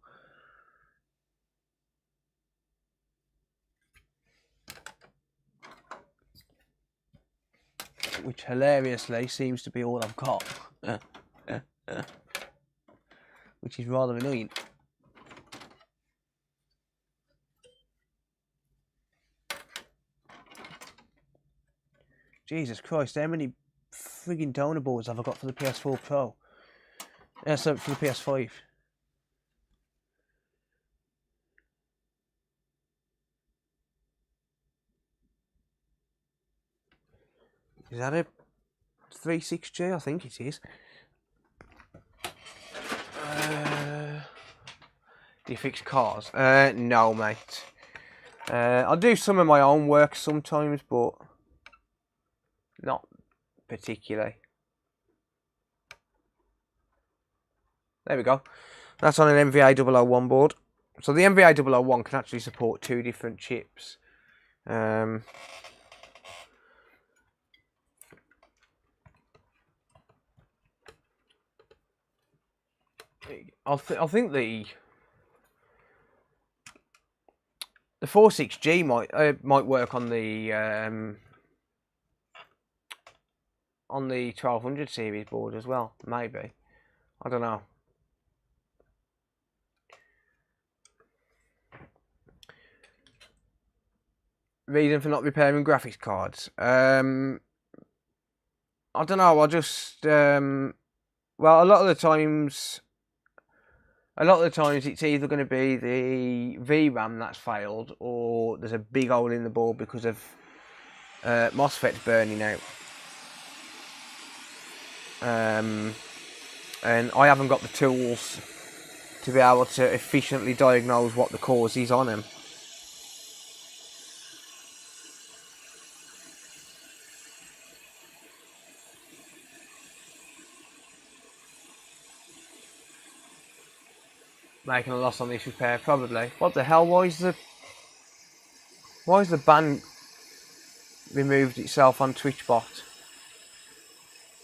Which hilariously seems to be all I've got. Which is rather annoying. Jesus Christ, how many frigging donor boards have I got for the PS4 Pro? So for the PS5. Is that a 36G? I think it is. Do you fix cars? No, mate. I do some of my own work sometimes, but not particularly. There we go. That's on an NVA 001 board. So the NVA 001 can actually support two different chips. I think the 46G might work on the on the 1200 series board as well, maybe. I don't know. Reason for not repairing graphics cards. I don't know. I just well, a lot of the times it's either going to be the VRAM that's failed, or there's a big hole in the board because of MOSFETs burning out. And I haven't got the tools to be able to efficiently diagnose what the cause is on them. Making a loss on this repair, probably. What the hell? Why is the ban removed itself on TwitchBot?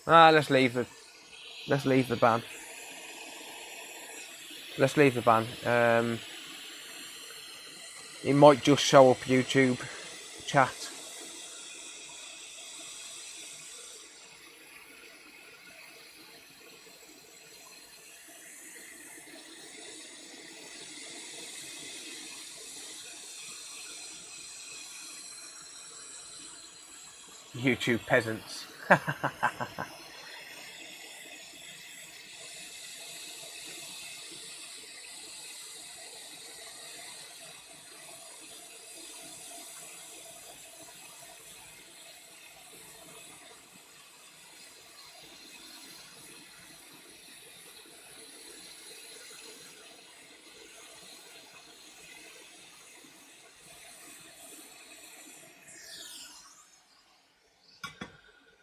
Let's leave the ban. Let's leave the ban. It might just show up YouTube chat. YouTube peasants.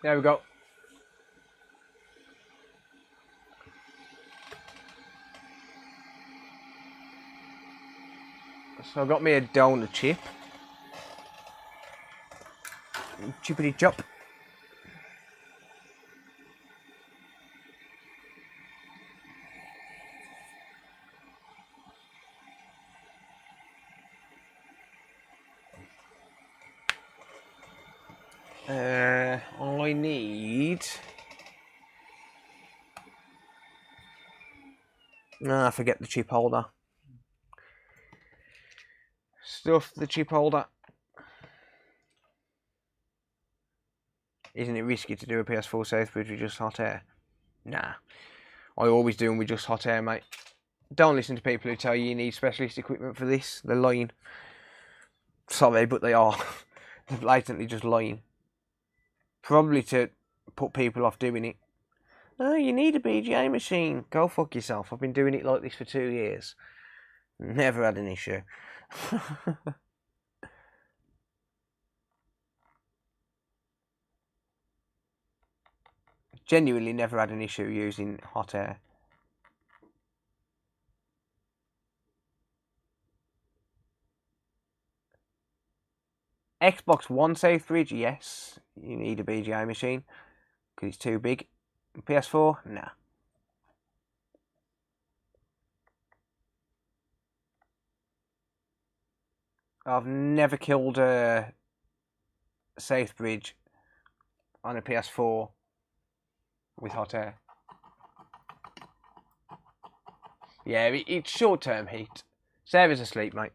There we go. So I got me a donor chip. Chippity chop. I need. I forget the chip holder. Stuff the chip holder. Isn't it risky to do a PS4 Southbridge with just hot air? Nah. I always do them with just hot air, mate. Don't listen to people who tell you need specialist equipment for this. They're lying. Sorry, but they are. They're blatantly just lying. Probably to put people off doing it. Oh, you need a BGA machine. Go fuck yourself. I've been doing it like this for 2 years. Never had an issue. Genuinely never had an issue using hot air. Xbox One Southbridge, yes. You need a BGA machine because it's too big. PS4, nah. I've never killed a Southbridge on a PS4 with hot air. Yeah, it's short-term heat. Sarah's asleep, mate.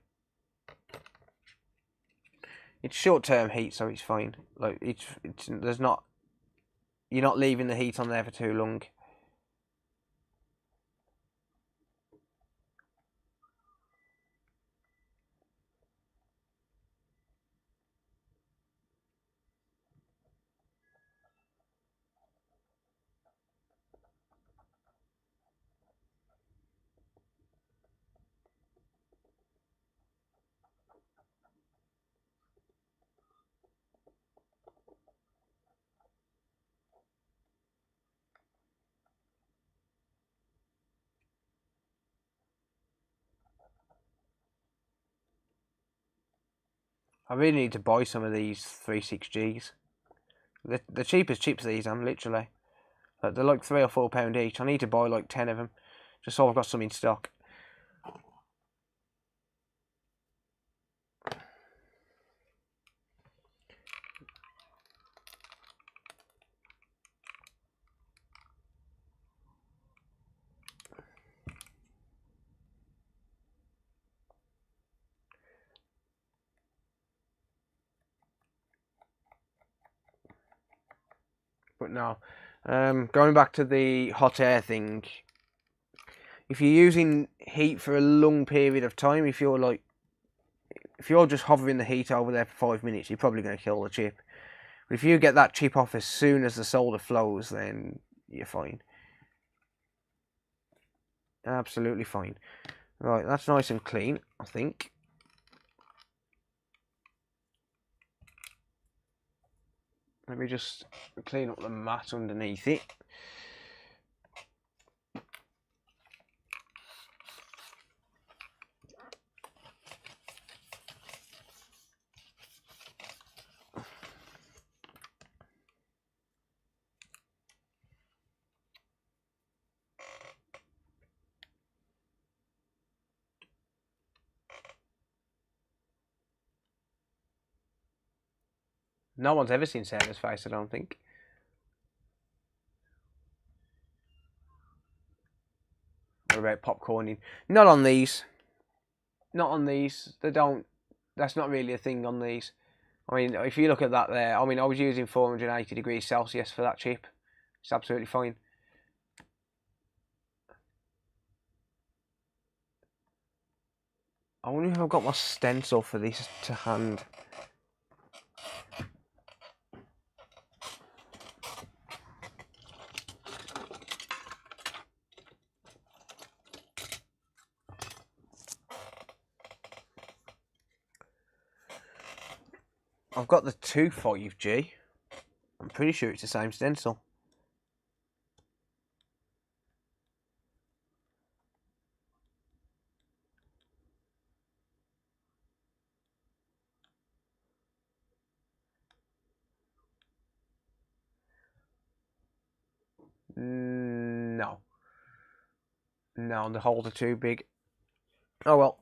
It's short-term heat, so it's fine. Like there's not. You're not leaving the heat on there for too long. I really need to buy some of these 36Gs. The cheapest chips these, literally. They're like £3 or £4 each. I need to buy like 10 of them, just so I've got some in stock. But no. Going back to the hot air thing, if you're using heat for a long period of time, if you're just hovering the heat over there for 5 minutes, you're probably going to kill the chip. But if you get that chip off as soon as the solder flows, then you're fine. Absolutely fine. Right, that's nice and clean, I think. Let me just clean up the mat underneath it. No one's ever seen Sarah's face, I don't think. What about popcorning? Not on these. Not on these. They don't. That's not really a thing on these. I mean, if you look at that there, I mean, I was using 480 degrees Celsius for that chip. It's absolutely fine. I wonder if I've got my stencil for this to hand. I've got the 25G. I'm pretty sure it's the same stencil. No. No, the holes are too big. Oh well.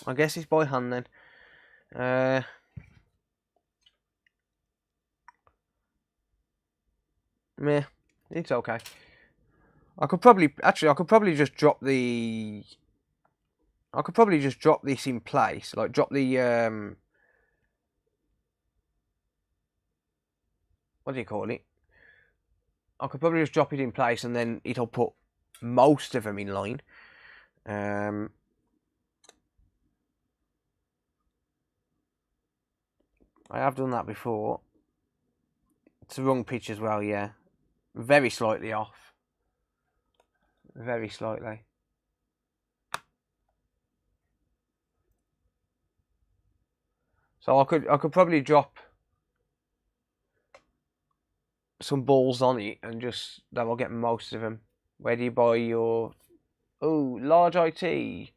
I guess it's by hand then. Meh, it's okay. I could probably just drop the. I could probably just drop this in place, like drop the what do you call it? I could probably just drop it in place, and then it'll put most of them in line. I have done that before. It's the wrong pitch as well, yeah. Very slightly off. Very slightly. So I could probably drop some balls on it and just that will get most of them. Where do you buy your large IT?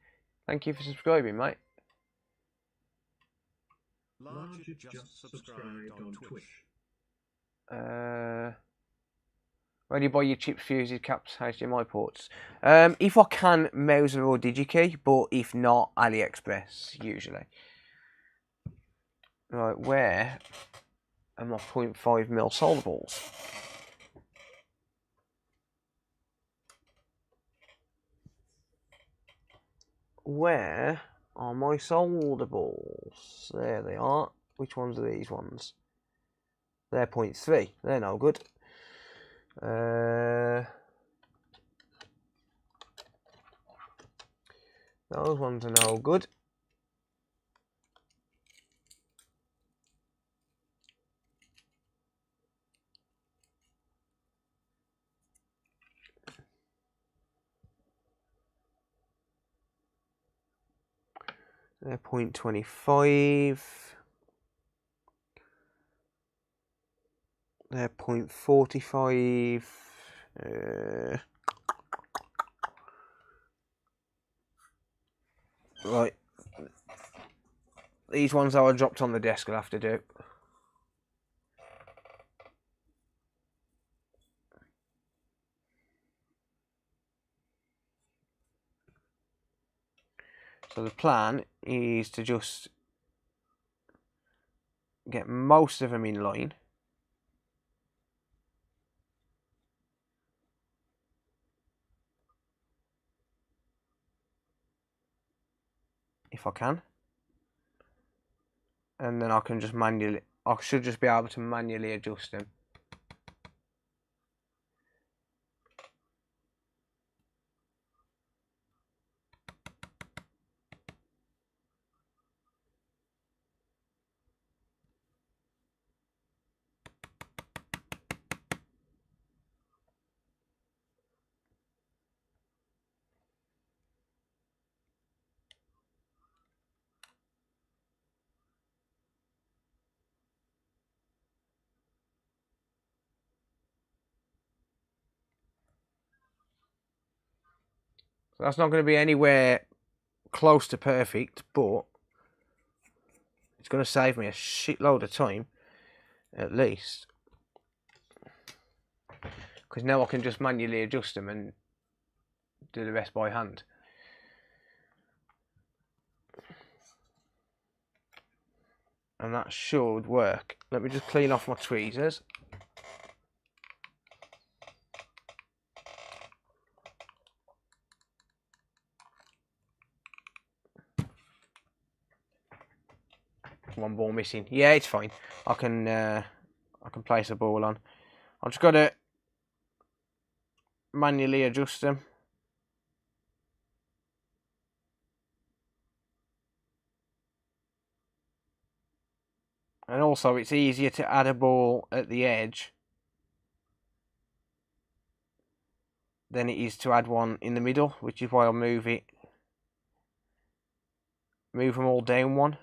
Thank you for subscribing, mate. Large just subscribed on Twitch. Where do you buy your chips, fuses, caps, HDMI ports? If I can, Mouser or DigiKey, but if not, AliExpress usually. Right, where are my 0.5mm solder balls? Where are my solder balls? There they are. Which ones are these ones? They're 0.3. They're no good. Those ones are no good. They're 0.25. They're 0.45. Right. These ones that I dropped on the desk will have to do. So the plan is to just get most of them in line. If I can. And then I can just I should just be able to manually adjust them. That's not going to be anywhere close to perfect, but it's going to save me a shitload of time, at least. Because now I can just manually adjust them and do the rest by hand. And that should work. Let me just clean off my tweezers. One ball missing. Yeah, it's fine. I can place a ball on. I've just got to manually adjust them. And also, it's easier to add a ball at the edge than it is to add one in the middle, which is why I'll move them all down one.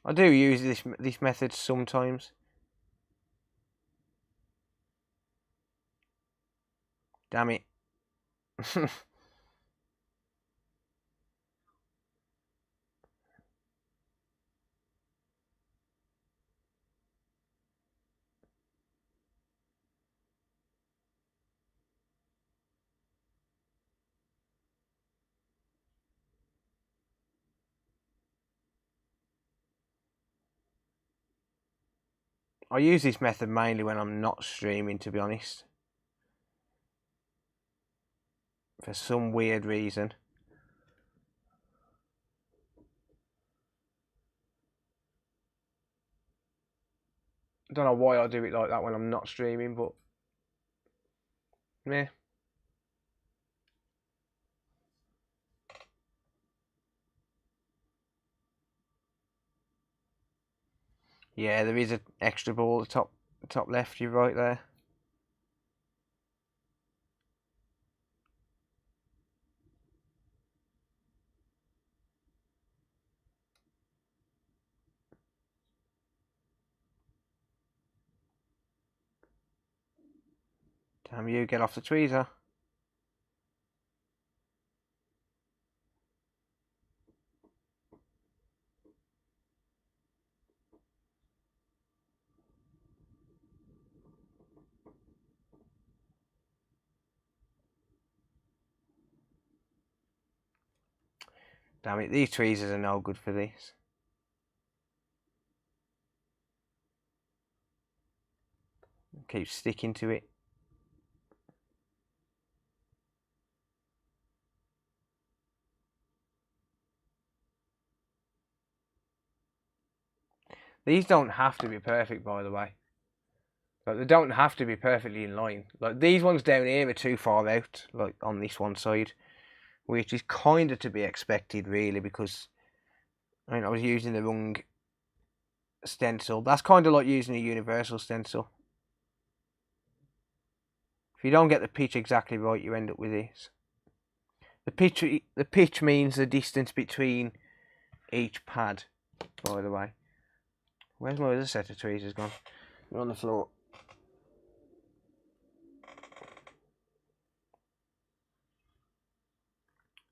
I do use this method sometimes. Damn it. I use this method mainly when I'm not streaming, to be honest. For some weird reason. I don't know why I do it like that when I'm not streaming, but meh. Yeah, there is an extra ball at the top left, you're right there. Damn you, get off the tweezer. Damn it, these tweezers are no good for this. Keep sticking to it. These don't have to be perfect, by the way. Like, they don't have to be perfectly in line. Like, these ones down here are too far out, like on this one side, which is kind of to be expected, really, because I mean, I was using the wrong stencil. That's kind of like using a universal stencil. If you don't get the pitch exactly right, you end up with this. The pitch means the distance between each pad, by the way. Where's my other set of tweezers gone? They're on the floor.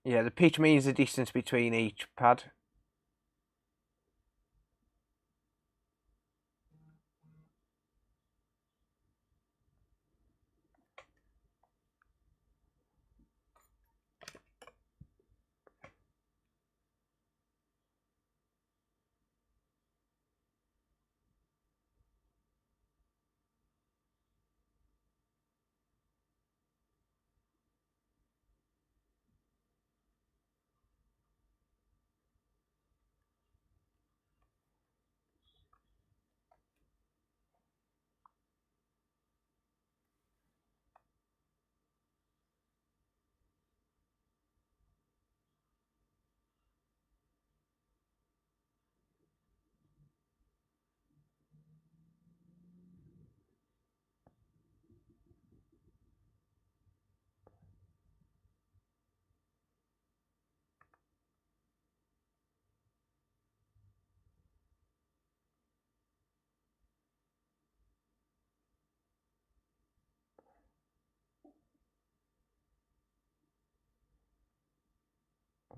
Yeah, the pitch means the distance between each pad.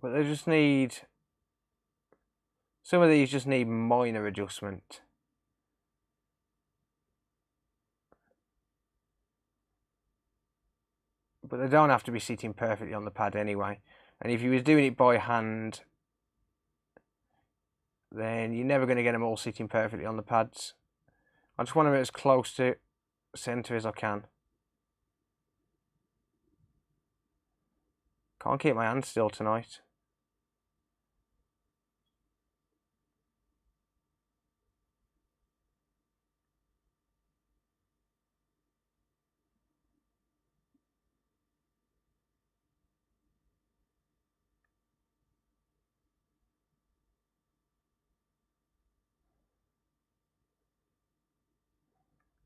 But they just need... Some of these just need minor adjustment. But they don't have to be sitting perfectly on the pad anyway. And if you was doing it by hand, then you're never going to get them all sitting perfectly on the pads. I just want them as close to centre as I can. Can't keep my hand still tonight.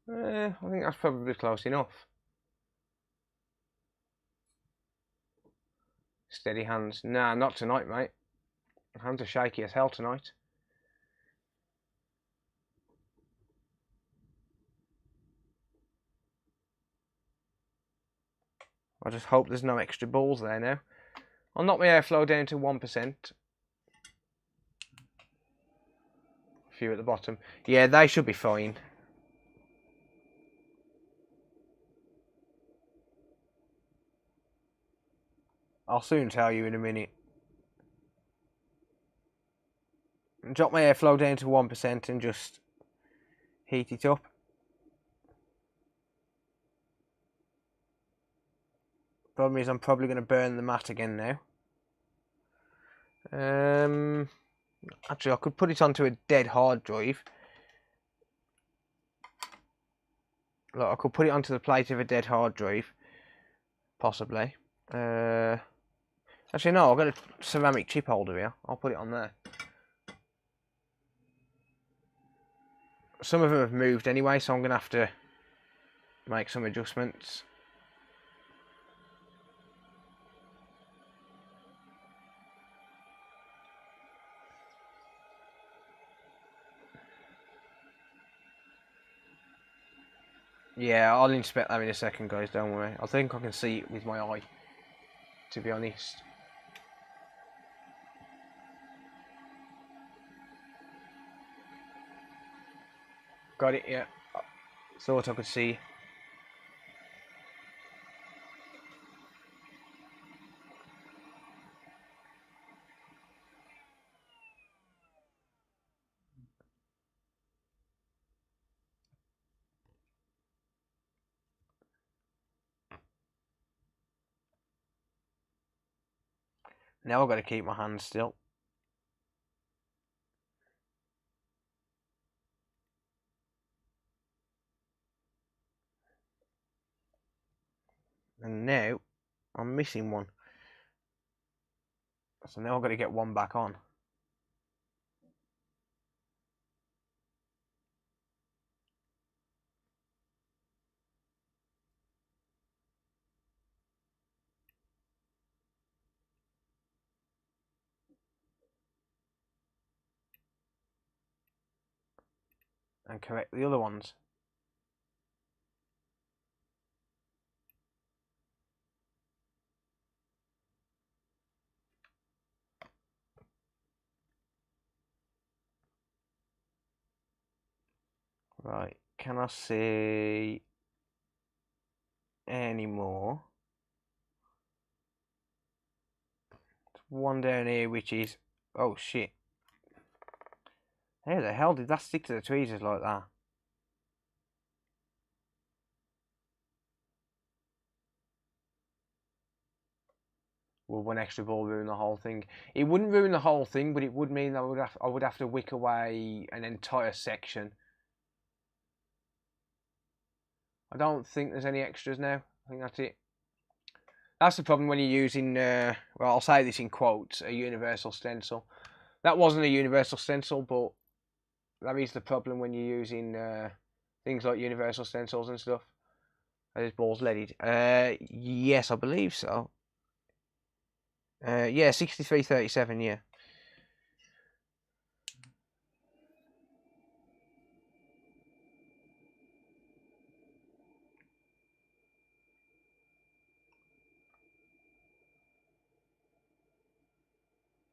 I think that's probably close enough. Steady hands. Nah, not tonight, mate. Hands are shaky as hell tonight. I just hope there's no extra balls there now. I'll knock my airflow down to 1%. A few at the bottom. Yeah, they should be fine. I'll soon tell you in a minute. Drop my airflow down to 1% and just heat it up. Problem is I'm probably going to burn the mat again now. Actually, I could put it onto a dead hard drive. Look, I could put it onto the plate of a dead hard drive. Possibly. Actually, no, I've got a ceramic chip holder here. I'll put it on there. Some of them have moved anyway, so I'm going to have to make some adjustments. Yeah, I'll inspect that in a second, guys, don't worry. I think I can see it with my eye, to be honest. Got it, yeah. Thought I could see. Now I've got to keep my hands still. And now I'm missing one. So now I've got to get one back on. And correct the other ones. Right, can I see any more? There's one down here which is... Oh shit. How the hell did that stick to the tweezers like that? Will one extra ball ruin the whole thing? It wouldn't ruin the whole thing, but it would mean I would have to wick away an entire section. I don't think there's any extras now. I think that's it. That's the problem when you're using, well, I'll say this in quotes, a universal stencil. That wasn't a universal stencil, but that is the problem when you're using things like universal stencils and stuff. Those balls leaded. Yes, I believe so. Yeah, 6337, yeah.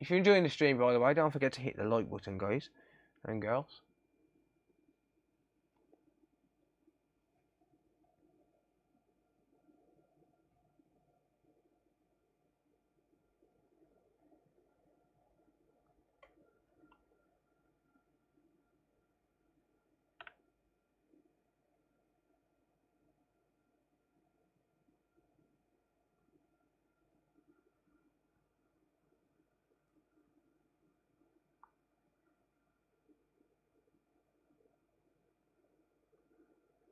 If you're enjoying the stream, by the way, don't forget to hit the like button, guys and girls.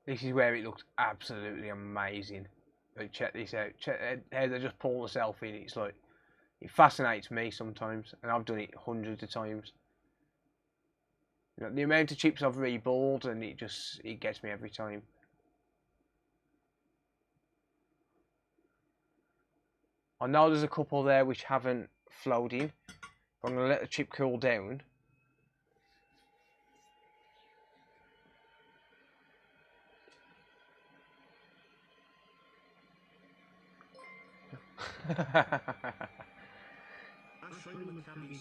This is where it looks absolutely amazing. Like, check this out. Check how they just pull the self in. It's like, it fascinates me sometimes, and I've done it hundreds of times. You know, the amount of chips I've reballed, and it gets me every time. I know there's a couple there which haven't flowed in. I'm going to let the chip cool down.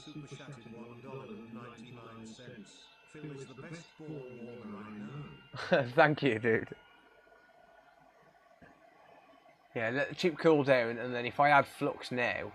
Super chatted $1.99. Phil is the best ball warmer I know. Thank you, dude. Yeah, let the chip cool down, and then if I add flux now,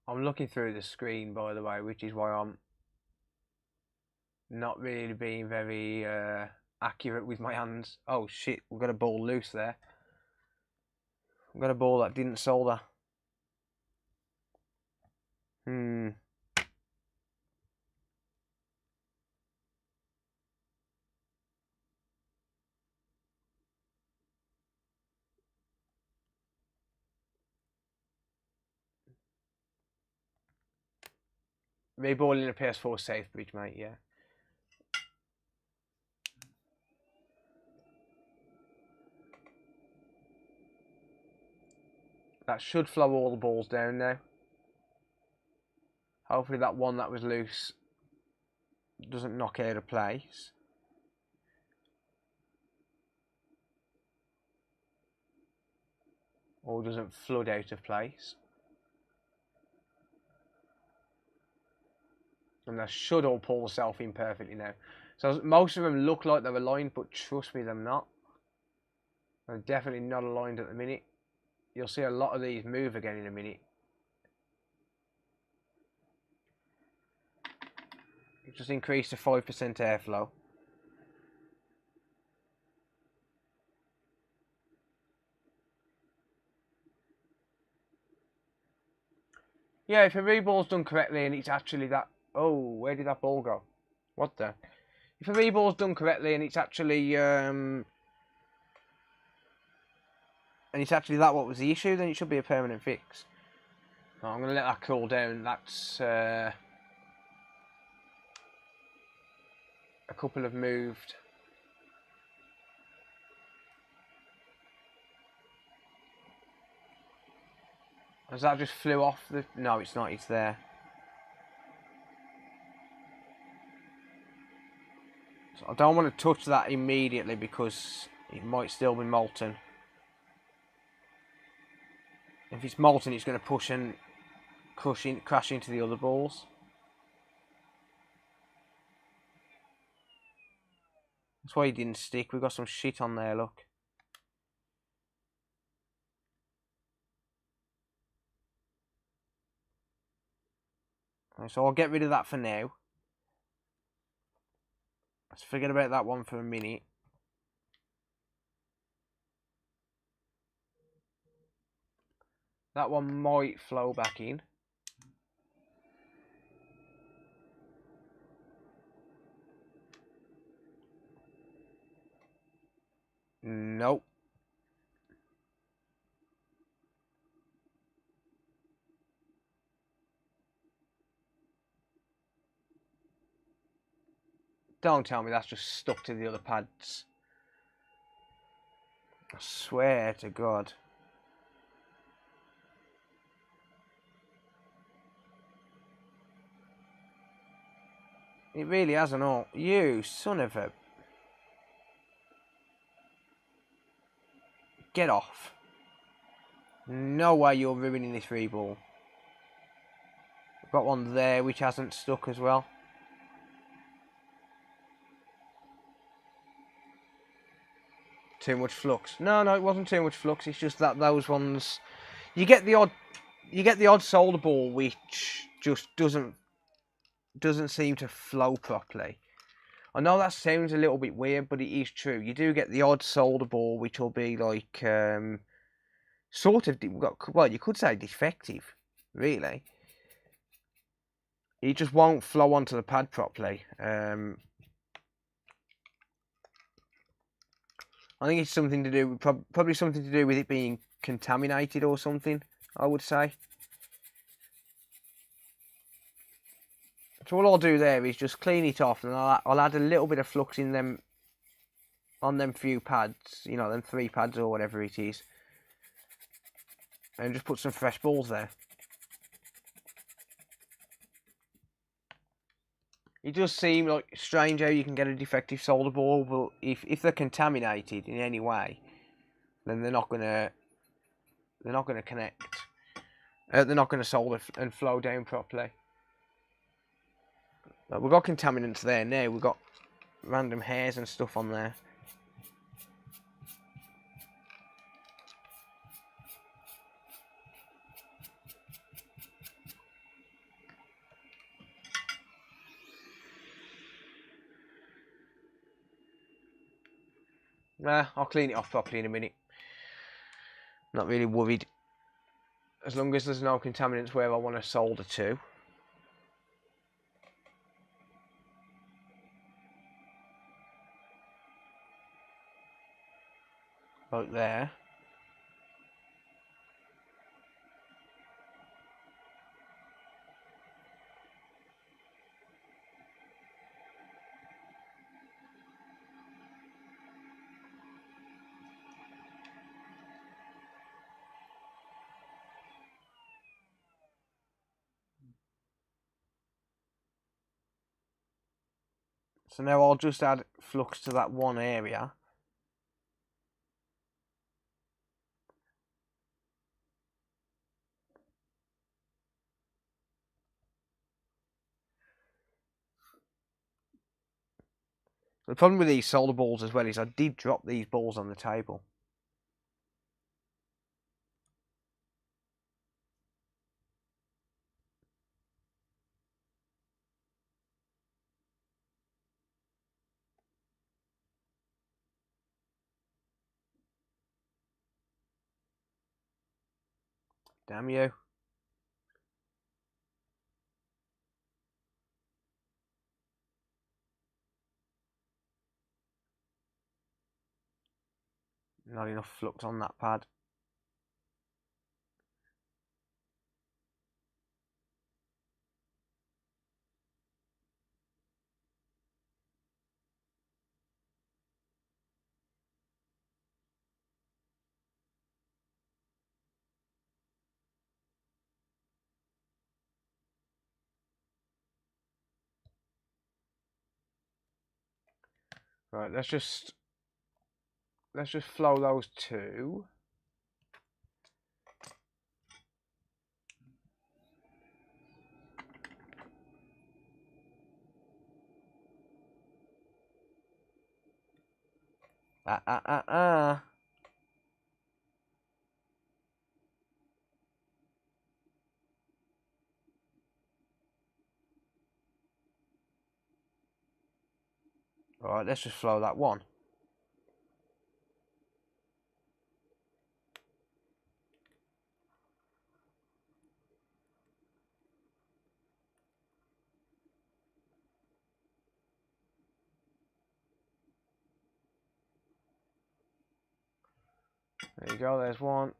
I'm looking through the screen, by the way, which is why I'm not really being very accurate with my hands. Oh shit, we've got a ball loose there. I've got a ball that didn't solder. Reballing a PS4 safe bridge, mate, yeah. That should flow all the balls down now. Hopefully that one that was loose doesn't knock out of place. Or doesn't flood out of place. And they should all pull themselves in perfectly now. So most of them look like they're aligned, but trust me, they're not. They're definitely not aligned at the minute. You'll see a lot of these move again in a minute. Just increase to 5% airflow. Yeah, if a reball's done correctly and it's actually that... Oh, where did that ball go? What the... If a reball's done correctly and it's actually that what was the issue, then it should be a permanent fix. Oh, I'm going to let that cool down. That's a couple have moved. Has that just flew off the... No, it's not. It's there. So I don't want to touch that immediately because it might still be molten. If it's molten, it's going to push and crash into the other balls. That's why he didn't stick. We've got some shit on there, look. Right, so I'll get rid of that for now. Let's forget about that one for a minute. That one might flow back in. Nope. Don't tell me that's just stuck to the other pads. I swear to God. It really hasn't all. You son of a... Get off. No way you're ruining this reball. I've got one there which hasn't stuck as well. Too much flux. No, it wasn't too much flux. It's just that those ones... You get the odd solder ball which just doesn't seem to flow properly. I know that sounds a little bit weird, but it is true. You do get the odd solder ball which will be like sort of, well, you could say defective, really. It just won't flow onto the pad properly. I think it's something to do with, probably something to do with it being contaminated or something, I would say. So all I'll do there is just clean it off, and I'll add a little bit of flux in them, on them few pads, you know, them 3 pads or whatever it is, and just put some fresh balls there. It does seem like strange how you can get a defective solder ball, but if they're contaminated in any way, then they're not gonna connect. They're not gonna solder and flow down properly. We've got contaminants there now. We've got random hairs and stuff on there. Nah, I'll clean it off properly in a minute. Not really worried. As long as there's no contaminants where I want to solder to. Like there. So now I'll just add flux to that one area. The problem with these solder balls as well is I did drop these balls on the table. Damn you. Not enough flux on that pad. Right, let's just flow those two. Alright, let's just flow that one. There you go, there's one.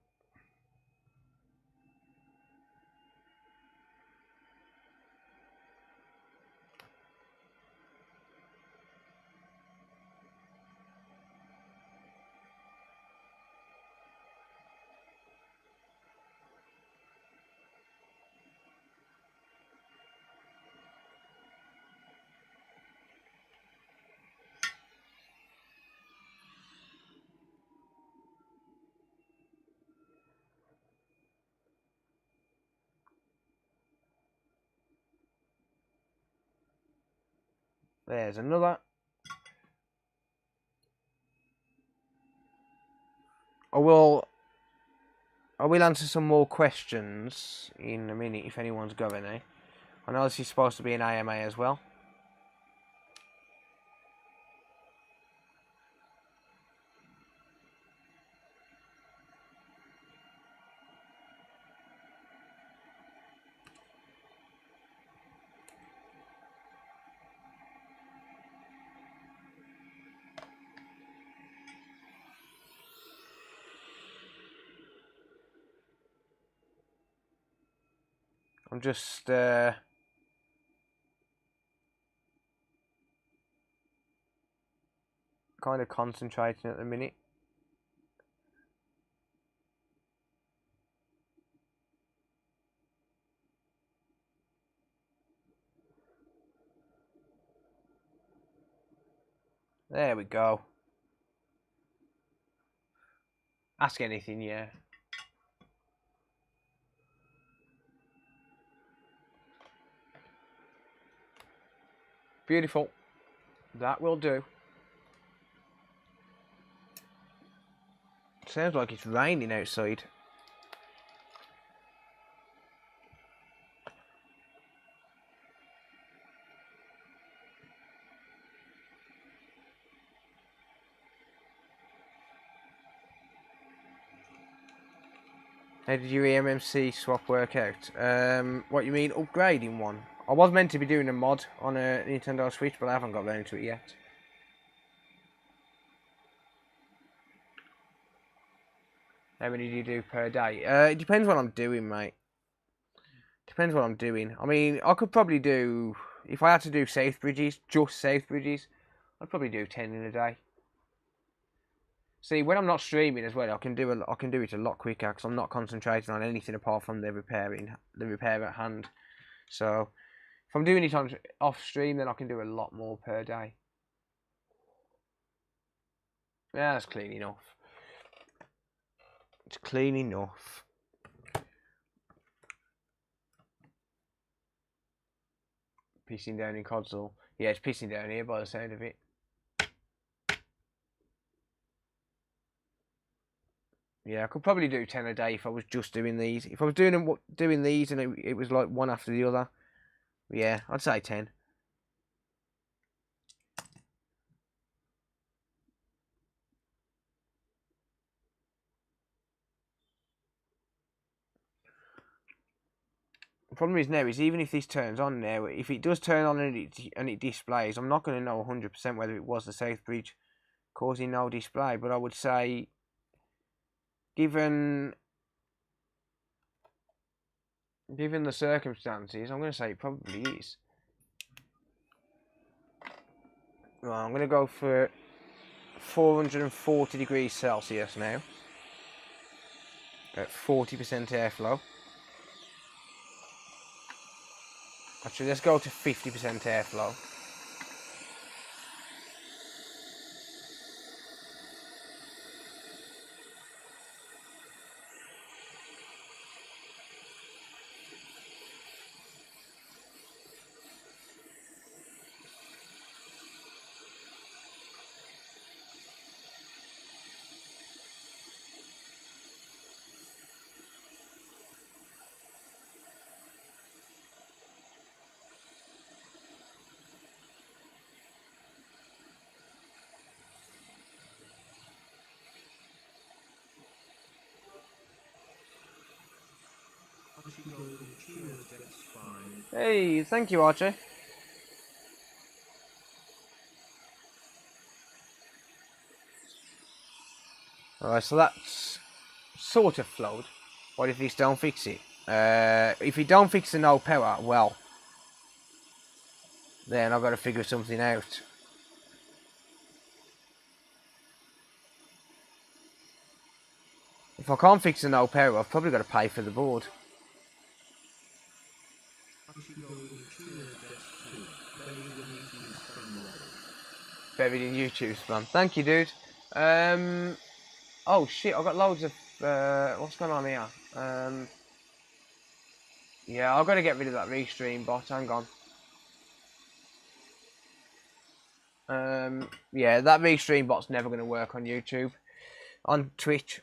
There's another. I will answer some more questions in a minute if anyone's got any. I know this is supposed to be an AMA as well. I'm just kind of concentrating at the minute. There we go. Ask anything, yeah. Beautiful. That will do. Sounds like it's raining outside. How did your EMMC swap work out? What you mean upgrading one? I was meant to be doing a mod on a Nintendo Switch, but I haven't got round to it yet. How many do you do per day? It depends what I'm doing, mate. Depends what I'm doing. I mean, I could probably do, if I had to do safe bridges, just safe bridges, I'd probably do 10 in a day. See, when I'm not streaming as well, I can do it a lot quicker because I'm not concentrating on anything apart from the repair at hand. So, if I'm doing it on off stream, then I can do a lot more per day. Yeah, that's clean enough. It's clean enough. Pissing down in console. Yeah, it's pissing down here by the sound of it. Yeah, I could probably do 10 a day if I was just doing these. If I was doing these and it was like one after the other, yeah, I'd say 10. The problem is now is even if this turns on now, if it does turn on and it displays, I'm not going to know 100% whether it was the safe bridge causing no display. But I would say, given the circumstances, I'm going to say it probably is. Right, I'm going to go for 440 degrees Celsius now at 40% airflow. Actually, let's go to 50% airflow. Hey, thank you, Archie. Alright, so that's sort of flowed. What if these don't fix it? If you don't fix the no power, well, then I've got to figure something out. If I can't fix the no power, I've probably got to pay for the board. Buried in YouTube spam. Thank you, dude. Oh shit, I've got loads of what's going on here? Yeah, I've got to get rid of that restream bot. Hang on. Yeah, that restream bot's never going to work on YouTube. On Twitch.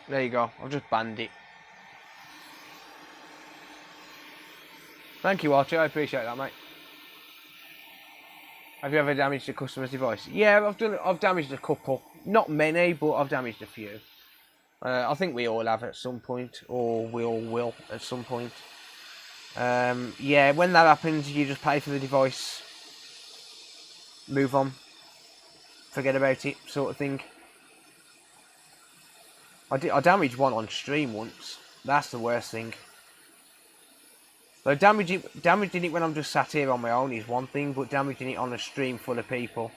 There you go. I've just banned it. Thank you, Archie. I appreciate that, mate. Have you ever damaged a customer's device? Yeah, I've damaged a couple. Not many, but I've damaged a few. I think we all have at some point, or we all will at some point. Yeah, when that happens, you just pay for the device, move on, forget about it, sort of thing. I damaged one on stream once. That's the worst thing. Like damaging it when I'm just sat here on my own is one thing, but damaging it on a stream full of people.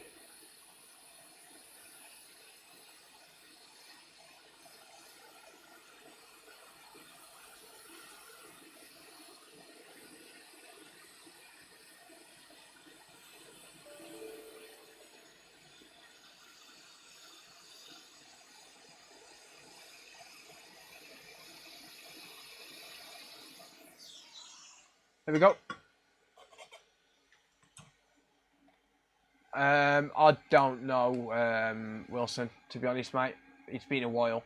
There we go. I don't know, Wilson, to be honest, mate. It's been a while.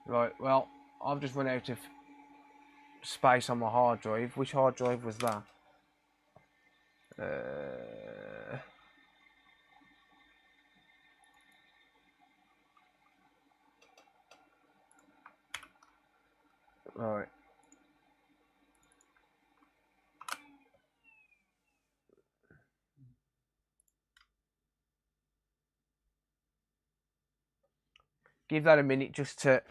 Right, well, I've just run out of space on my hard drive. Which hard drive was that? Right. Give that a minute just to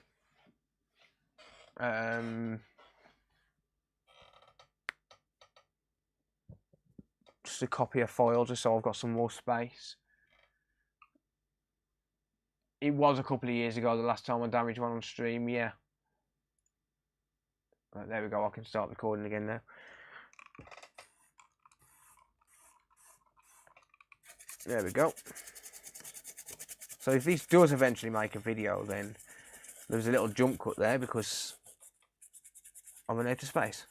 copy a file just so I've got some more space. It was a couple of years ago, the last time I damaged one on stream, yeah. Right, there we go, I can start recording again now. There we go. So if this does eventually make a video, then there's a little jump cut there because I'm running out of space.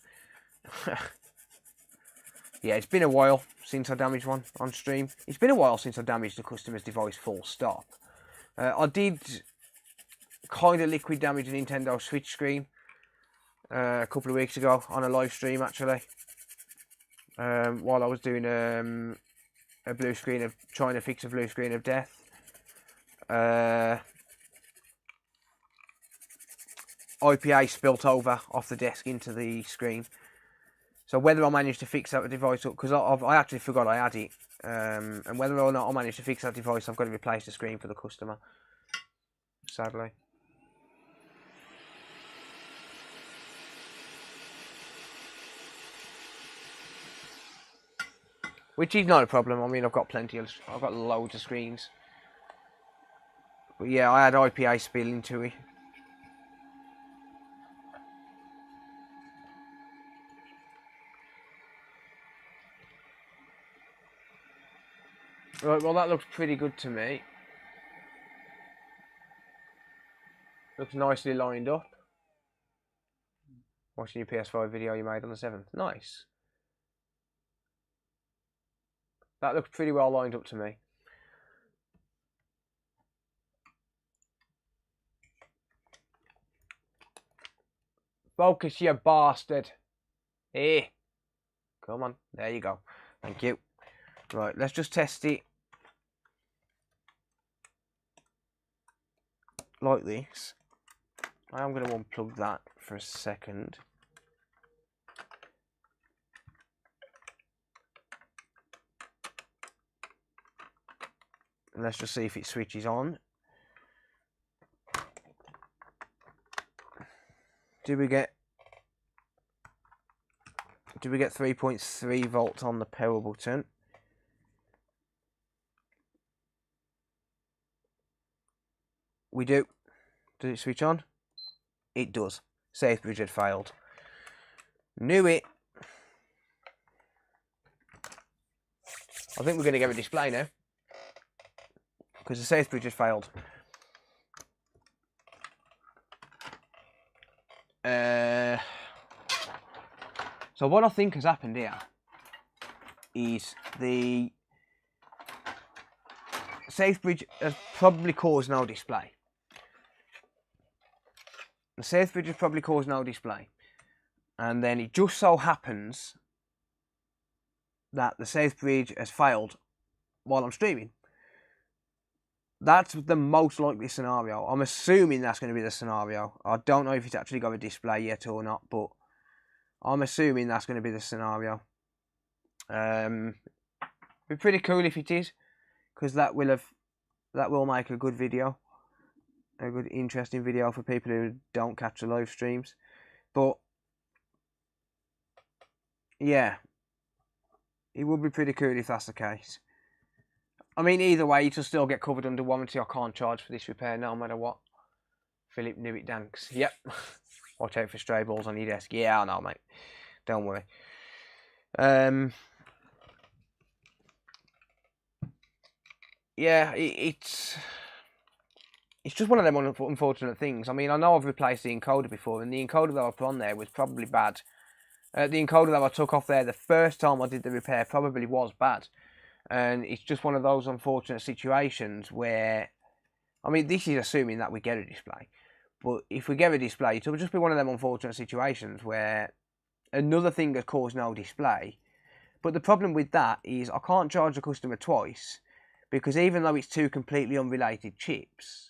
Yeah, it's been a while since I damaged one on stream. It's been a while since I damaged a customer's device full stop. I did kind of liquid damage a Nintendo Switch screen a couple of weeks ago on a live stream, actually. While I was doing a blue screen of trying to fix a blue screen of death. IPA spilt over off the desk into the screen. So whether I managed to fix that device up, because I actually forgot I had it, and whether or not I managed to fix that device, I've got to replace the screen for the customer, sadly. Which is not a problem. I mean, I've got loads of screens. But yeah, I had IPA spill into it. Right, well that looks pretty good to me. Looks nicely lined up. Watching your PS5 video you made on the 7th. Nice. That looks pretty well lined up to me. Focus, you bastard. Hey. Come on. There you go. Thank you. Right, let's just test it. Like this. I am going to unplug that for a second. And let's just see if it switches on. Do we get 3.3 volts on the power button? We do. Does it switch on? It does. Safe bridge had failed. Knew it. I think we're going to get a display now, because the safe bridge has failed. So what I think has happened here is the safe bridge has probably caused no display. The safe bridge has probably caused no display. And then it just so happens that the safe bridge has failed while I'm streaming. That's the most likely scenario. I'm assuming that's going to be the scenario. I don't know if it's actually got a display yet or not, but I'm assuming that's going to be the scenario. Be pretty cool if it is, because that will make a good video, a good interesting video for people who don't catch the live streams. But yeah, it would be pretty cool if that's the case. I mean, either way, it'll still get covered under warranty. I can't charge for this repair no matter what. Philip knew it, danks. Yep. Watch out for stray balls on your desk. Yeah, I know, mate. Don't worry. Yeah, it's just one of them unfortunate things. I mean, I know I've replaced the encoder before, and the encoder that I put on there was probably bad. The encoder that I took off there the first time I did the repair probably was bad. And it's just one of those unfortunate situations where, I mean, this is assuming that we get a display. But if we get a display, it'll just be one of them unfortunate situations where another thing has caused no display. But the problem with that is I can't charge the customer twice, because even though it's two completely unrelated chips,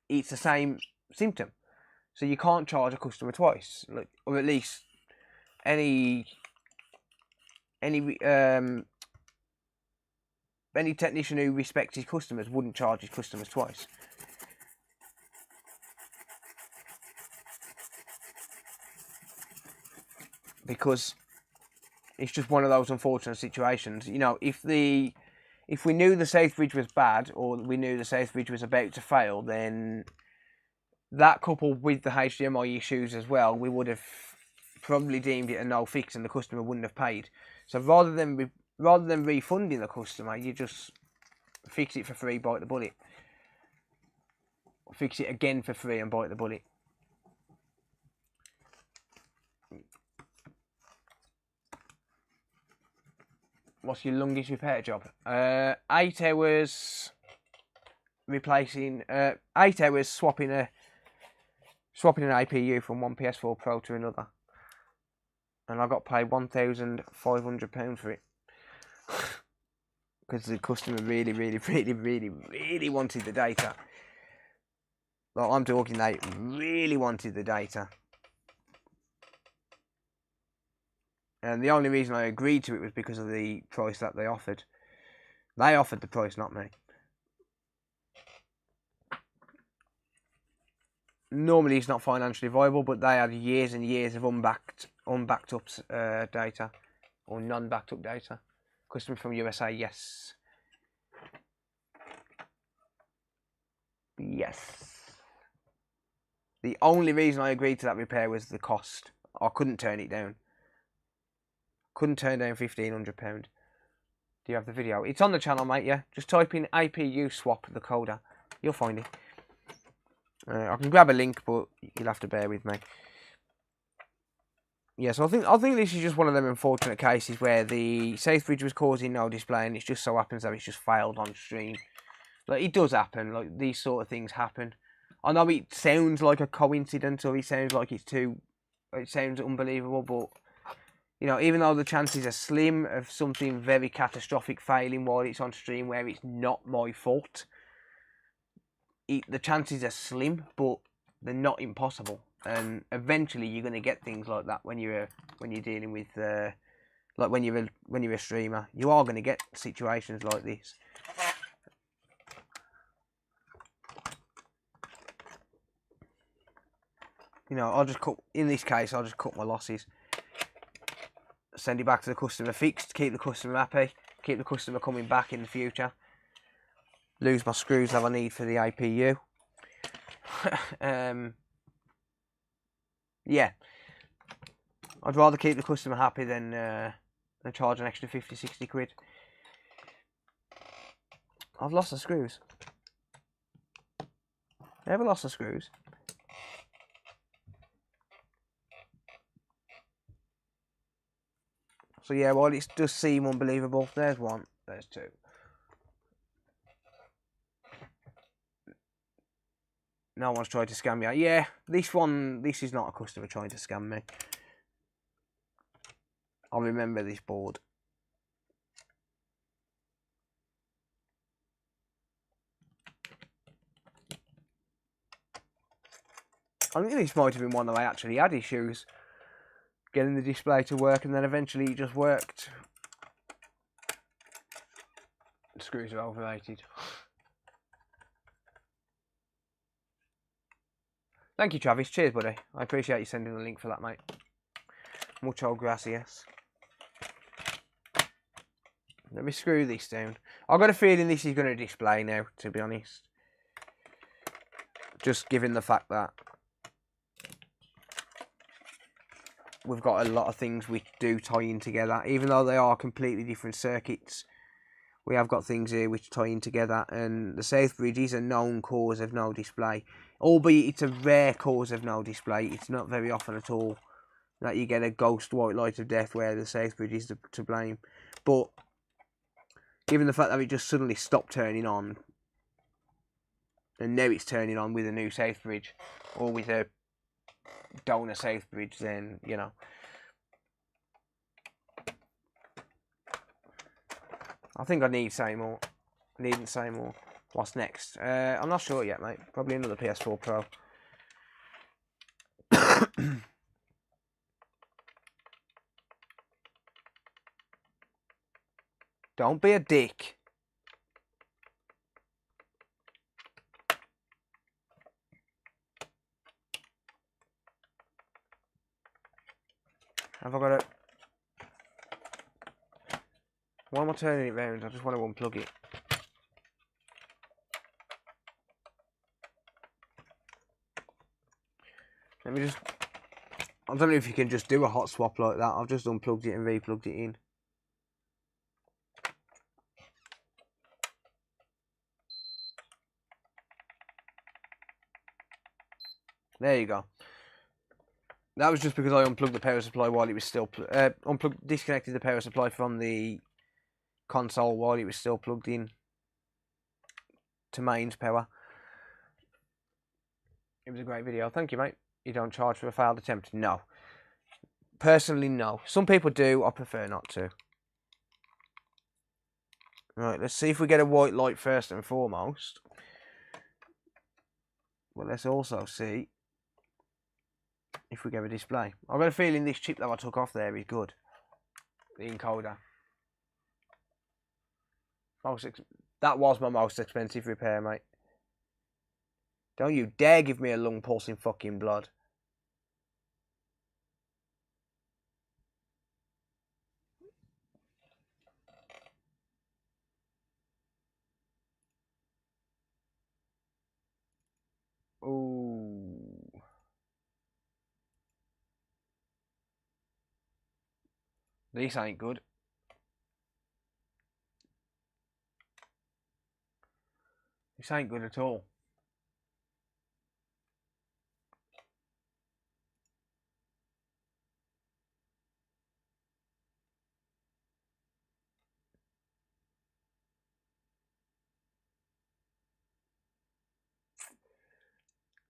it's the same symptom. So you can't charge a customer twice, or at least any technician who respects his customers wouldn't charge his customers twice. Because it's just one of those unfortunate situations. You know, if we knew the safe bridge was bad, or we knew the safe bridge was about to fail, then that coupled with the HDMI issues as well, we would have probably deemed it a no fix and the customer wouldn't have paid. So rather than refunding the customer, you just fix it for free, bite the bullet. Fix it again for free and bite the bullet. What's your longest repair job? 8 hours replacing. 8 hours swapping an APU from one PS4 Pro to another, and I got paid £1,500 for it because the customer really wanted the data. Like, I'm talking, they really wanted the data. And the only reason I agreed to it was because of the price that they offered. They offered the price, not me. Normally it's not financially viable, but they had years and years of unbacked up data, or non-backed up data. Customer from USA, yes. Yes. The only reason I agreed to that repair was the cost. I couldn't turn it down. Couldn't turn down £1,500. Do you have the video? It's on the channel, mate, yeah? Just type in APU swap the coder. You'll find it. I can grab a link, but you'll have to bear with me. Yeah, so I think this is just one of them unfortunate cases where the safe bridge was causing no display, and it just so happens that it's just failed on stream. Like, it does happen. Like, these sort of things happen. I know it sounds like a coincidence, or it sounds like it sounds unbelievable, but you know, even though the chances are slim of something very catastrophic failing while it's on stream where it's not my fault, the chances are slim, but they're not impossible. And eventually, you're going to get things like that when you're dealing with like when you're a streamer. You are going to get situations like this. You know, in this case, I'll just cut my losses. Send it back to the customer fixed, keep the customer happy, keep the customer coming back in the future. Lose my screws that I need for the APU. Yeah. I'd rather keep the customer happy than charge an extra 50, 60 quid. I've lost the screws. Ever lost the screws? So yeah, while it does seem unbelievable, there's one, there's two. No one's tried to scam me. Yeah, this is not a customer trying to scam me. I remember this board. I think this might have been one that I actually had issues getting the display to work, and then eventually it just worked. The screws are overrated. Thank you, Travis. Cheers, buddy. I appreciate you sending the link for that, mate. Mucho gracias. Let me screw this down. I've got a feeling this is going to display now, to be honest. Just given the fact that we've got a lot of things which do tie in together. Even though they are completely different circuits, we have got things here which tie in together. And the South Bridge is a known cause of no display. Albeit it's a rare cause of no display. It's not very often at all that you get a ghost white light of death where the South Bridge is to blame. But given the fact that it just suddenly stopped turning on, and now it's turning on with a new South Bridge, or with a donor South Bridge, then, you know. I think I need say more. Needn't say more. What's next? I'm not sure yet, mate. Probably another PS4 Pro. Don't be a dick. Have I got it? Why am I turning it round? I just want to unplug it. Let me just... I don't know if you can just do a hot swap like that. I've just unplugged it and replugged it in. There you go. That was just because I unplugged the power supply while it was still... disconnected the power supply from the console while it was still plugged in to mains power. It was a great video. Thank you, mate. You don't charge for a failed attempt? No. Personally, no. Some people do. I prefer not to. Right, let's see if we get a white light first and foremost. But let's also see if we get a display. I've got a feeling this chip that I took off there is good. The encoder. That was my most expensive repair, mate. Don't you dare give me a lung pulsing fucking blood. Ooh. This ain't good. This ain't good at all.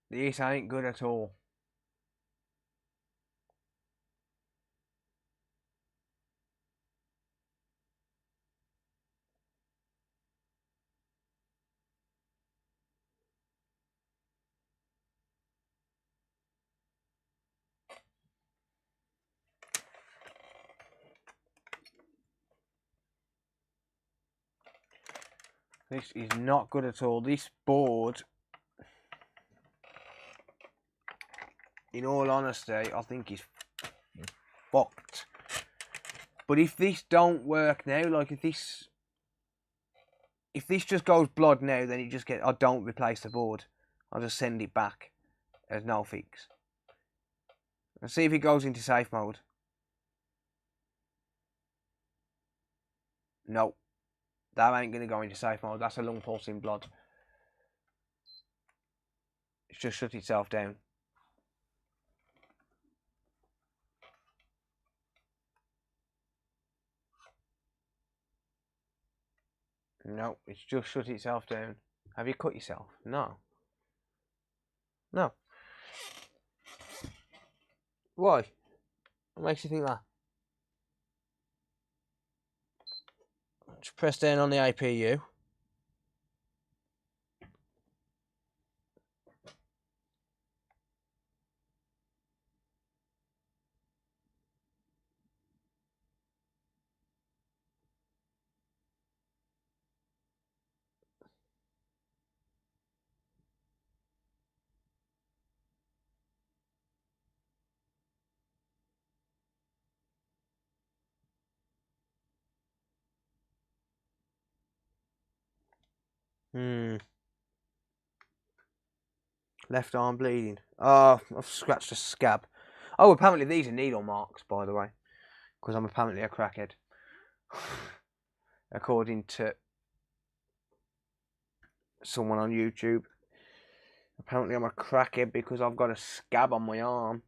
This ain't good at all. This is not good at all. This board, in all honesty, I think is fucked. But if this don't work now, like if this just goes blood now, then I don't replace the board. I'll just send it back as no fix. Let's see if it goes into safe mode. No. That ain't going to go into safe mode. That's a lung pulsing blood. It's just shut itself down. No, it's just shut itself down. Have you cut yourself? No. No. Why? What makes you think that? Just press down on the APU. Left arm bleeding. Oh, I've scratched a scab. Oh, apparently these are needle marks, by the way. Because I'm apparently a crackhead. According to someone on YouTube. Apparently I'm a crackhead because I've got a scab on my arm.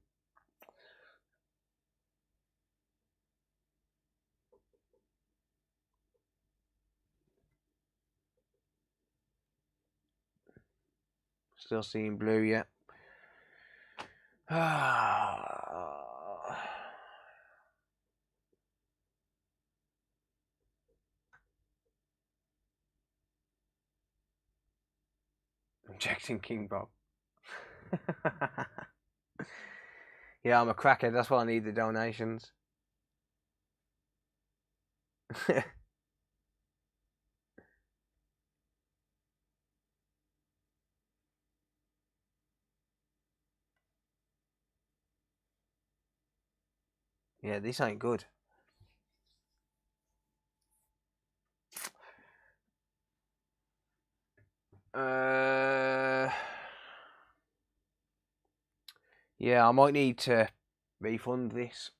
Still seeing blue yet. Injecting King Bob. Yeah, I'm a crackhead. That's why I need the donations. Yeah, this ain't good. Yeah, I might need to refund this.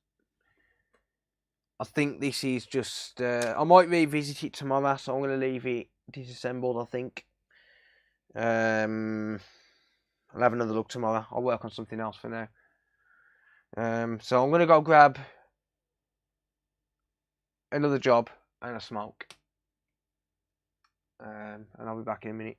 I think this is just... I might revisit it tomorrow, so I'm going to leave it disassembled, I think. I'll have another look tomorrow. I'll work on something else for now. So I'm going to go grab another job and a smoke. And I'll be back in a minute.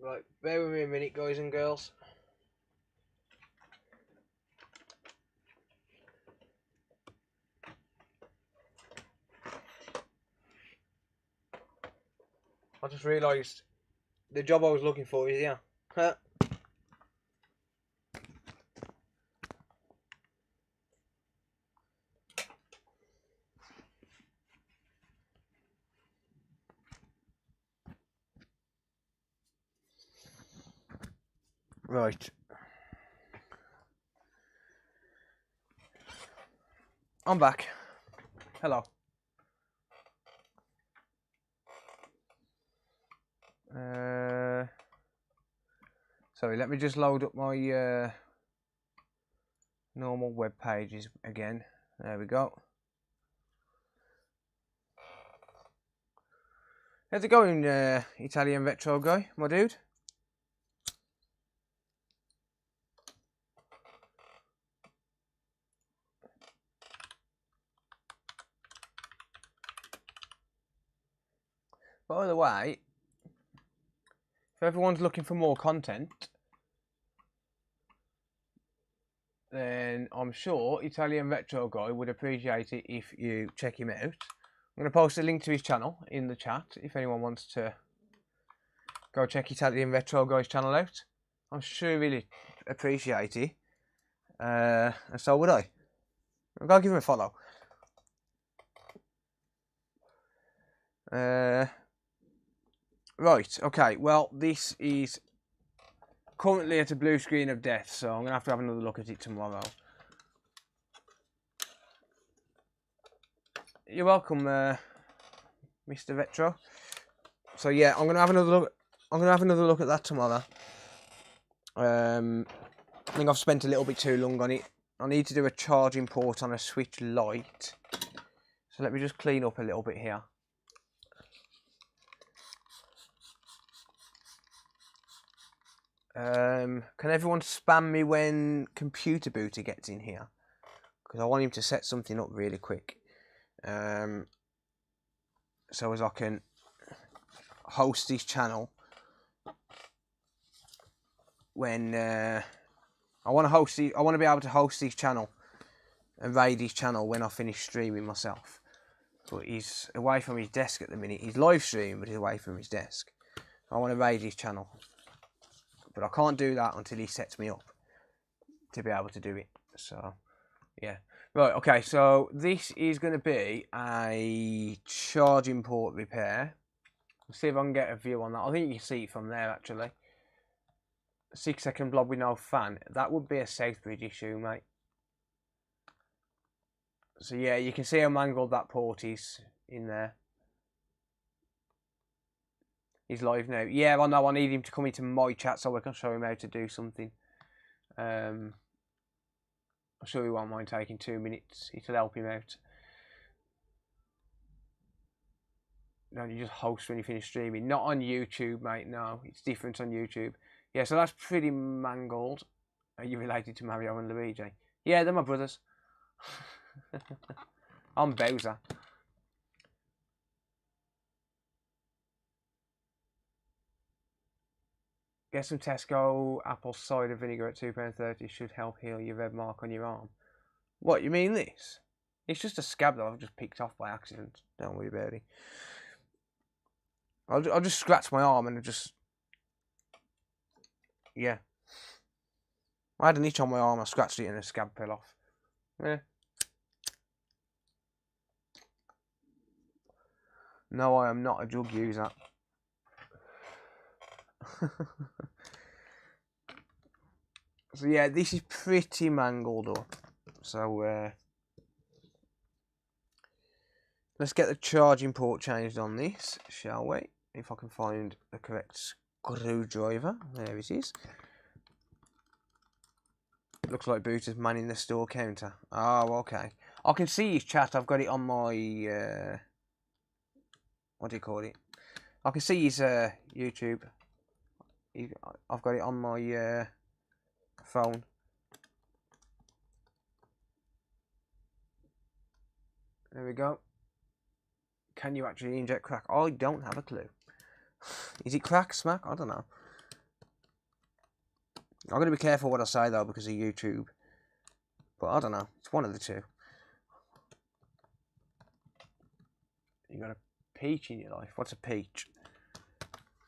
Right, bear with me a minute, guys and girls. I just realised the job I was looking for is here. Huh? Right. I'm back. Hello. Sorry, let me just load up my normal web pages again. There we go. How's it going, Italian retro guy, my dude? By the way, if everyone's looking for more content, then I'm sure Italian Retro Guy would appreciate it if you check him out. I'm going to post a link to his channel in the chat if anyone wants to go check Italian Retro Guy's channel out. I'm sure he'd really appreciate it. And so would I. I'm going to give him a follow. Right, okay, well, this is currently at a blue screen of death, so I'm going to have another look at it tomorrow. You're welcome, Mr. Retro. So yeah, I'm going to have another look. I'm going to have another look at that tomorrow. I think I've spent a little bit too long on it. I need to do a charging port on a switch light. So let me just clean up a little bit here. Can everyone spam me when Computer Booter gets in here? Because I want him to set something up really quick. So as I can host his channel when I want to be able to host his channel and raid his channel when I finish streaming myself. But he's away from his desk at the minute. He's live streaming, but he's away from his desk. I want to raid his channel. But I can't do that until he sets me up to be able to do it. So, yeah. Right, okay, so this is going to be a charging port repair. Let's see if I can get a view on that. I think you can see it from there, actually. 6-second blob with no fan. That would be a Southbridge issue, mate. So, yeah, you can see how mangled that port is in there. He's live now. Yeah, I know. I need him to come into my chat so I can show him how to do something. I'm sure he won't mind taking 2 minutes. It'll help him out. No, you just host when you finish streaming. Not on YouTube, mate. No, it's different on YouTube. Yeah, so that's pretty mangled. Are you related to Mario and Luigi? Yeah, they're my brothers. I'm Bowser. Get some Tesco apple cider vinegar at £2.30 should help heal your red mark on your arm. What, you mean this? It's just a scab that I've just picked off by accident. Don't worry about it. I'll just scratch my arm and just... Yeah. I had an itch on my arm, I scratched it and a scab fell off. Yeah. No, I am not a drug user. So yeah, this is pretty mangled up. So let's get the charging port changed on this, shall we? If I can find the correct screwdriver. There it is. Looks like Booter's manning the store counter. Oh, okay. I can see his chat. I've got it on my... what do you call it? I can see his YouTube. I've got it on my phone. There we go. Can you actually inject crack? I don't have a clue. Is it crack, smack? I don't know. I'm going to be careful what I say, though, because of YouTube. But I don't know. It's one of the two. You got a peach in your life. What's a peach?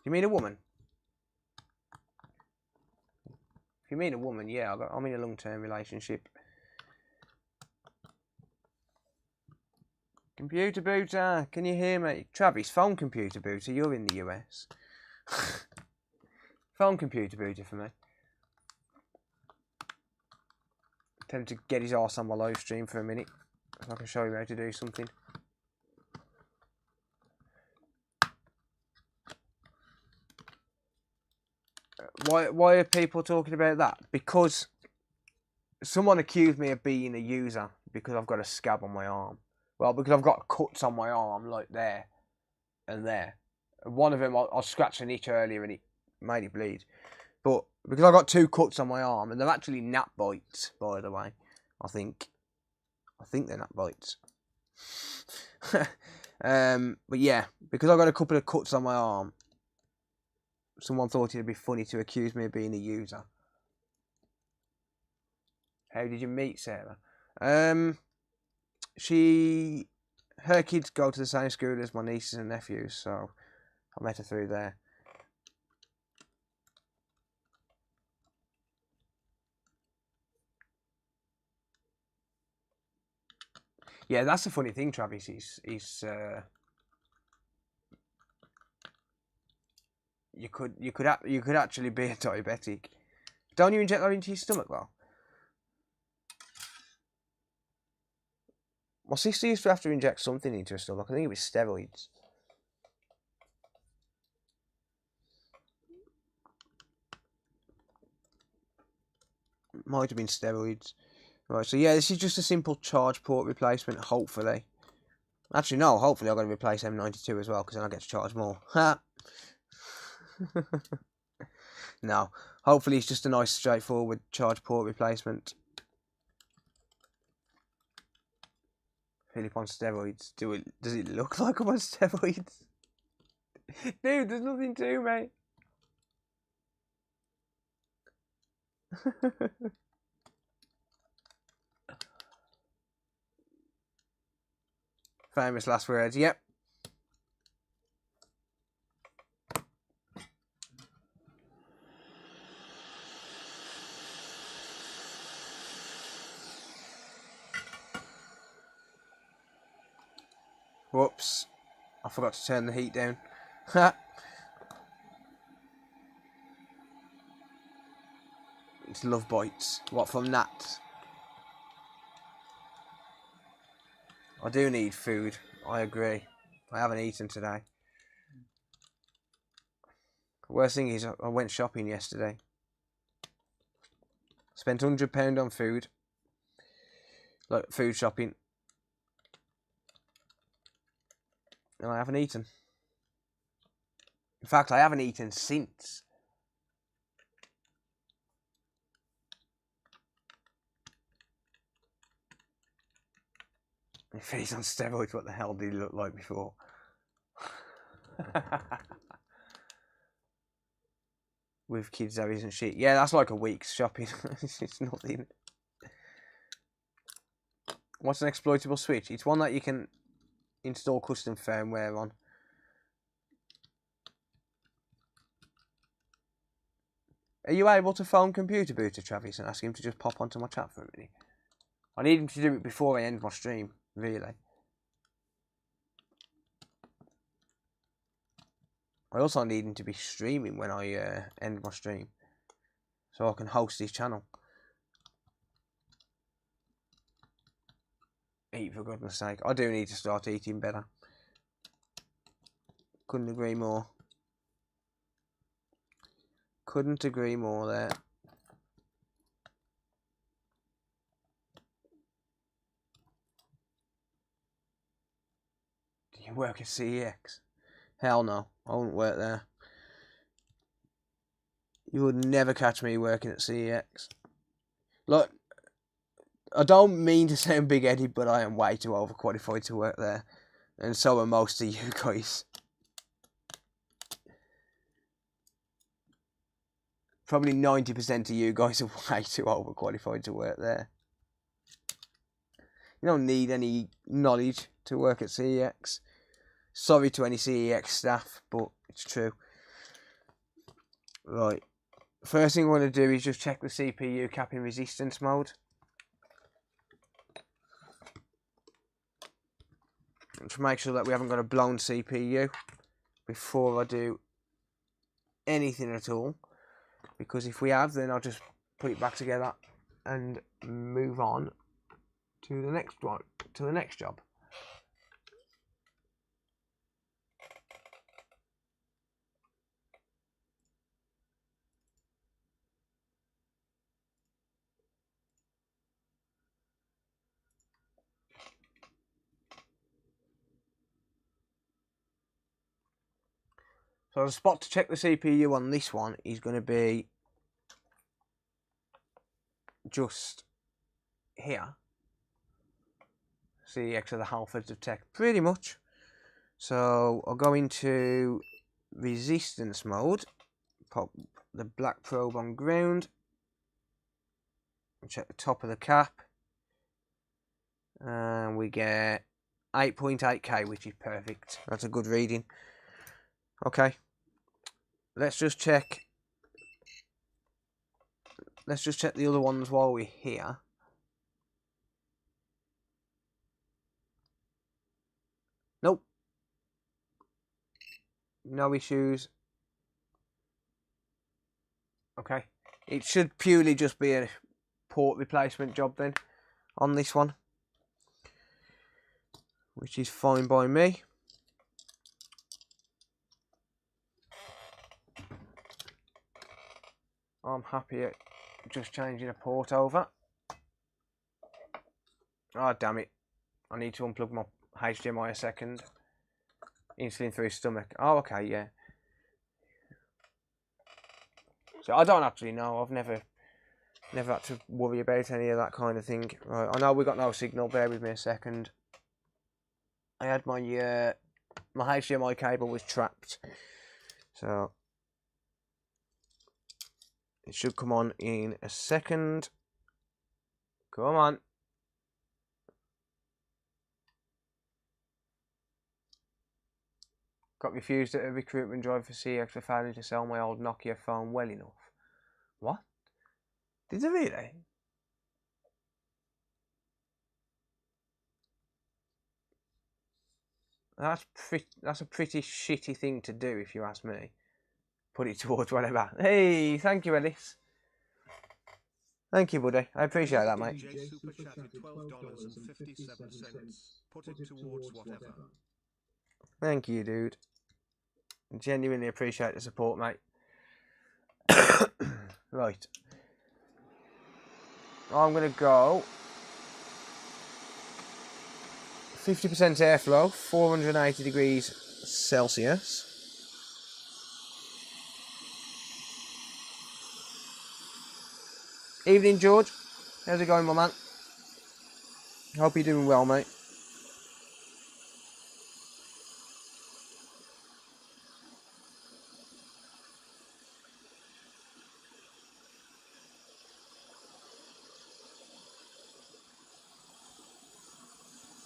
You mean a woman? If you mean a woman, yeah, I'm in a long-term relationship. Computer booter, can you hear me? Travis, phone computer booter, you're in the US. Phone computer booter for me. Tell him to get his arse on my live stream for a minute, so I can show you how to do something. Why are people talking about that? Because someone accused me of being a user because I've got a scab on my arm. Well, because I've got cuts on my arm, like there and there. One of them, I scratched an itch earlier and it made it bleed. But because I've got 2 cuts on my arm, and they're actually gnat bites, by the way. I think they're gnat bites. But yeah, because I've got a couple of cuts on my arm, someone thought it'd be funny to accuse me of being a user. How did you meet Sarah? Her kids go to the same school as my nieces and nephews, so I met her through there. Yeah, that's the funny thing, Travis. You could actually be a diabetic. Don't you inject that into your stomach, though? My sister used to have to inject something into her stomach. I think it was steroids. Might have been steroids. Right, so yeah, this is just a simple charge port replacement, hopefully. Actually, no, hopefully I've got to replace M92 as well, because then I get to charge more. Ha! No, hopefully it's just a nice, straightforward charge port replacement. Philip on steroids. Does it look like I'm on steroids? Dude, there's nothing to me. Famous last words, yep. Whoops. I forgot to turn the heat down. It's love bites. What, from gnats? I do need food. I agree. I haven't eaten today. The worst thing is I went shopping yesterday. Spent £100 on food. Like, food shopping. And I haven't eaten. In fact, I haven't eaten since. If he's on steroids, what the hell did he look like before? With kids, there isn't shit. Yeah, that's like a week's shopping. It's nothing. What's an exploitable switch? It's one that you can install custom firmware on. Are you able to phone Computer Booter, Travis, and ask him to just pop onto my chat for a minute? I need him to do it before I end my stream, really. I also need him to be streaming when I end my stream, so I can host his channel. Eat, for goodness sake. I do need to start eating better. Couldn't agree more. Couldn't agree more there. Do you work at CEX? Hell no, I wouldn't work there. You would never catch me working at CEX. Look, I don't mean to sound big-headed, but I am way too overqualified to work there. And so are most of you guys. probably 90% of you guys are way too overqualified to work there. You don't need any knowledge to work at CEX. Sorry to any CEX staff, but it's true. Right. First thing I want to do is just check the CPU cap in resistance mode. To make sure that we haven't got a blown CPU before I do anything at all. Because if we have, then I'll just put it back together and move on to the next one, to the next job. So the spot to check the CPU on this one is going to be just here. CEX of the Halfords of Tech, pretty much. So I'll go into resistance mode, pop the black probe on ground, and check the top of the cap, and we get 8.8k, which is perfect. That's a good reading. Okay, let's just check. Let's just check the other ones while we're here. Nope. No issues. Okay. It should purely just be a port replacement job then on this one, which is fine by me. I'm happy at just changing a port over. Oh, damn it. I need to unplug my HDMI a second. Insulin through his stomach. Oh, okay, yeah. So I don't actually know. I've never had to worry about any of that kind of thing. Right, I know we got no signal. Bear with me a second. I had my HDMI cable was trapped. So it should come on in a second. Come on. Got refused at a recruitment drive for CX for failing to sell my old Nokia phone well enough. What? Did they really? That's a pretty shitty thing to do, if you ask me. Put it towards whatever. Hey, thank you, Ellis. Thank you, buddy. I appreciate that, mate. Super chatted $12.57. Put it towards whatever. Thank you, dude. Genuinely appreciate the support, mate. Right. I'm going to go 50% airflow, 480 degrees Celsius. Evening, George. How's it going, my man? Hope you're doing well, mate.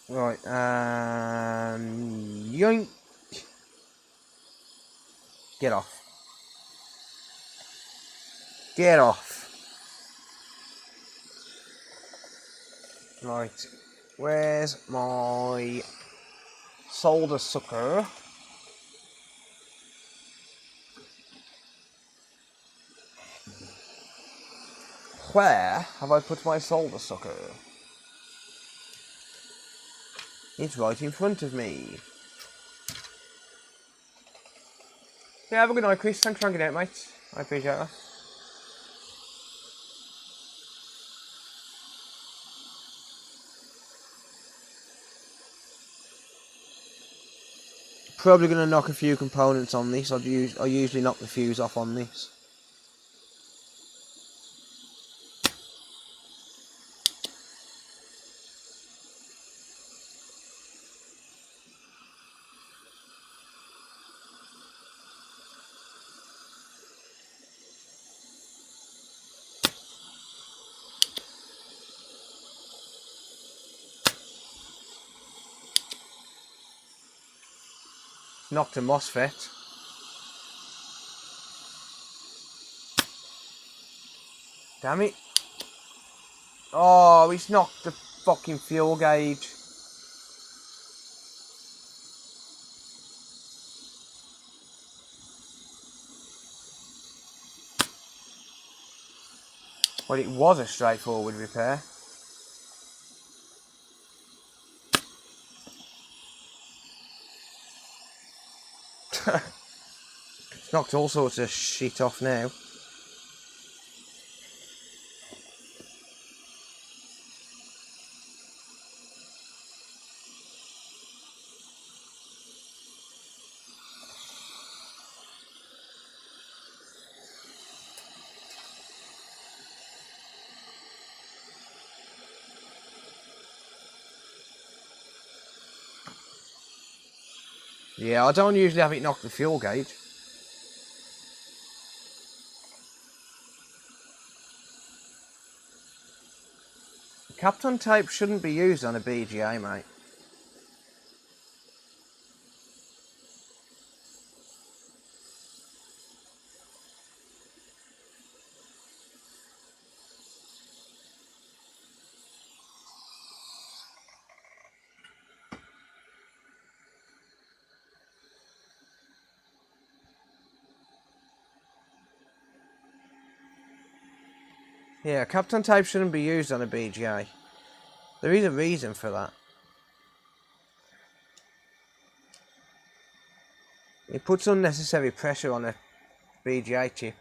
Right, yoink. Get off. Get off. Right, where's my solder sucker? Where have I put my solder sucker? It's right in front of me. Yeah, have a good night, Chris. Thanks for hanging out, mate. I appreciate that. Probably going to knock a few components on this. I usually knock the fuse off on this. knocked a MOSFET. Damn it. Oh, he's knocked the fucking fuel gauge. Well, it was a straightforward repair. It's knocked all sorts of shit off now. Yeah, I don't usually have it knock the fuel gauge. Kapton tape shouldn't be used on a BGA, mate. Yeah, Kapton tape shouldn't be used on a BGA. There is a reason for that. It puts unnecessary pressure on a BGA chip.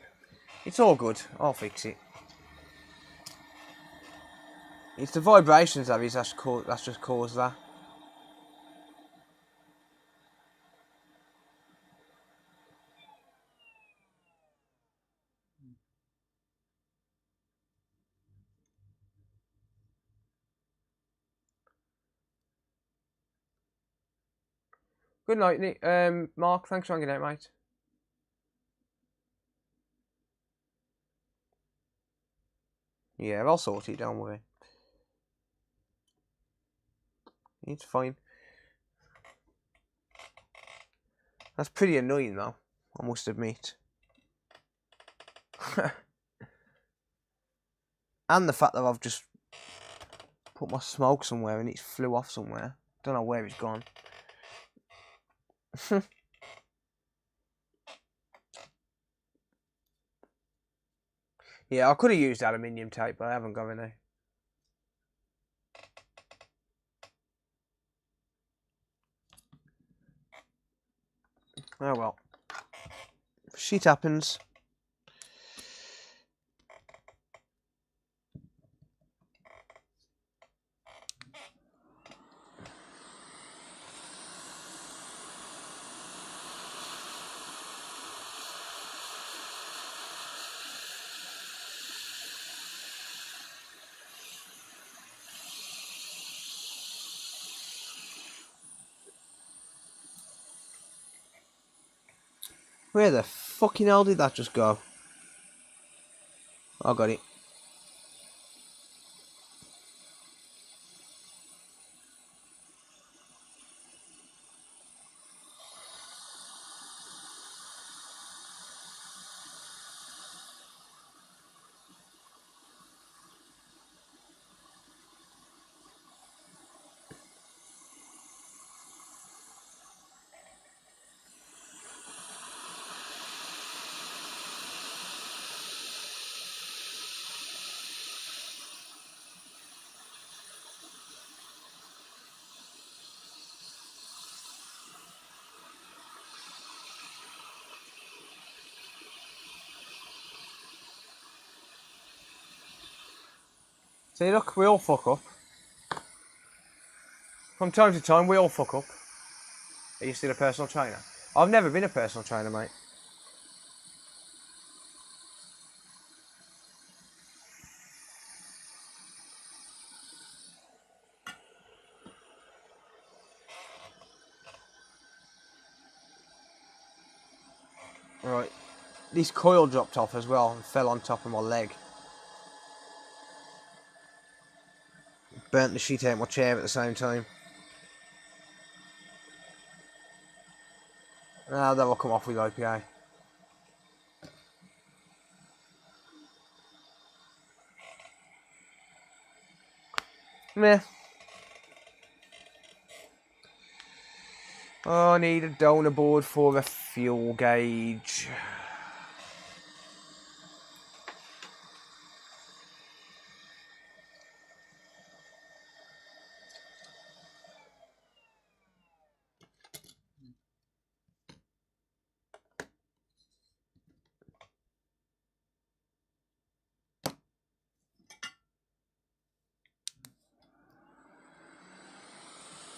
It's all good. I'll fix it. It's the vibrations that is that's just caused that. Good night, Nick. Mark, thanks for hanging out, mate. Yeah, I'll sort it, don't worry. It's fine. That's pretty annoying though, I must admit. And the fact that I've just put my smoke somewhere and it flew off somewhere. Don't know where it's gone. Yeah, I could have used aluminium tape, but I haven't got any. Oh well. Shit happens. Where the fucking hell did that just go? I got it. See, look, we all fuck up. From time to time, we all fuck up. Are you still a personal trainer? I've never been a personal trainer, mate. Right. This coil dropped off as well and fell on top of my leg. Burnt the shit out of my chair at the same time. That will come off with IPA. Meh. Oh, I need a donor board for a fuel gauge.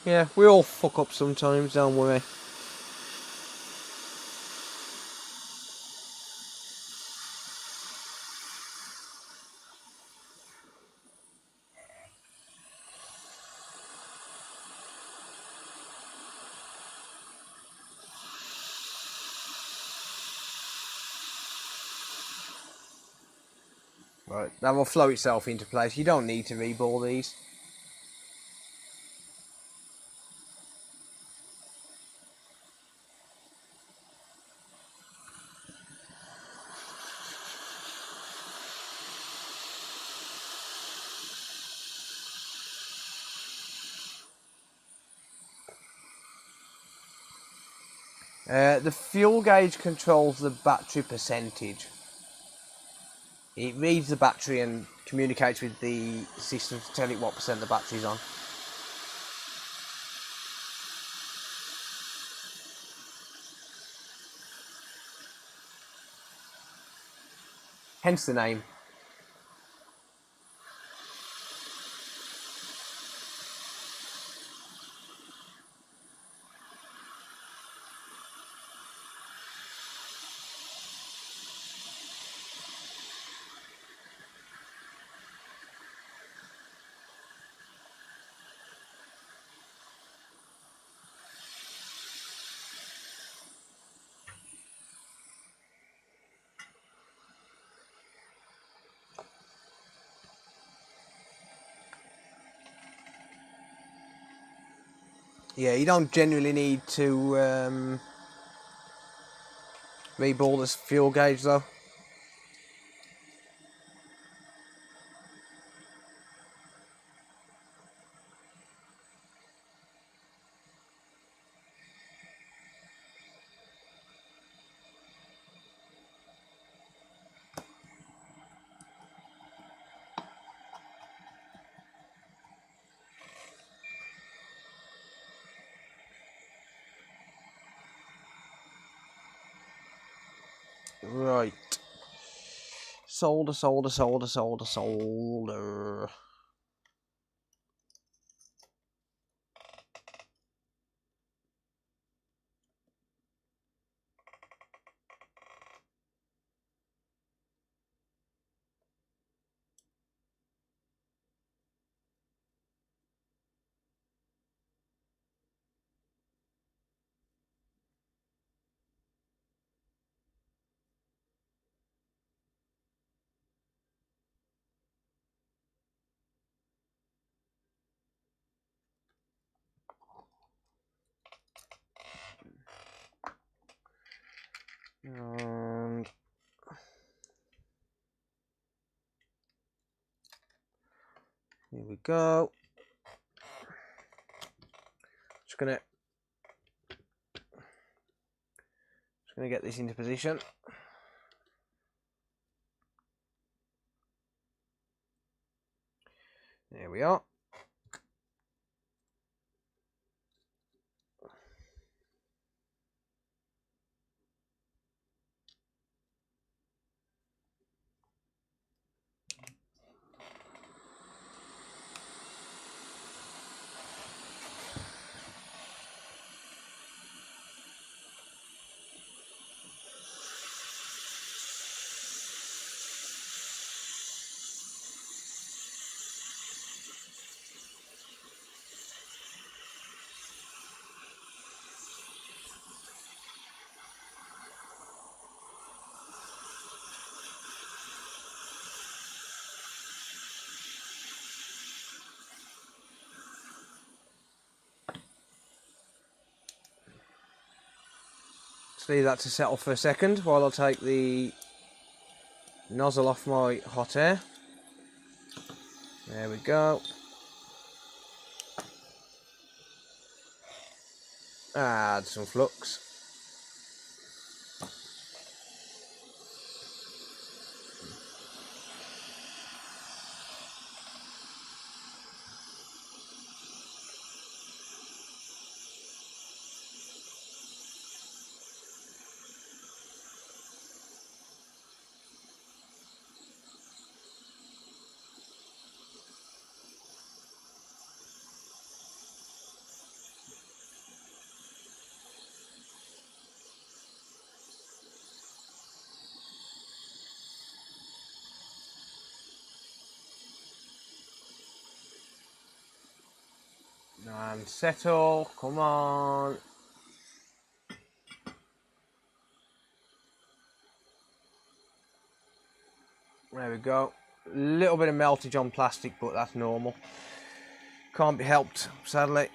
Yeah, we all fuck up sometimes, don't worry. Right, that will flow itself into place. You don't need to reball these. The fuel gauge controls the battery percentage. It reads the battery and communicates with the system to tell it what percent the battery's on. Hence the name. Yeah, you don't generally need to reball this fuel gauge though. Right. Solder, solder, solder, solder, solder. And here we go. Just gonna get this into position. There we are. Just leave that to settle for a second while I take the nozzle off my hot air. There we go. Add some flux. And settle, come on. There we go. A little bit of meltage on plastic, but that's normal. Can't be helped, sadly.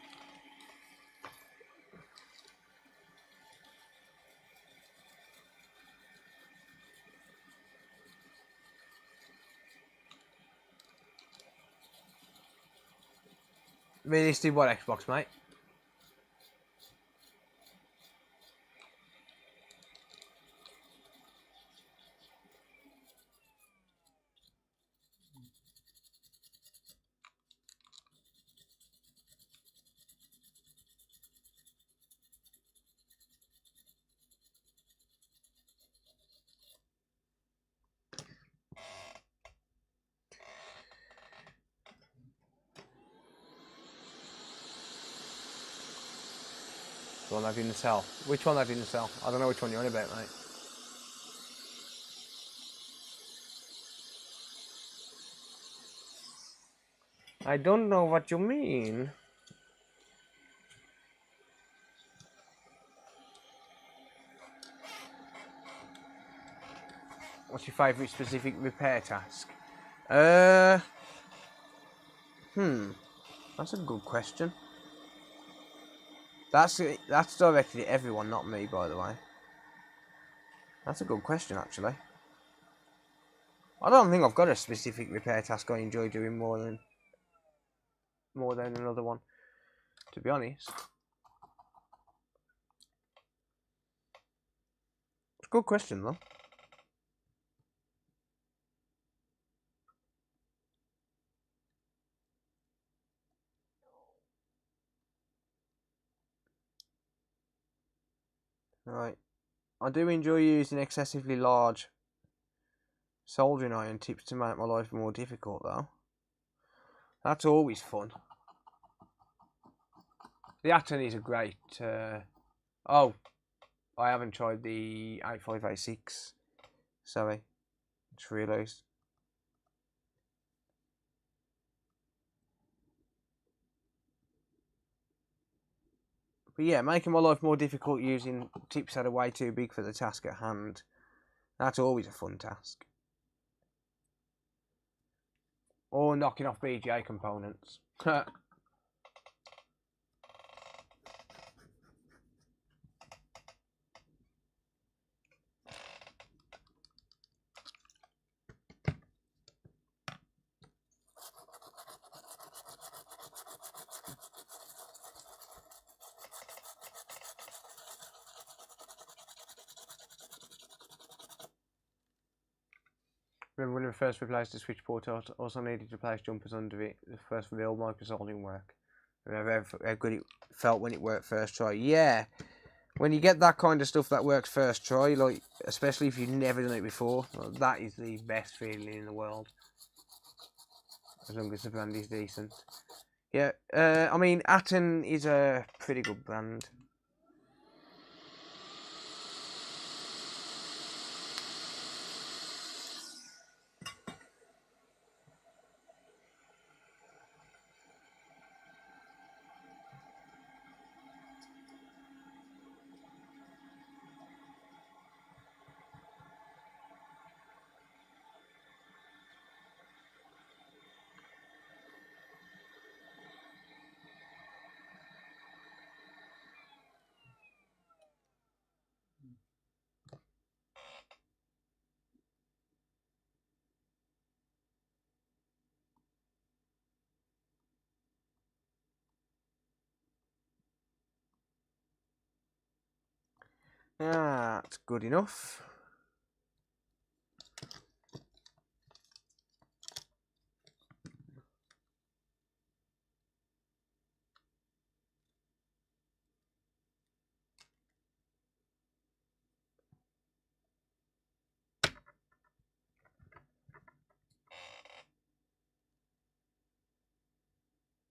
Realistic, what Xbox, mate? The one that didn't sell. Which one that didn't sell? I don't know which one you're on about, mate. I don't know what you mean. What's your favourite specific repair task? That's a good question. That's directed at everyone, not me, by the way. That's a good question, actually. I don't think I've got a specific repair task I enjoy doing more than another one, to be honest. It's a good question, though. Right. I do enjoy using excessively large soldering iron tips to make my life more difficult, though. That's always fun. The Atom is a great... Oh, I haven't tried the 8586. Sorry. Just realised. But yeah, making my life more difficult using tips that are way too big for the task at hand. That's always a fun task. Or knocking off BGA components. Remember when we first replaced the switch port, I also needed to place jumpers under it. The first real micro-soldering work. Remember how good it felt when it worked first try. Yeah, when you get that kind of stuff that works first try, like especially if you've never done it before, well, that is the best feeling in the world. As long as the brand is decent. Yeah, I mean, Atom is a pretty good brand. That's good enough.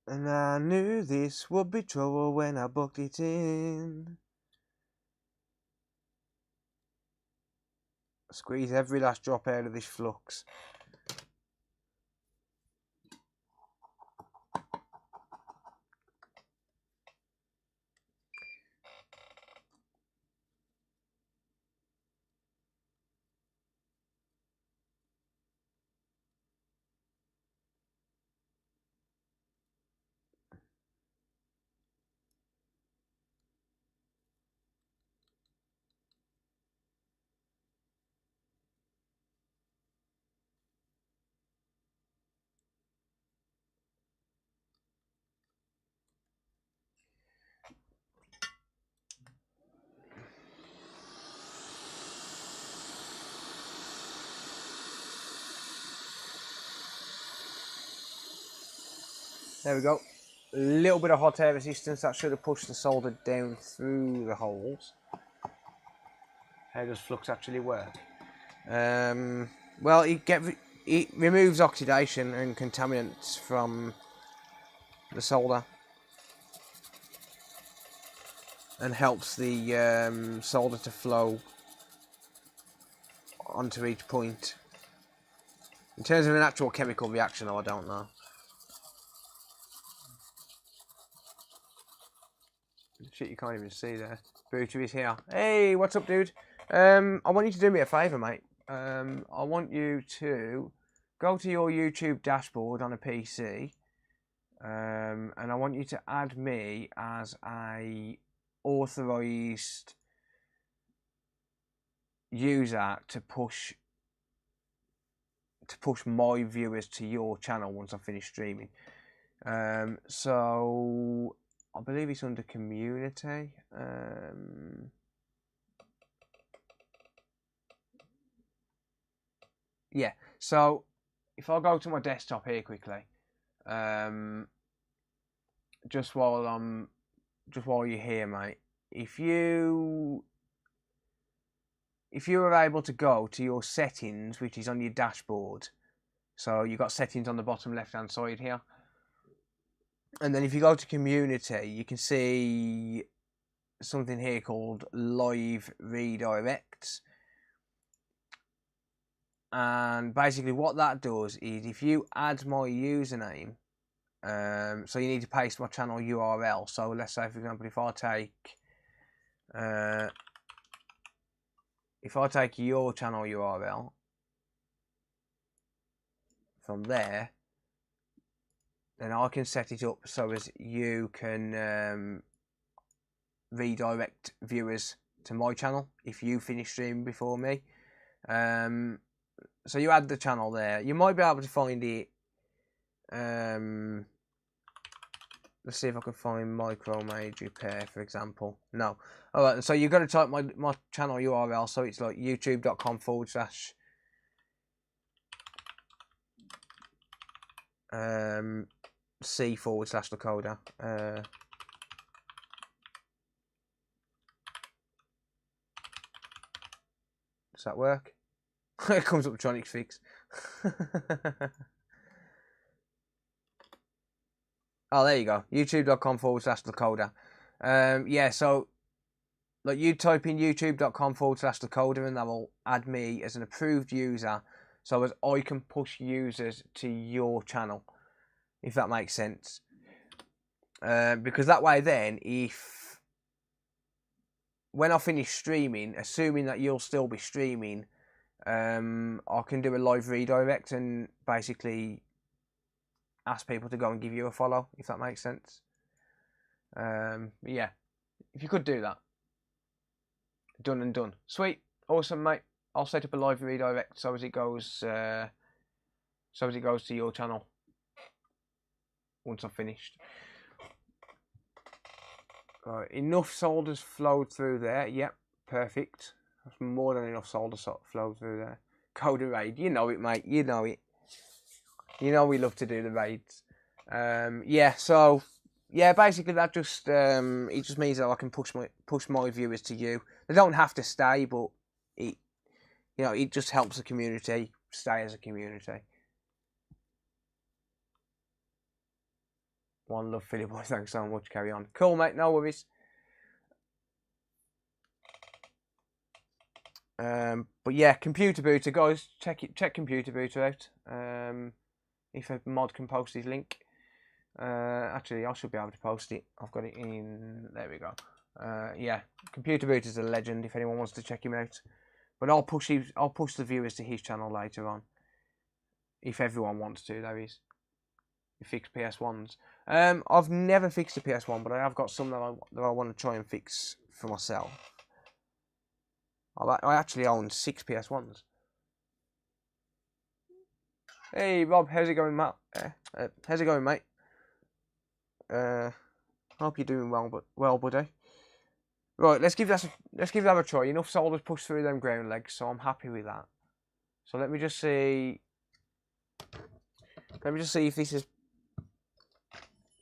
And I knew this would be trouble when I booked it in. Squeeze every last drop out of this flux. There we go. A little bit of hot air resistance. That should have pushed the solder down through the holes. How does flux actually work? Well, it removes oxidation and contaminants from the solder and helps the solder to flow onto each point. In terms of an actual chemical reaction, though, I don't know. Shit, you can't even see there. Booter is here. Hey, what's up, dude? I want you to do me a favour, mate. I want you to go to your YouTube dashboard on a PC, and I want you to add me as a authorized user to push my viewers to your channel once I finish streaming. So I believe it's under community. Yeah, so if I go to my desktop here quickly, just while you're here, mate, if you are able to go to your settings, which is on your dashboard, so you've got settings on the bottom left hand side here, and then if you go to community, you can see something here called live redirects. And basically what that does is if you add my username, so you need to paste my channel URL. So let's say, for example, if I take your channel URL from there, then I can set it up so as you can redirect viewers to my channel if you finish streaming before me. So you add the channel there. You might be able to find it. Let's see if I can find micro made repair, for example. No. Alright, so you've got to type my channel URL, so it's like youtube.com/c/Lakota. Does that work? It comes up with Tronics Fix. Oh, there you go. youtube.com/Lakota. Yeah, so like you type in youtube.com/Lakota and that will add me as an approved user so as I can push users to your channel, if that makes sense. Because that way then, when I finish streaming, assuming that you'll still be streaming, I can do a live redirect and basically ask people to go and give you a follow, if that makes sense. Yeah, if you could do that. Done and done. Sweet. Awesome, mate. I'll set up a live redirect so as it goes to your channel once I've finished. Right, enough solder's flowed through there. Yep, Perfect. That's more than enough solder flow through there. Code raid. You know it, mate. You know it. You know we love to do the raids. Yeah, so... Yeah, basically that just... it just means that I can push my viewers to you. They don't have to stay, but... It just helps the community stay as a community. One love, Philly boy. Thanks so much. Carry on. Cool, mate. No worries. But yeah, Computer Booter, guys, check Computer Booter out. If a mod can post his link. Actually, I should be able to post it. I've got it in. There we go. Yeah, Computer Booter's a legend. If anyone wants to check him out, but I'll push the viewers to his channel later on. If everyone wants to, that is. Fix PS1s. I've never fixed a PS1, but I have got some that I want to try and fix for myself. I actually own 6 PS1s. Hey Rob, how's it going, Matt? How's it going, mate? Hope you're doing well, buddy. Right, let's give that a try. Enough solder's pushed through them ground legs, so I'm happy with that. So let me just see. Let me just see if this is.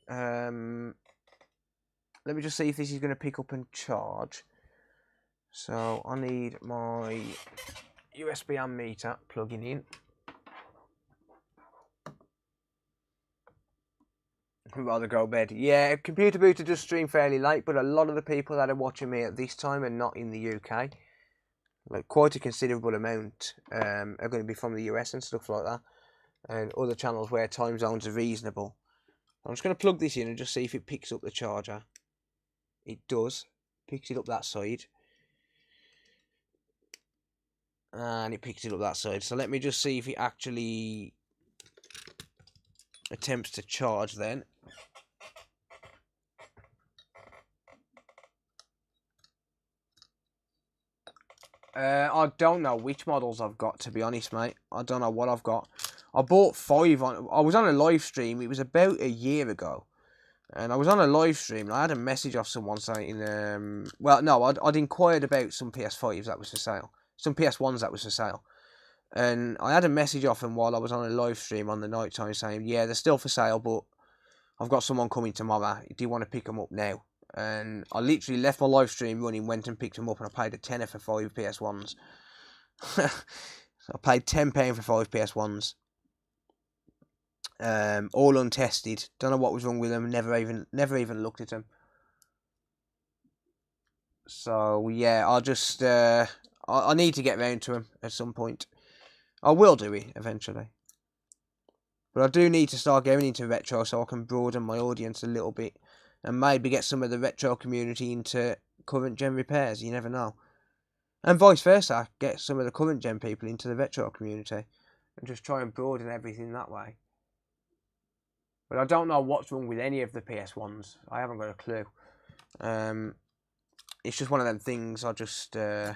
Let me just see if this is going to pick up and charge. So I need my USB ammeter plugging in. I'd rather go bed. Yeah, Computer Booter does stream fairly late, but a lot of the people that are watching me at this time are not in the UK. Like quite a considerable amount are going to be from the US and stuff like that, and other channels where time zones are reasonable. I'm just going to plug this in and just see if it picks up the charger. It does. Picks it up that side. And it picks it up that side. So let me just see if it actually attempts to charge then. I don't know which models I've got, to be honest, mate. I don't know what I've got. I bought 5 on... I was on a live stream. It was about a year ago. And I was on a live stream and I had a message off someone saying... well, no, I'd inquired about some PS5s that was for sale. Some PS1s that was for sale. And I had a message off him while I was on a live stream on the night time saying, yeah, they're still for sale, but I've got someone coming tomorrow. Do you want to pick them up now? And I literally left my live stream running, went and picked them up, and I paid a tenner for 5 PS1s. So I paid £10 for 5 PS1s. All untested. Don't know what was wrong with them. Never even looked at them. So yeah, I'll just I need to get round to them at some point. I will do it eventually. But I do need to start going into retro so I can broaden my audience a little bit. And maybe get some of the retro community into current gen repairs. You never know. And vice versa. Get some of the current gen people into the retro community. And just try and broaden everything that way. But I don't know what's wrong with any of the PS1s. I haven't got a clue. It's just one of them things I just... I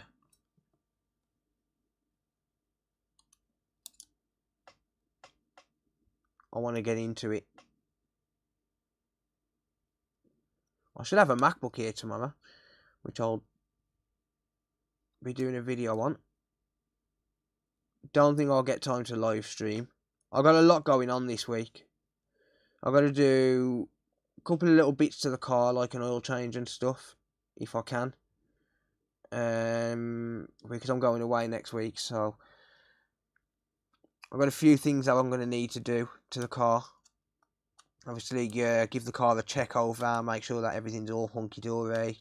want to get into it. I should have a MacBook here tomorrow, which I'll be doing a video on. Don't think I'll get time to live stream. I've got a lot going on this week. I've got to do a couple of little bits to the car, like an oil change and stuff, if I can. Because I'm going away next week, so I've got a few things that I'm going to need to do to the car. Obviously, give the car a check over, make sure that everything's all hunky-dory.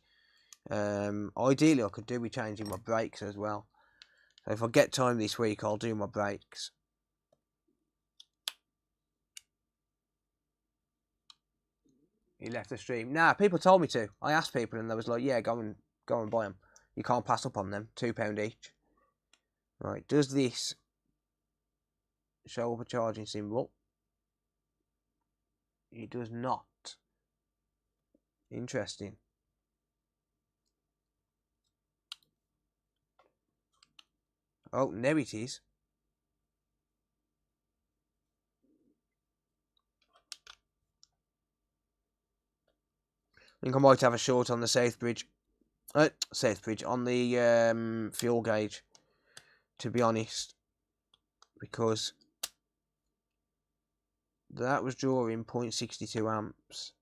Ideally, I could do with changing my brakes as well. So if I get time this week, I'll do my brakes. He left the stream. Nah, people told me to. I asked people and they was like, yeah, go and buy them. You can't pass up on them. £2 each. Right, does this show up a charging symbol? It does not. Interesting. Oh, there it is. I think I might have a short on the South Bridge. Safe bridge on the fuel gauge, to be honest, because that was drawing 0.62 amps.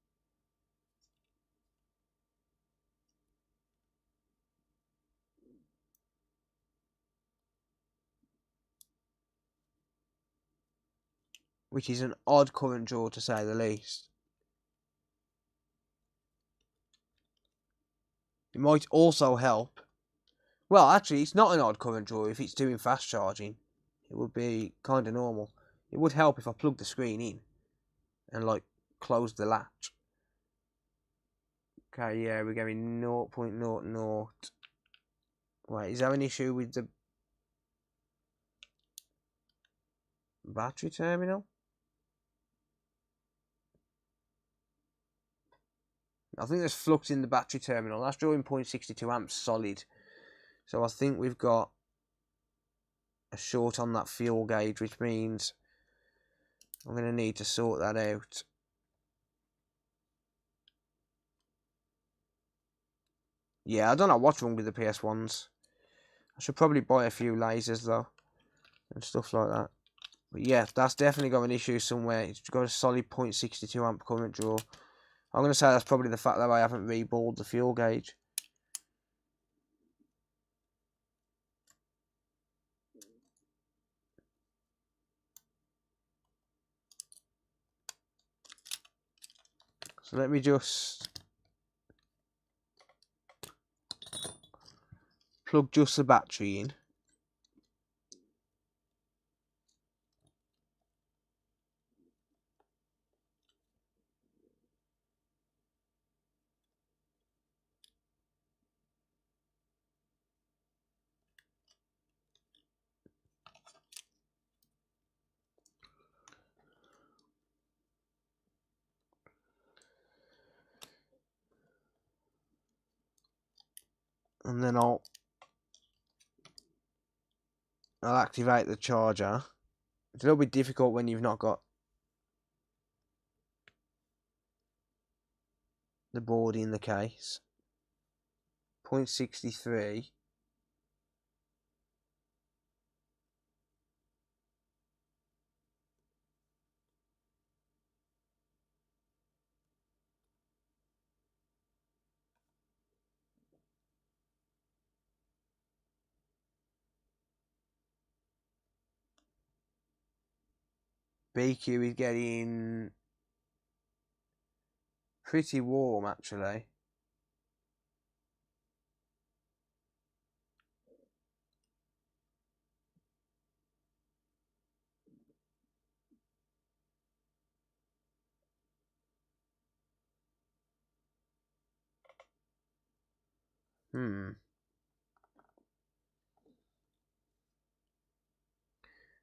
Which is an odd current draw, to say the least. It might also help. Well, actually, it's not an odd current draw if it's doing fast charging. It would be kind of normal. It would help if I plugged the screen in and, like, closed the latch. Okay, yeah, we're getting 0.00. Wait, is there an issue with the battery terminal? I think there's flux in the battery terminal. That's drawing 0.62 amps solid. So I think we've got a short on that fuel gauge, which means I'm going to need to sort that out. Yeah, I don't know what's wrong with the PS1s. I should probably buy a few lasers though, and stuff like that. But yeah, that's definitely got an issue somewhere. It's got a solid 0.62 amp current draw. I'm going to say that's probably the fact that I haven't reballed the fuel gauge. So let me just plug just the battery in. And then I'll activate the charger. It's a little bit difficult when you've not got the board in the case. 0.63. BQ is getting pretty warm actually.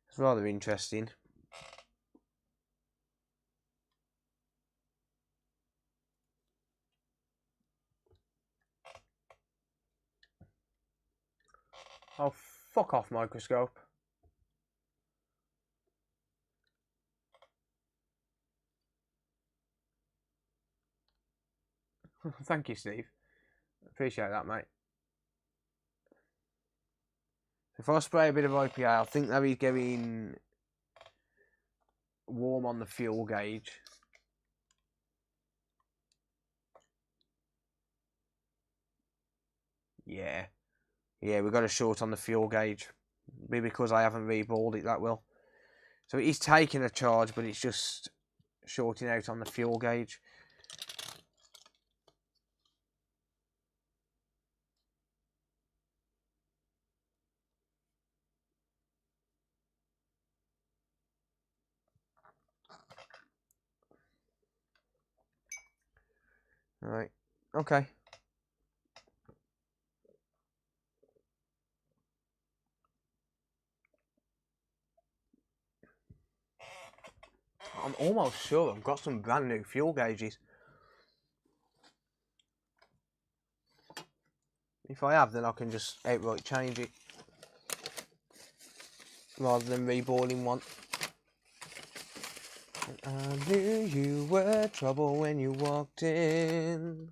It's rather interesting. Oh, fuck off, microscope. Thank you, Steve. Appreciate that, mate. If I spray a bit of IPA, I think that he's getting warm on the fuel gauge. Yeah. Yeah, we got a short on the fuel gauge. Maybe because I haven't reballed it that well. So it is taking a charge, but it's just shorting out on the fuel gauge. Right. Okay. I'm almost sure I've got some brand new fuel gauges. If I have, then I can just outright change it rather than reballing one. I knew you were trouble when you walked in.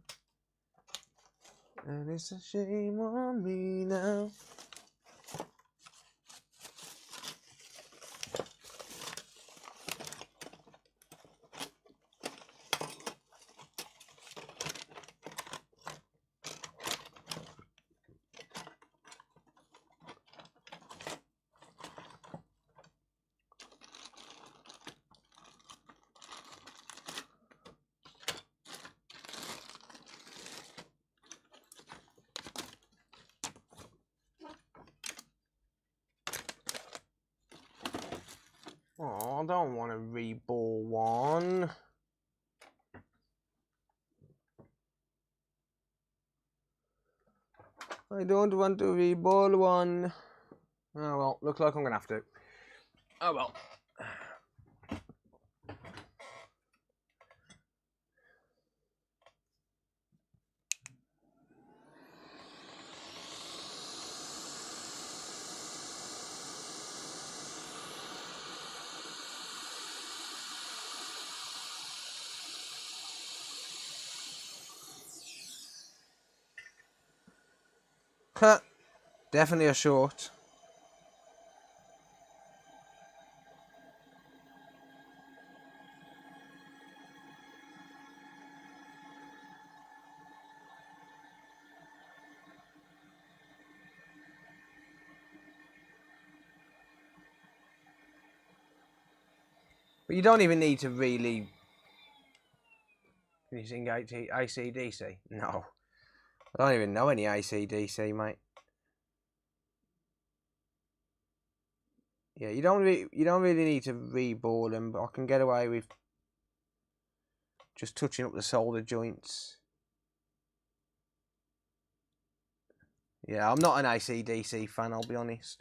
And it's a shame on me now. Oh, I don't want to reball one. I don't want to reball one. Oh well, looks like I'm gonna have to. Oh well. Huh. Definitely a short. But you don't even need to really. Can you sing AC/DC? No. I don't even know any AC/DC, mate. Yeah, you don't really need to reball them, but I can get away with just touching up the solder joints. Yeah, I'm not an AC/DC fan, I'll be honest.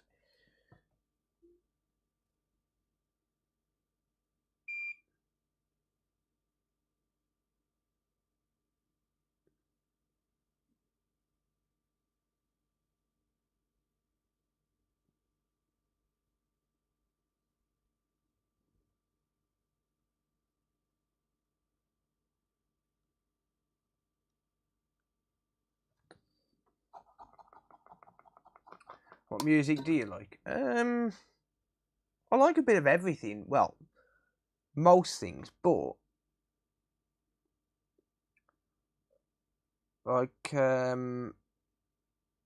What music do you like? I like a bit of everything. Well, most things, but like I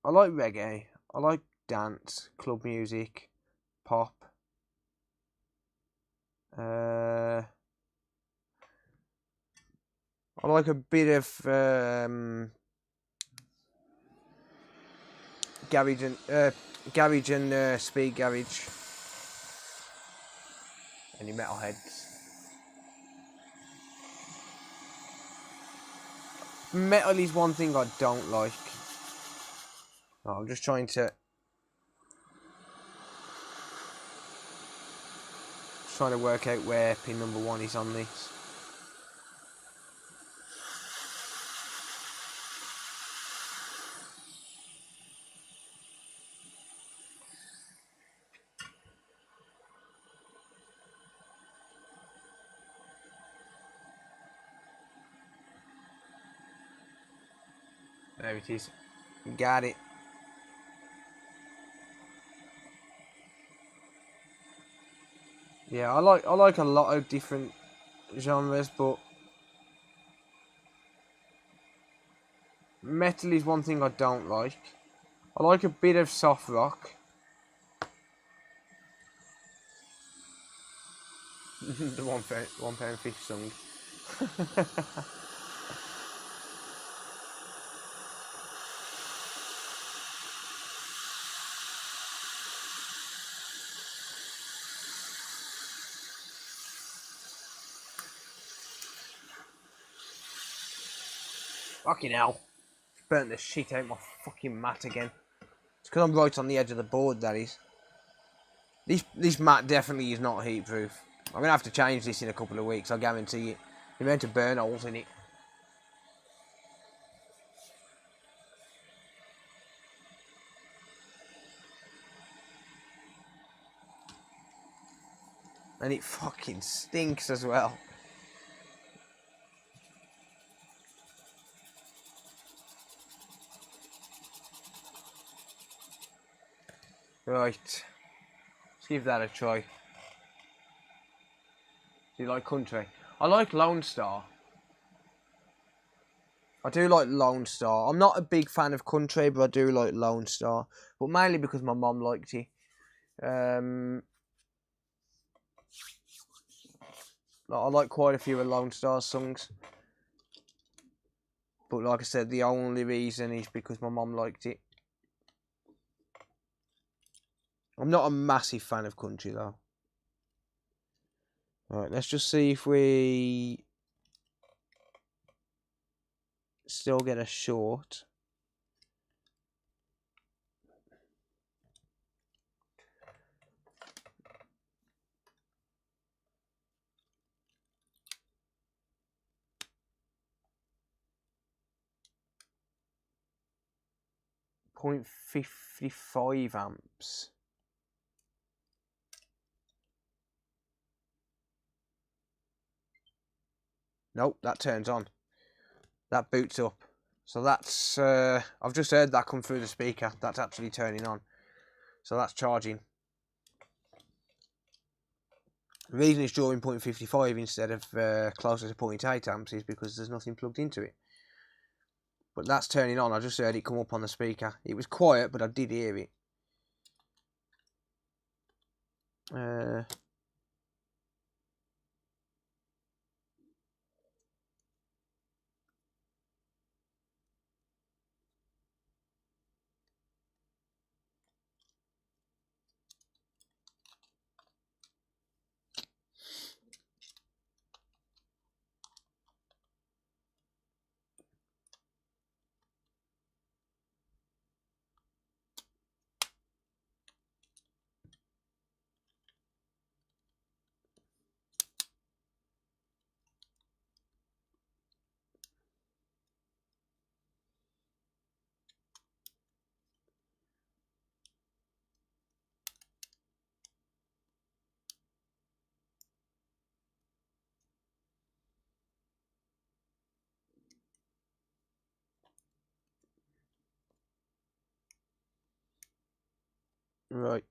like reggae. I like dance, club music, pop. I like a bit of garage and speed garage. Any metalheads? Metal is one thing I don't like. Oh, I'm just trying to work out where pin number 1 is on this. There it is. Got it. Yeah, I like a lot of different genres, but metal is one thing I don't like. I like a bit of soft rock. The one pound fish song. Fucking hell. Burnt the shit out of my fucking mat again. It's because I'm right on the edge of the board, that is. This mat definitely is not heat proof. I'm going to have to change this in a couple of weeks, I guarantee it. The amount of burn holes in it. And it fucking stinks as well. Right. Let's give that a try. Do you like country? I like Lone Star. I do like Lone Star. I'm not a big fan of country, but I do like Lone Star. But mainly because my mum liked it. I like quite a few of Lone Star's songs. But like I said, the only reason is because my mum liked it. I'm not a massive fan of country though. Alright, let's just see if we still get a short. .55 amps. Nope, that turns on. That boots up. So that's, I've just heard that come through the speaker. That's actually turning on. So that's charging. The reason it's drawing 0.55 instead of closer to 0.8 amps is because there's nothing plugged into it. But that's turning on. I just heard it come up on the speaker. It was quiet, but I did hear it. Right.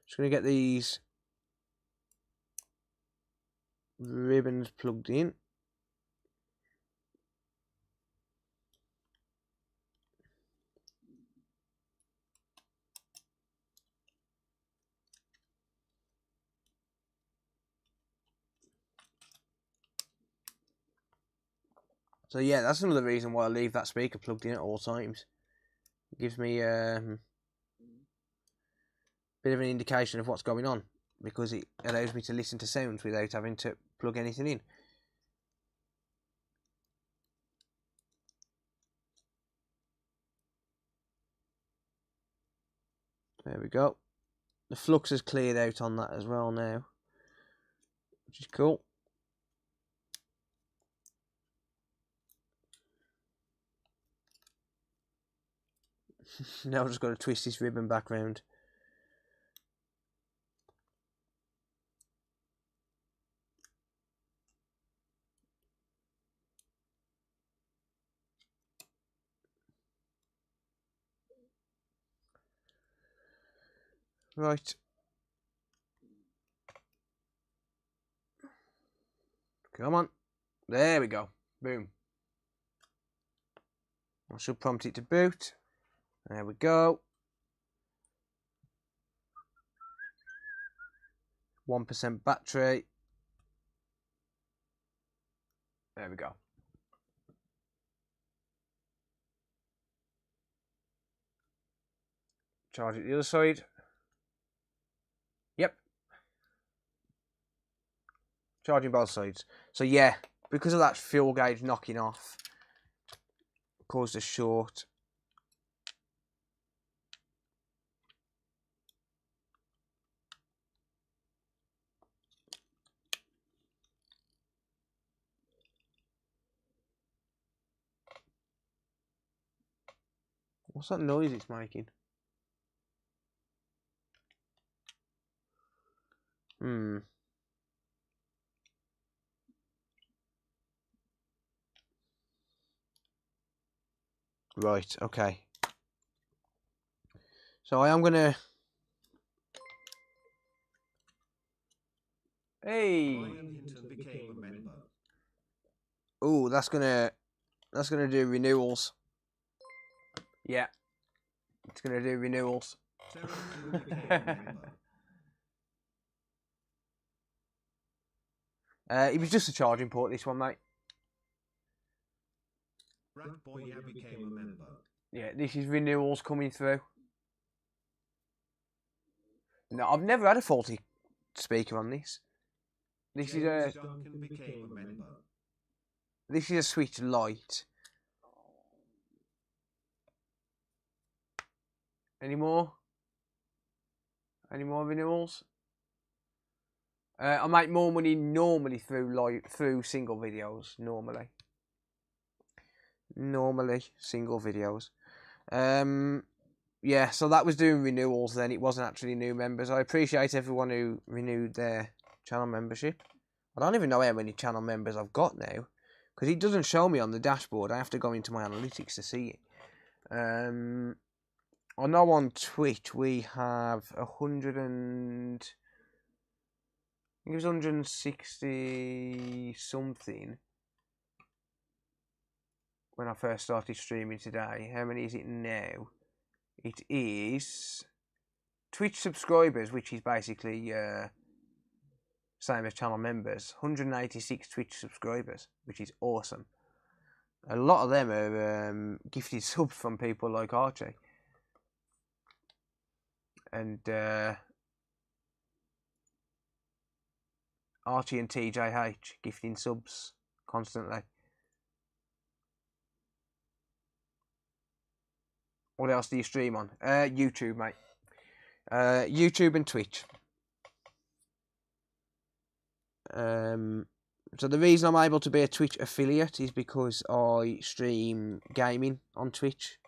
Just going to get these ribbons plugged in. So yeah, that's another reason why I leave that speaker plugged in at all times. It gives me a bit of an indication of what's going on, because it allows me to listen to sounds without having to plug anything in. There we go. The flux has cleared out on that as well now, which is cool. Now I've just got to twist this ribbon back round. Right. Come on. There we go. Boom. I should prompt it to boot. There we go. 1% battery. There we go. Charge it the other side. Yep. Charging both sides. So yeah, because of that fuel gauge knocking off, caused a short. What's that noise it's making? Right, okay. So I am gonna... Hey! Brian Hinton became a member. Ooh, that's gonna do renewals. Yeah. It's gonna do renewals. Terran became a member. It was just a charging port, this one, mate. Ratboya became a member. Yeah, this is renewals coming through. No, I've never had a faulty speaker on this. This is a Duncan became a member. This is a Switch Lite. Any more? Any more renewals? I make more money normally through single videos. Normally single videos. Yeah, so that was doing renewals then. It wasn't actually new members. I appreciate everyone who renewed their channel membership. I don't even know how many channel members I've got now, because it doesn't show me on the dashboard. I have to go into my analytics to see it. I know on Twitch we have 100 and... I think it was 160 something when I first started streaming today. How many is it now? It is Twitch subscribers, which is basically same as channel members. 186 Twitch subscribers, which is awesome. A lot of them are gifted subs from people like Archie and Archie and TJH gifting subs constantly. What else do you stream on? YouTube, mate. YouTube and Twitch. So the reason I'm able to be a Twitch affiliate is because I stream gaming on Twitch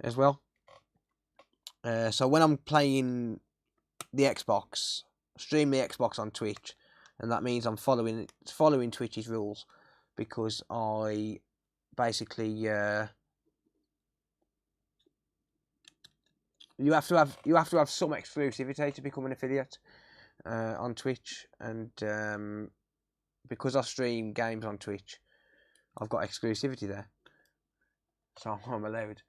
as well. So when I'm playing the Xbox, stream the Xbox on Twitch, and that means I'm following Twitch's rules, because I basically you have to have some exclusivity to become an affiliate on Twitch, and because I stream games on Twitch, I've got exclusivity there, so I'm allowed.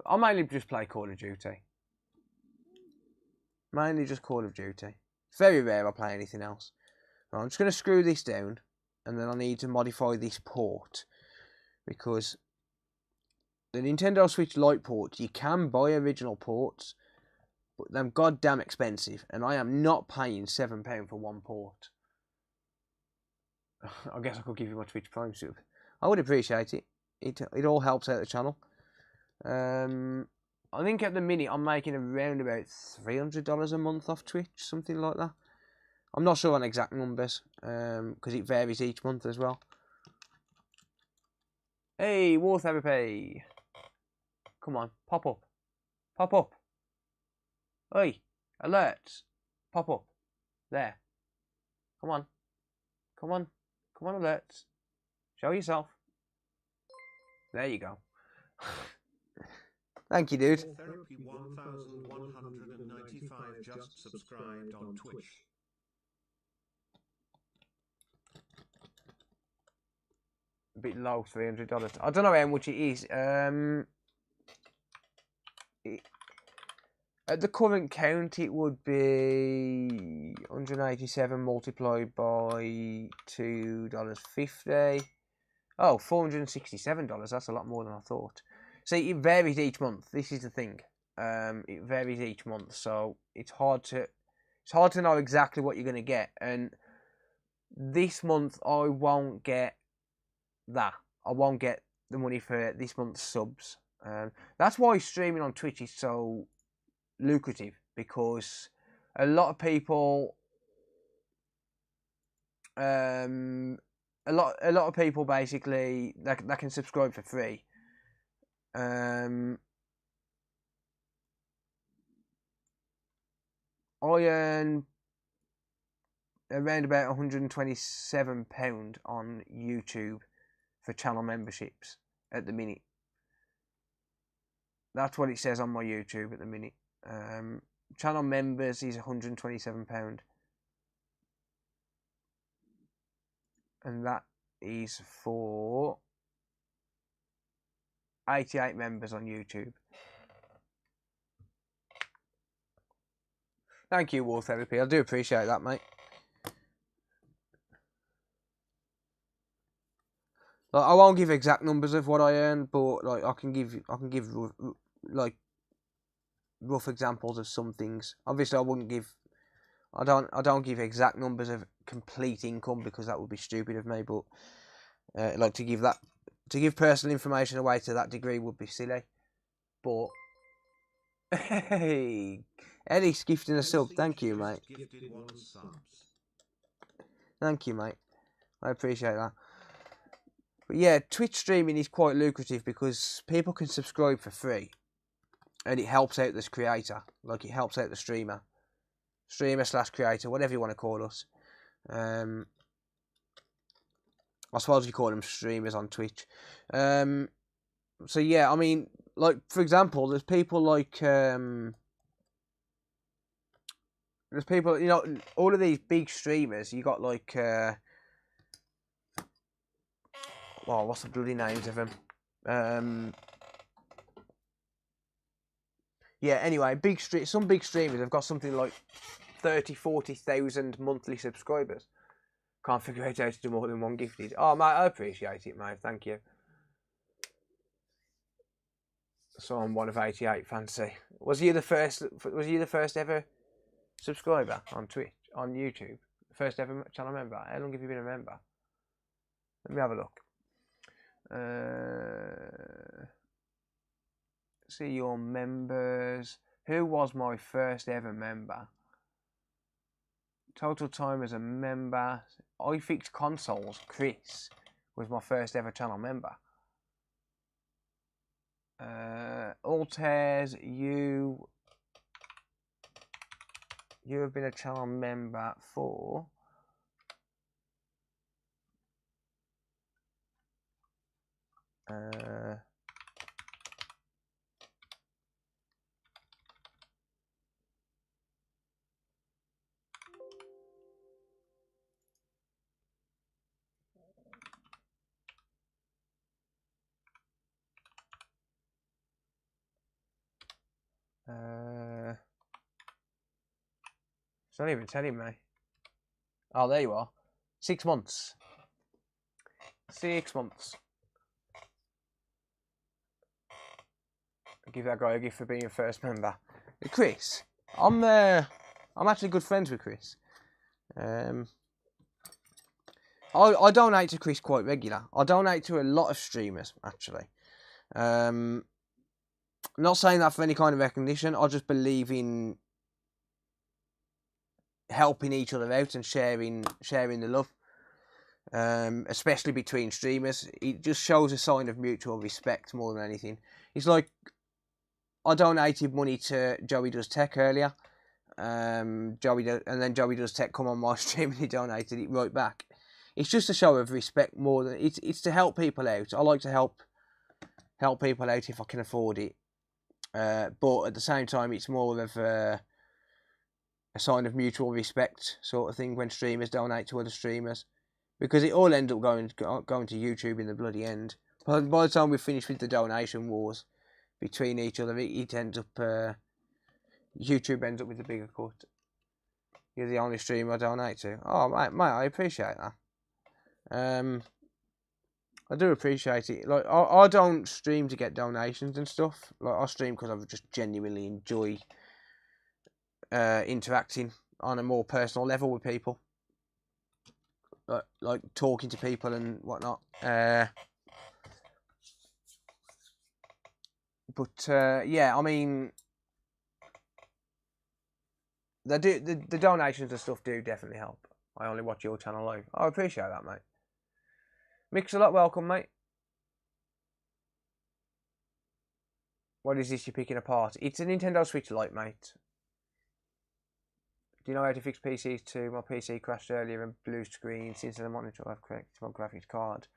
I mainly just play Call of Duty. Mainly just Call of Duty. It's very rare I play anything else. I'm just going to screw this down, and then I need to modify this port, because the Nintendo Switch Lite ports, you can buy original ports, but they're goddamn expensive, and I am not paying £7 for one port. I guess I could give you my Twitch Prime sub. I would appreciate it. It all helps out the channel. I think at the minute I'm making around about $300 a month off Twitch, something like that. I'm not sure on exact numbers, because it varies each month as well. Hey, War Therapy! Come on, pop up. Pop up. Oi, alerts. Pop up. There. Come on. Come on. Come on, alerts. Show yourself. There you go. Thank you, dude. Therapy 1195 just subscribed on Twitch. A bit low, $300. I don't know how much it is. At the current count, it would be 187 multiplied by $2.50. Oh, $467. That's a lot more than I thought. See, it varies each month. This is the thing. It varies each month, so it's hard to know exactly what you're going to get. And this month, I won't get that. I won't get the money for this month's subs. That's why streaming on Twitch is so lucrative, because a lot of people a lot of people basically they can subscribe for free. I earn around about £127 on YouTube for channel memberships at the minute. That's what it says on my YouTube at the minute. Channel members is £127. And that is for 88 members on YouTube. Thank you, War Therapy. I do appreciate that, mate. Like, I won't give exact numbers of what I earn, but like I can give like rough examples of some things. Obviously, I don't give exact numbers of complete income because that would be stupid of me. But like to give personal information away to that degree would be silly. But hey, Eddie's gifting a sub. Thank you, mate. Thank you, mate. I appreciate that. But yeah, Twitch streaming is quite lucrative because people can subscribe for free. And it helps out this creator. Like, it helps out the streamer. Streamer/creator, whatever you want to call us. I suppose you call them streamers on Twitch. So yeah, I mean, like, for example, there's people like... there's people, you know, all of these big streamers, you got like... oh, what's the bloody names of them? Yeah, anyway, some big streamers have got something like 30,000-40,000 monthly subscribers. Can't figure out how to do more than one gifted. Oh, mate, I appreciate it, mate. Thank you. So I'm one of 88. Fancy. Was you the first ever subscriber on Twitch, on YouTube? First ever channel member? How long have you been a member? Let me have a look. See your members. Who was my first ever member? Total time as a member. iFixed Consoles. Chris was my first ever channel member. Altairs, you have been a channel member for it's not even telling me. Oh, there you are. 6 months. 6 months. I'll give that guy a gift for being a first member. Chris, I'm actually good friends with Chris. I donate to Chris quite regular. I donate to a lot of streamers, actually. Not saying that for any kind of recognition. I just believe in helping each other out and sharing the love. Especially between streamers. It just shows a sign of mutual respect more than anything. It's like I donated money to Joey Does Tech earlier. And then Joey Does Tech come on my stream and he donated it right back. It's just a show of respect more than it's to help people out. I like to help people out if I can afford it. But at the same time, it's more of a sign of mutual respect sort of thing when streamers donate to other streamers, because it all ends up going to YouTube in the bloody end. By the time we finish with the donation wars between each other, it ends up YouTube ends up with the bigger cut. You're the only streamer I donate to. Oh, mate, I appreciate that. I do appreciate it. Like, I don't stream to get donations and stuff. Like, I stream because I just genuinely enjoy interacting on a more personal level with people. Like talking to people and whatnot. Yeah, I mean, the donations and stuff do definitely help. I only watch your channel live. I appreciate that, mate. Mix-a-lot, welcome, mate. What is this you're picking apart? It's a Nintendo Switch Lite, mate. Do you know how to fix PCs too? My PC crashed earlier and blue screen. Since the monitor I have corrected my graphics card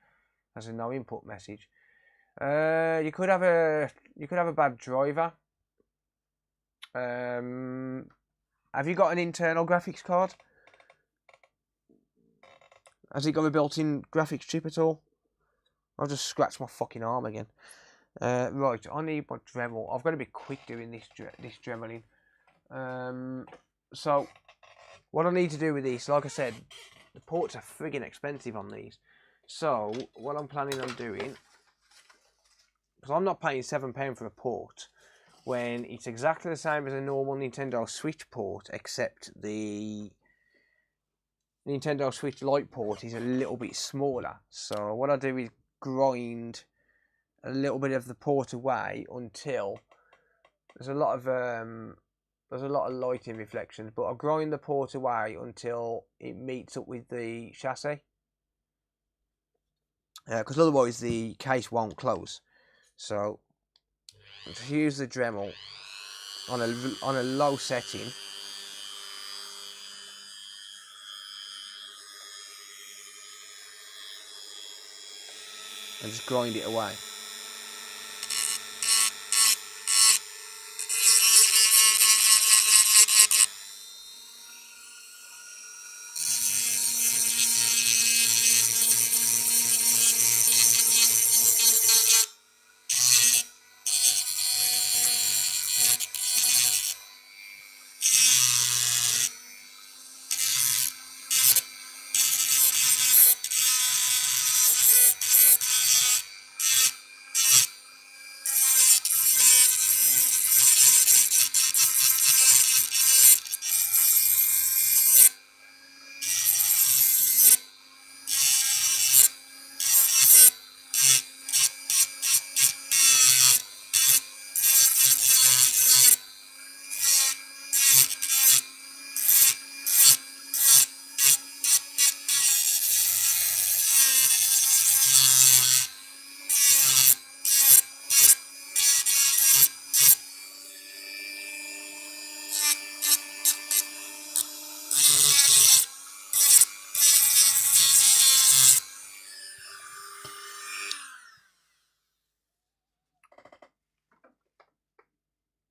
has a no input message. You could have a bad driver. Have you got an internal graphics card? Has it got a built-in graphics chip at all? I'll just scratch my fucking arm again. Right, I need my Dremel. I've got to be quick doing this Dremeling. So, what I need to do with these, like I said, the ports are friggin' expensive on these. So, what I'm planning on doing, because I'm not paying £7 for a port, when it's exactly the same as a normal Nintendo Switch port, except the Nintendo Switch Lite port is a little bit smaller. So, what I do is grind a little bit of the port away until there's a lot of lighting reflections, but I'll grind the port away until it meets up with the chassis, because otherwise the case won't close. So just use the Dremel on a low setting, and just grind it away.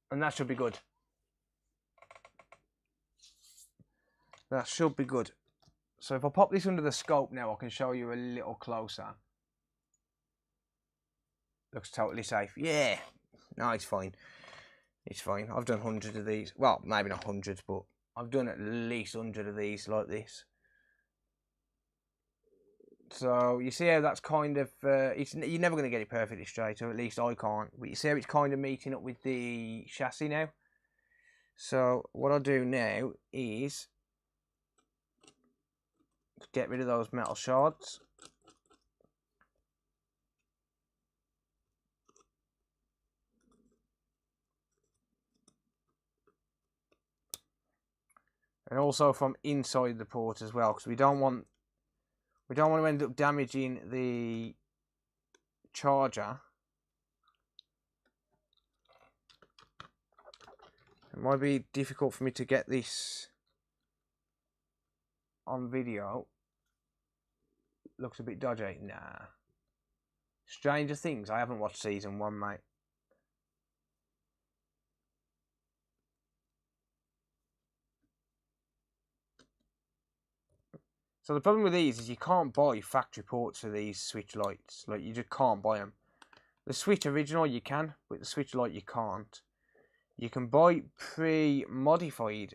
And that should be good. That should be good. So if I pop this under the scope now, I can show you a little closer. Looks totally safe. Yeah. No, it's fine. It's fine. I've done hundreds of these. Well, maybe not hundreds, but I've done at least 100 of these like this. So you see how that's kind of, you're never going to get it perfectly straight, or at least I can't. But you see how it's kind of meeting up with the chassis now. So what I'll do now is get rid of those metal shards. And also from inside the port as well, because we don't want to end up damaging the charger. It might be difficult for me to get this on video. Looks a bit dodgy. Nah. Stranger Things. I haven't watched season 1, mate. So the problem with these is you can't buy factory ports for these Switch lights. Like, you just can't buy them. The Switch original you can, but the Switch Lite you can't. You can buy pre-modified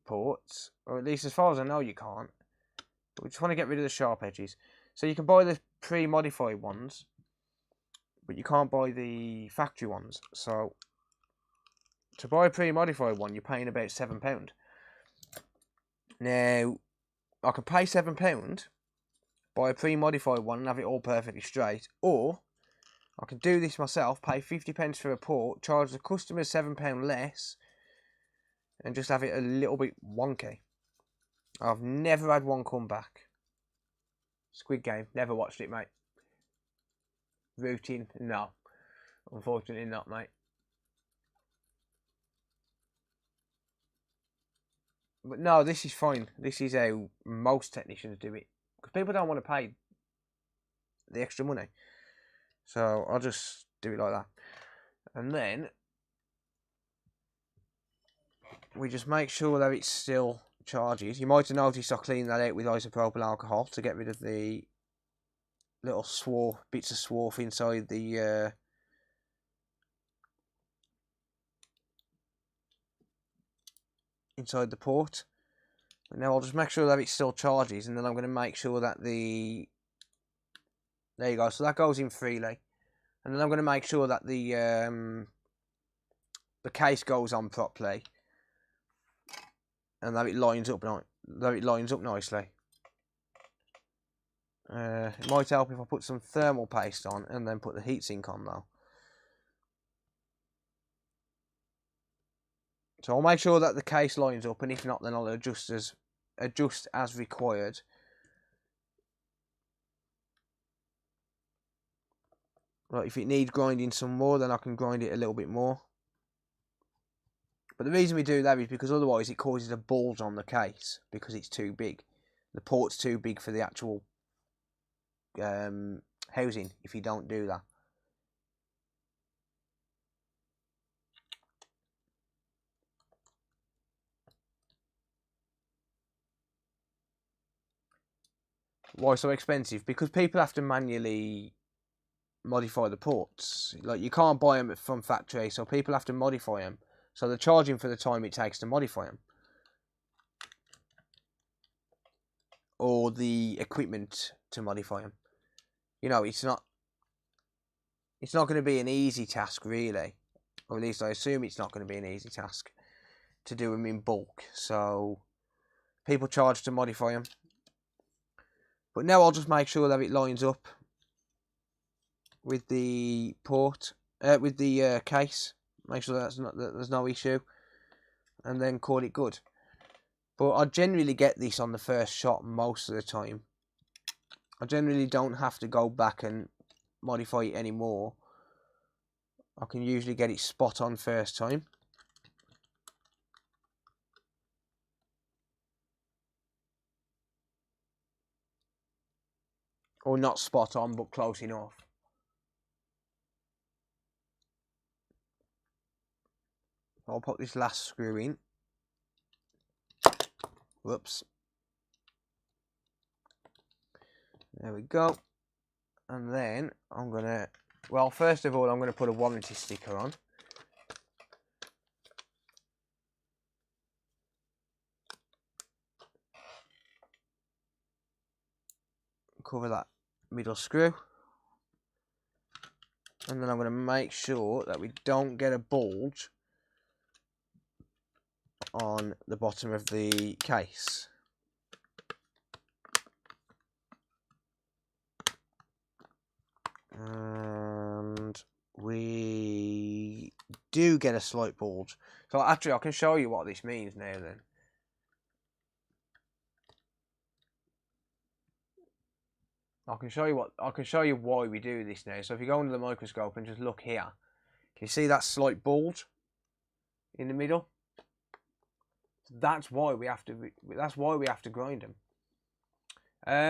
ports, or at least as far as I know you can't. But we just want to get rid of the sharp edges. So you can buy the pre-modified ones, but you can't buy the factory ones. So to buy a pre-modified one, you're paying about £7. Now, I can pay £7, buy a pre-modified one and have it all perfectly straight, or I can do this myself, pay 50p for a port, charge the customer £7 less, and just have it a little bit wonky. I've never had one come back. Squid Game, never watched it, mate. Routine, no. Unfortunately not, mate. But no, this is fine. This is how most technicians do it. Because people don't want to pay the extra money. So I'll just do it like that. And then we just make sure that it still charges. You might have noticed I cleaned that out with isopropyl alcohol to get rid of the little bits of swarf inside the port. And now I'll just make sure that it still charges, and then I'm going to make sure that there you go, so that goes in freely. And then I'm going to make sure that the case goes on properly, and that it lines up nicely. It might help if I put some thermal paste on and then put the heatsink on though. So I'll make sure that the case lines up, and if not, then I'll adjust as required. Right, if it needs grinding some more, then I can grind it a little bit more. But the reason we do that is because otherwise it causes a bulge on the case because it's too big. The port's too big for the actual housing if you don't do that. Why so expensive? Because people have to manually modify the ports. Like, you can't buy them from factory, so people have to modify them. So they're charging for the time it takes to modify them, or the equipment to modify them. You know, it's not going to be an easy task, really, or at least I assume it's not going to be an easy task to do them in bulk. So people charge to modify them. But now I'll just make sure that it lines up with the with the case. Make sure that there's no issue, and then call it good. But I generally get this on the first shot most of the time. I generally don't have to go back and modify it anymore. I can usually get it spot on first time. Or not spot on, but close enough. I'll put this last screw in. Whoops. There we go. And then I'm going to, well, first of all, I'm going to put a warranty sticker on. Cover that middle screw. And then I'm going to make sure that we don't get a bulge on the bottom of the case. And we do get a slight bulge. So actually I can show you what this means now then. I can show you why we do this now. So if you go under the microscope and just look here, can you see that slight bulge in the middle? That's why we have to grind them.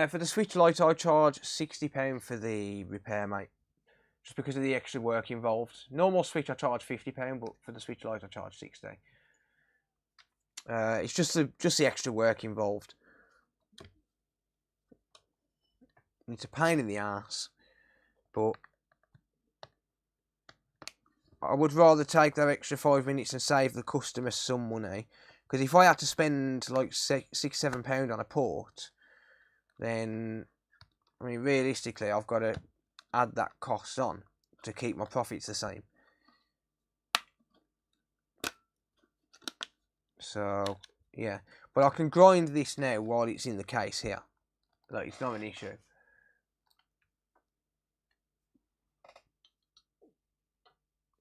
For the switch light, I charge £60 for the repair, mate, just because of the extra work involved. Normal switch I charge £50, but for the switch light I charge £60. It's just the extra work involved. It's a pain in the ass, but I would rather take that extra 5 minutes and save the customer some money. Because if I had to spend like £6-7 on a port, then, I mean, realistically, I've got to add that cost on to keep my profits the same. So, yeah. But I can grind this now while it's in the case here. Like, it's not an issue.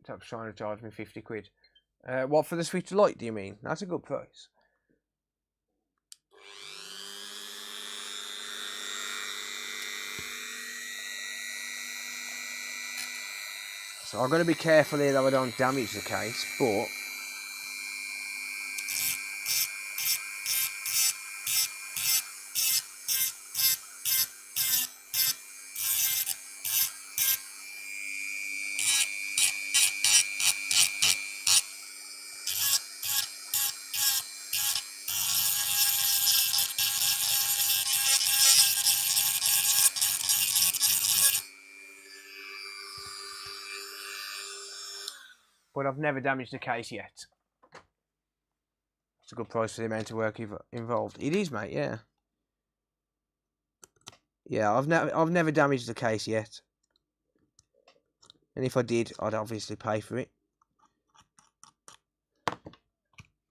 Tap's trying to charge me 50 quid. What, for the switch light, do you mean? That's a good price. So I'm going to be careful here that I don't damage the case, but but I've never damaged the case yet. It's a good price for the amount of work involved. It is, mate. Yeah. Yeah, I've never damaged the case yet. And if I did, I'd obviously pay for it.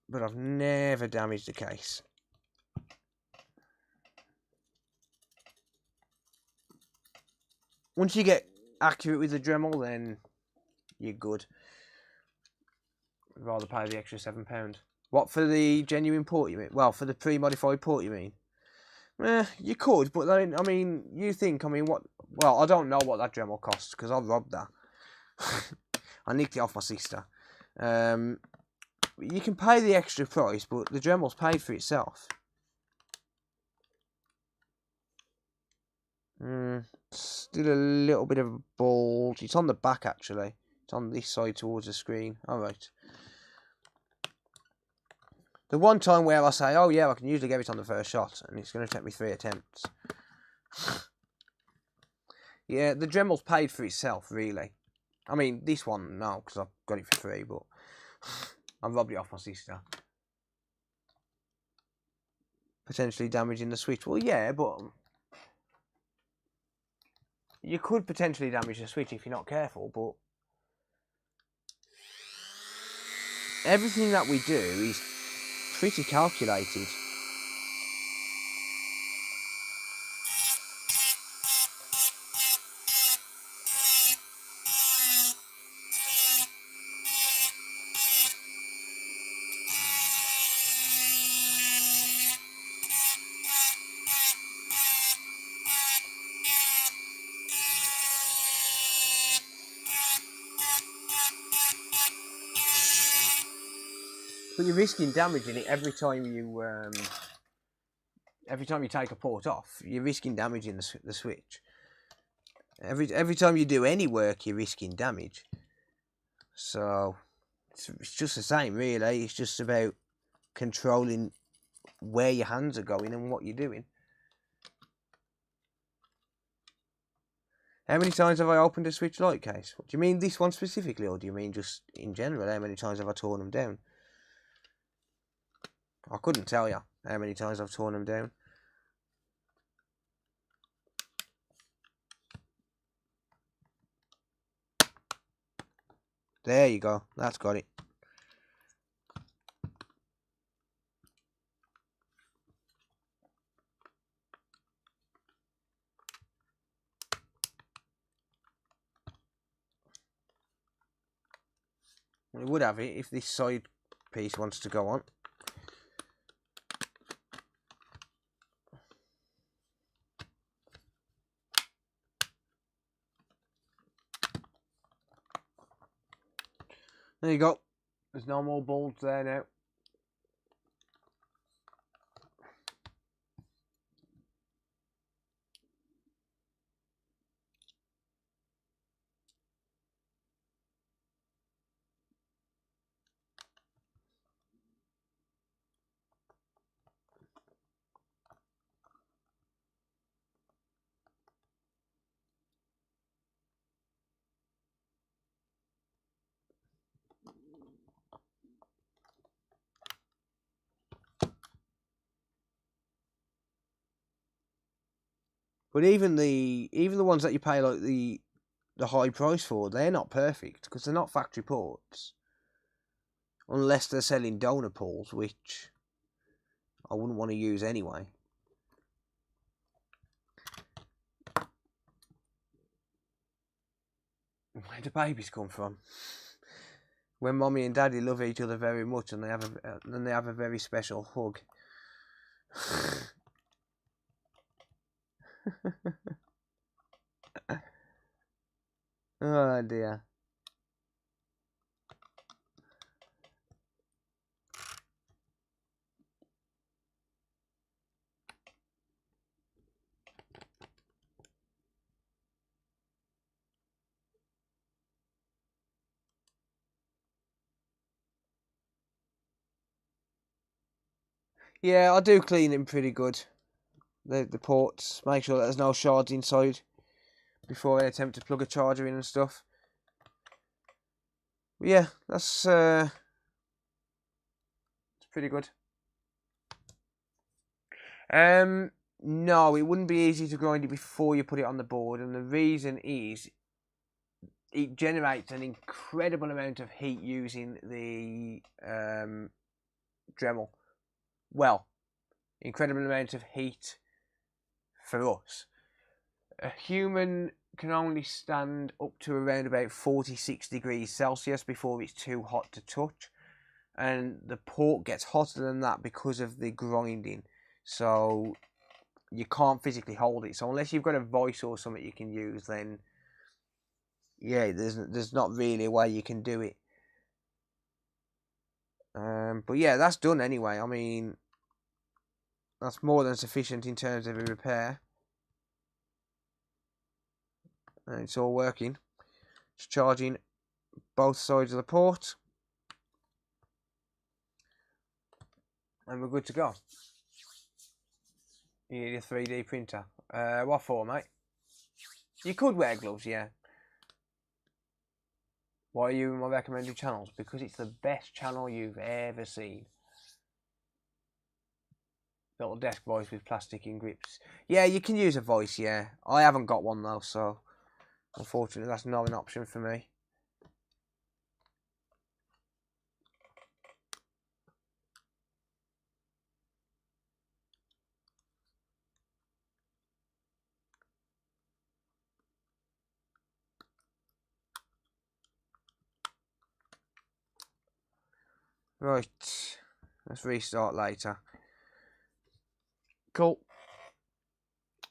But I've never damaged the case. Once you get accurate with the Dremel, then you're good. I'd rather pay the extra £7. What, for the genuine port, you mean? Well, for the pre-modified port, you mean? You could, but then, I mean, you think, I mean, what... Well, I don't know what that Dremel costs, because I robbed that. I nicked it off my sister. You can pay the extra price, but the Dremel's paid for itself. Still a little bit of a bulge. It's on the back, actually. It's on this side towards the screen. Alright. The one time where I say, oh yeah, I can usually get it on the first shot, and it's going to take me 3 attempts. Yeah, the Dremel's paid for itself, really. I mean, this one, no, because I've got it for free, but I robbed it off my sister. Potentially damaging the switch. Well, yeah, but you could potentially damage the switch if you're not careful, but everything that we do is pretty calculated. But you're risking damaging it every time you take a port off. You're risking damaging the switch. Every time you do any work, you're risking damage. So it's just the same, really. It's just about controlling where your hands are going and what you're doing. How many times have I opened a switch light case? Do you mean this one specifically, or do you mean just in general? How many times have I torn them down? I couldn't tell you how many times I've torn them down. There you go. That's got it. We would have it if this side piece wants to go on. There you go. There's no more bulge there now. But even the ones that you pay like the high price for, they're not perfect because they're not factory ports, unless they're selling donor pulls, which I wouldn't want to use anyway. Where do babies come from? When mommy and daddy love each other very much, and they have a very special hug. Oh dear. Yeah, I do clean them pretty good. The ports, make sure that there's no shards inside before I attempt to plug a charger in and stuff. Yeah, that's pretty good. No, it wouldn't be easy to grind it before you put it on the board, and the reason is it generates an incredible amount of heat using the Dremel. Well, incredible amount of heat for us. A human can only stand up to around about 46 degrees Celsius before it's too hot to touch, and the port gets hotter than that because of the grinding, so you can't physically hold it. So unless you've got a voice or something you can use, then yeah, there's not really a way you can do it. But yeah, that's done anyway. I mean, that's more than sufficient in terms of a repair. And it's all working. It's charging both sides of the port. And we're good to go. You need a 3D printer. What for, mate? You could wear gloves, yeah. Why are you in my recommended channels? Because it's the best channel you've ever seen. Little desk voice with plastic in grips. Yeah, you can use a voice, yeah. I haven't got one though, so unfortunately that's not an option for me. Right, let's restart later. Cool.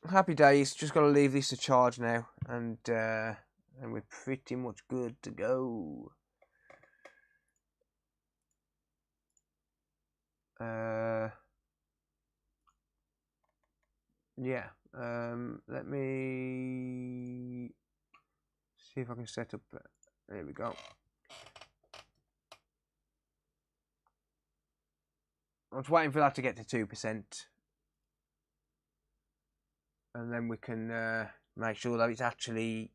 Happy days. Just got to leave this to charge now, and we're pretty much good to go. Yeah. Let me see if I can set up. There we go. I was waiting for that to get to 2%, and then we can make sure that it's actually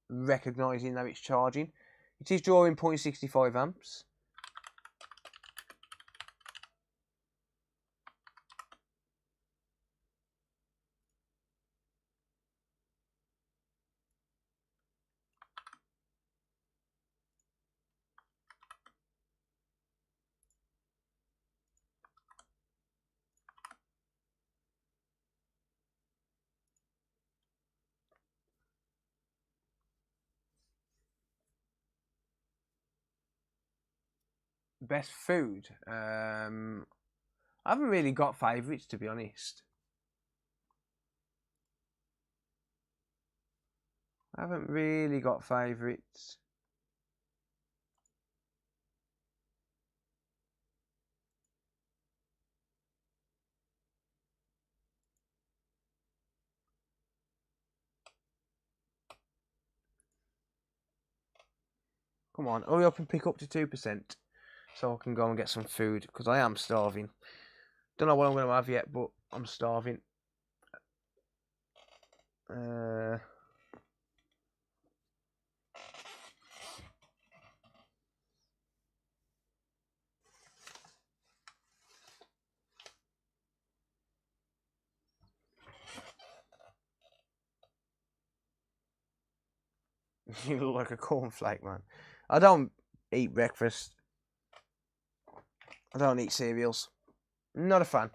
recognising that it's charging. It is drawing 0.65 amps. Best food. I haven't really got favourites, to be honest. I haven't really got favourites. Come on, hurry up and pick up to 2% so I can go and get some food, because I am starving. Don't know what I'm going to have yet, but I'm starving. You look like a cornflake, man. I don't eat breakfast. I don't eat cereals. Not a fan.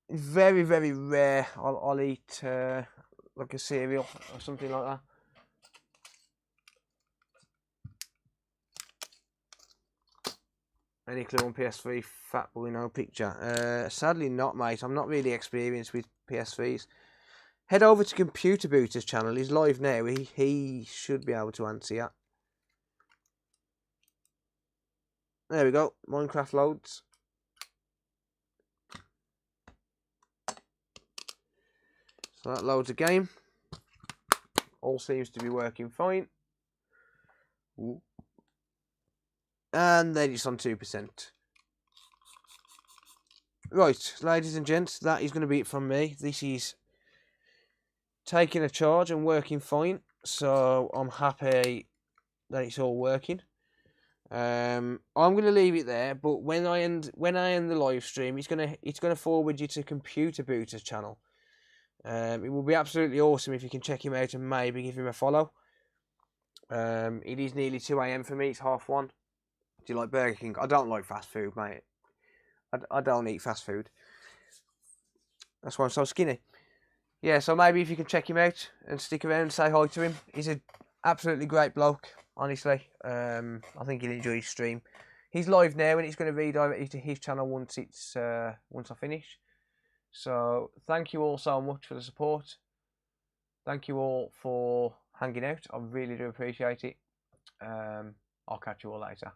Very, very rare I'll eat like a cereal or something like that. Any clue on PS3? Fat boy, no picture. Sadly not, mate. I'm not really experienced with PS3s. Head over to Computer Booter's channel. He's live now. He should be able to answer you. There we go. Minecraft loads. So that loads a game. All seems to be working fine. Ooh. And then it's on 2%. Right, ladies and gents, that is going to be it from me. This is taking a charge and working fine. So I'm happy that it's all working. I'm gonna leave it there, but when I end the live stream, it's gonna forward you to Computer Booter's channel. It will be absolutely awesome if you can check him out and maybe give him a follow. It is nearly 2 AM for me. It's 1:30. Do you like Burger King? I don't like fast food, mate. I don't eat fast food. That's why I'm so skinny. Yeah, so maybe if you can check him out and stick around and say hi to him. He's an absolutely great bloke, honestly. I think he'll enjoy his stream. He's live now and it's going to redirect you to his channel once I finish. So thank you all so much for the support. Thank you all for hanging out. I really do appreciate it. I'll catch you all later.